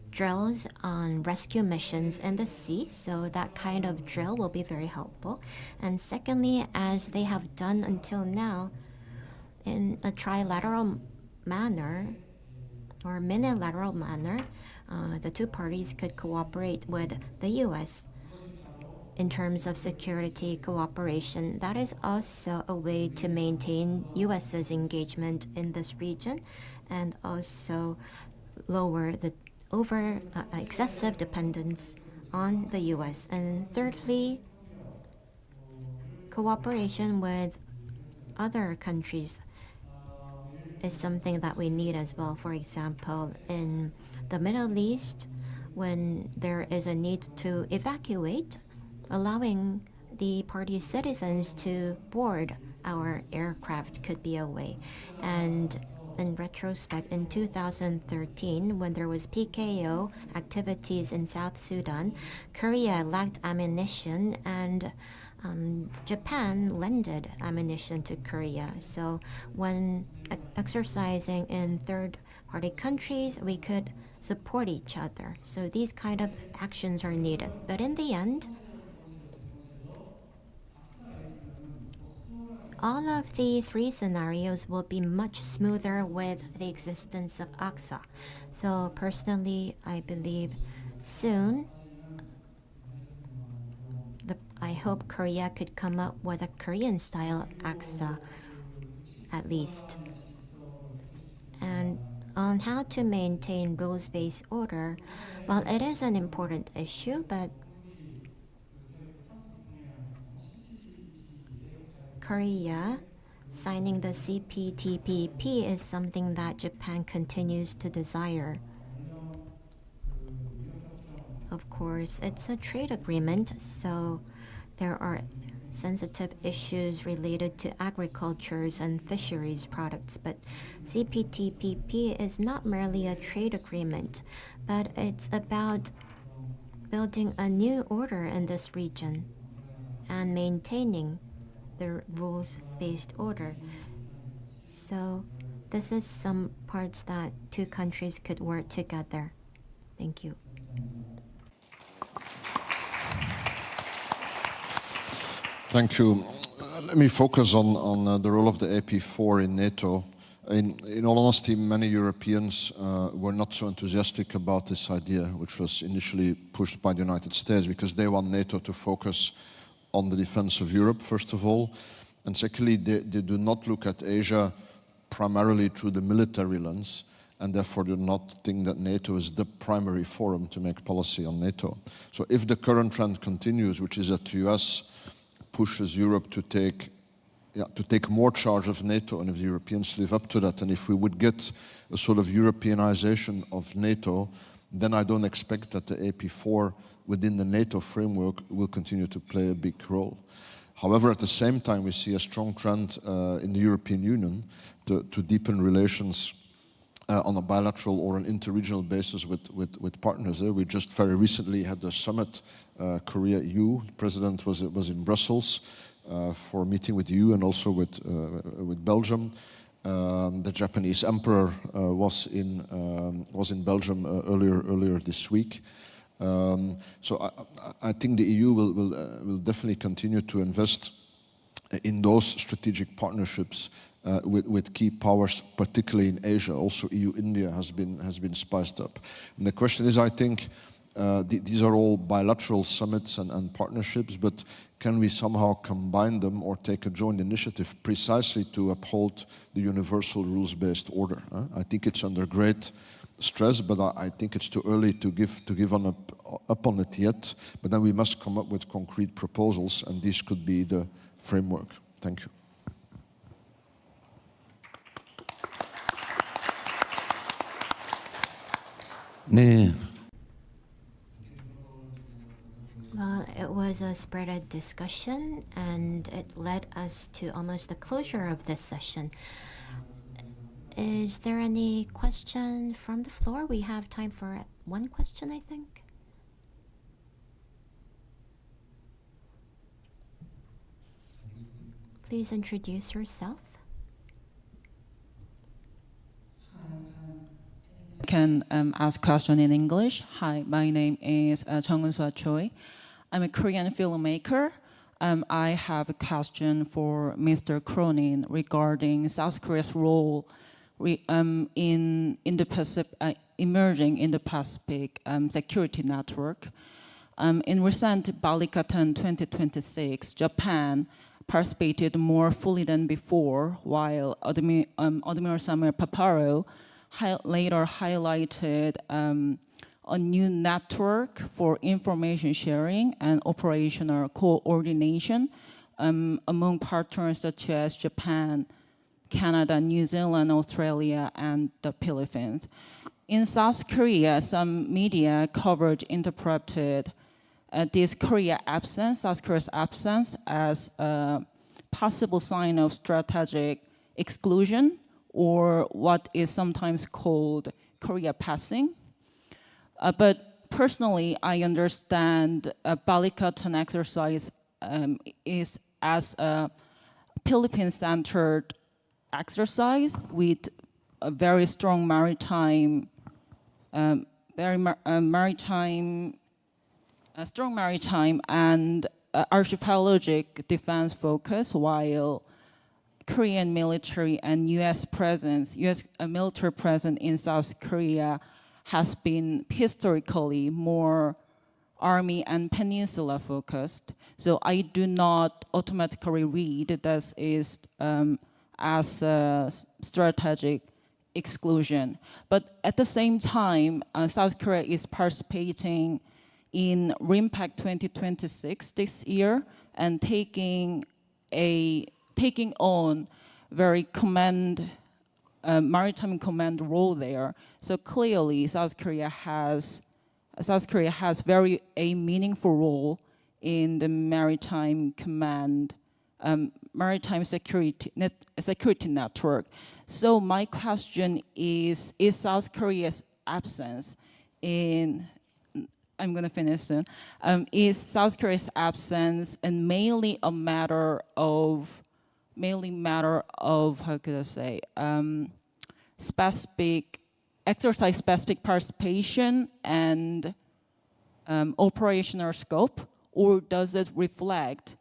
drills on rescue missions in the sea, so that kind of drill will be very helpful. And secondly, as they have done until now, in a trilateral manner or minilateral manner, the 2 parties could cooperate with the U.S. in terms of security cooperation. That is also a way to maintain U.S.'s engagement in this region and also lower the excessive dependence on the U.S. And thirdly, cooperation with other countries is something that we need as well. For example, in the Middle East, when there is a need to evacuate, allowing the party's citizens to board our aircraft could be a way. And in retrospect, in 2013, when there was PKO activities in South Sudan, Korea lacked ammunition and Japan lended ammunition to Korea. So when exercising in third-party countries, we could support each other. So these kind of actions are needed. But in the end, all of the 3 scenarios will be much smoother with the existence of ACSA. So personally, I believe soon, I hope Korea could come up with a Korean-style ACSA, at least. And on how to maintain rules-based order, well, it is an important issue, but Korea signing the CPTPP is something that Japan continues to desire. Of course, it's a trade agreement, so there are sensitive issues related to agricultures and fisheries products, but CPTPP is not merely a trade agreement, but it's about building a new order in this region and maintaining the rules-based order. So this is some parts that 2 countries could work together. Thank you. Thank you. Let me focus on the role of the AP4 in NATO. In all honesty, many Europeans were not so enthusiastic about this idea, which was initially pushed by the United States, because they want NATO to focus on the defense of Europe, first of all. And secondly, they do not look at Asia primarily through the military lens, and therefore do not think that NATO is the primary forum to make policy on NATO. So if the current trend continues, which is that the US pushes Europe to take more charge of NATO, and if the Europeans live up to that, and if we would get a sort of Europeanization of NATO, then I don't expect that the AP4 within the NATO framework will continue to play a big role. However, at the same time, we see a strong trend in the European Union to deepen relations on a bilateral or an interregional basis with partners. We just very recently had the summit, Korea-EU. The president was in Brussels for a meeting with EU and also with Belgium. The Japanese emperor was in Belgium earlier this week. So I think the EU will definitely continue to invest in those strategic partnerships with key powers, particularly in Asia. Also, EU-India has been spiced up. And the question is, I think, these are all bilateral summits and partnerships, but can we somehow combine them or take a joint initiative precisely to uphold the universal rules-based order? I think it's under great stress, but I think it's too early to give up on it yet. But then we must come up with concrete proposals, and this could be the framework. Thank you. 네. Well, it was a spirited discussion, and it led us to almost the closure of this session. Is there any question from the floor? We have time for one question, I think. Please introduce yourself. Can ask question in English. Hi, my name is Chung-Eun Choi. I'm a Korean filmmaker. I have a question for Mr. Cronin regarding South Korea's role in the Pacific, emerging in the Pacific security network. In recent Balikatan 2026, Japan participated more fully than before, while Admiral Samuel Paparo later highlighted a new network for information sharing and operational coordination among partners such as Japan, Canada, New Zealand, Australia, and the Philippines. In South Korea, some media coverage interpreted this South Korea's absence as a possible sign of strategic exclusion, or what is sometimes called Korea passing. But personally, I understand a Balikatan exercise is as a Philippine-centered exercise with a very strong maritime, strong maritime and archipelagic defense focus, while Korean military and U.S. military presence in South Korea has been historically more Army and Peninsula focused. So I do not automatically read this is as a strategic exclusion. But at the same time, South Korea is participating in RIMPAC 2026 this year and taking on very maritime command role there. So clearly, South Korea has a meaningful role in the maritime command, maritime security network. So my question is South Korea's absence in, I'm going to finish soon, is South Korea's absence and mainly a matter of, how could I say, exercise-specific participation and operational scope, or does it reflect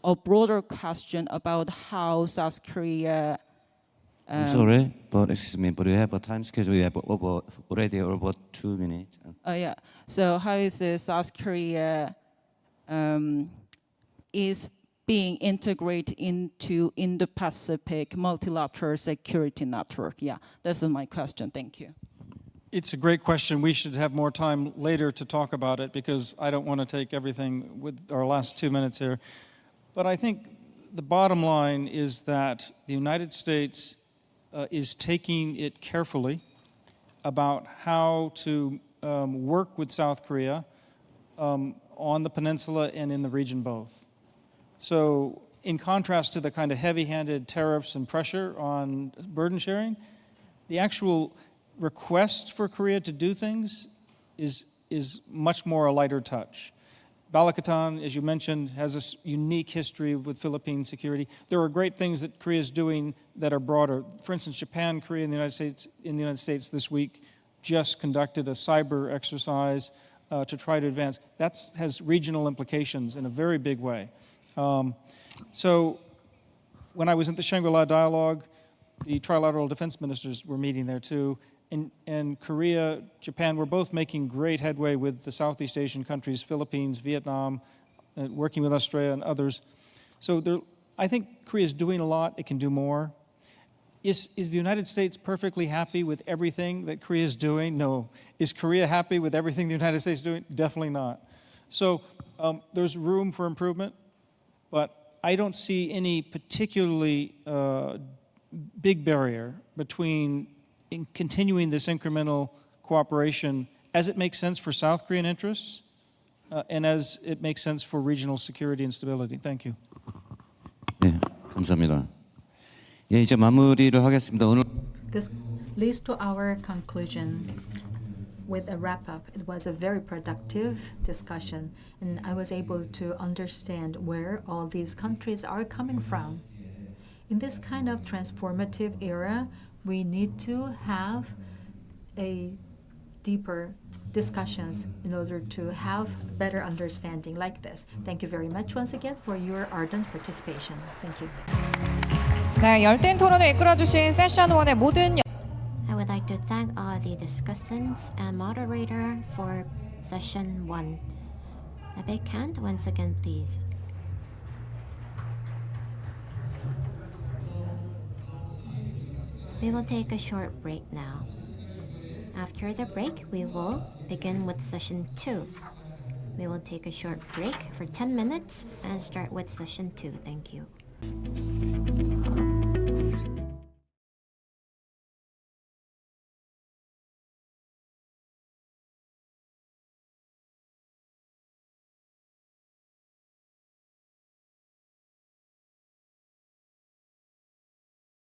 a broader question about how South Korea... I'm sorry, but excuse me, but we have a time schedule. We have already over 2 minutes. Yeah. So how is the South Korea is being integrated into Indo-Pacific multilateral security network? Yeah, this is my question. Thank you. It's a great question. We should have more time later to talk about it because I don't want to take everything with our last 2 minutes here. But I think the bottom line is that the United States is taking it carefully about how to work with South Korea on the peninsula and in the region both. So in contrast to the kind of heavy-handed tariffs and pressure on burden sharing, the actual request for Korea to do things is much more a lighter touch. Balakatan, as you mentioned, has a unique history with Philippine security. There are great things that Korea is doing that are broader. For instance, Japan, Korea, and the United States this week just conducted a cyber exercise to try to advance. That has regional implications in a very big way. So when I was at the Shangri-La Dialogue, the trilateral defense ministers were meeting there too. And Korea, Japan, were both making great headway with the Southeast Asian countries, Philippines, Vietnam, working with Australia and others. So I think Korea is doing a lot. It can do more. Is the United States perfectly happy with everything that Korea is doing? No. Is Korea happy with everything the United States is doing? Definitely not. So there's room for improvement, but I don't see any particularly big barrier between continuing this incremental cooperation as it makes sense for South Korean interests and as it makes sense for regional security and stability. Thank you. 네, 감사합니다. 예, 이제 마무리를 하겠습니다. 오늘 This leads to our conclusion. With a wrap-up, it was a very productive discussion, and I was able to understand where all these countries are coming from. In this kind of transformative era, we need to have a deeper discussions in order to have better understanding like this. Thank you very much once again for your ardent participation. Thank you. 네, 열띤 토론을 이끌어주신 세션 1의 모든 I would like to thank all the discussants and moderator for session 1. A big hand once again, please. We will take a short break now. After the break, we will begin with session 2. We will take a short break for 10 minutes and start with session 2. Thank you.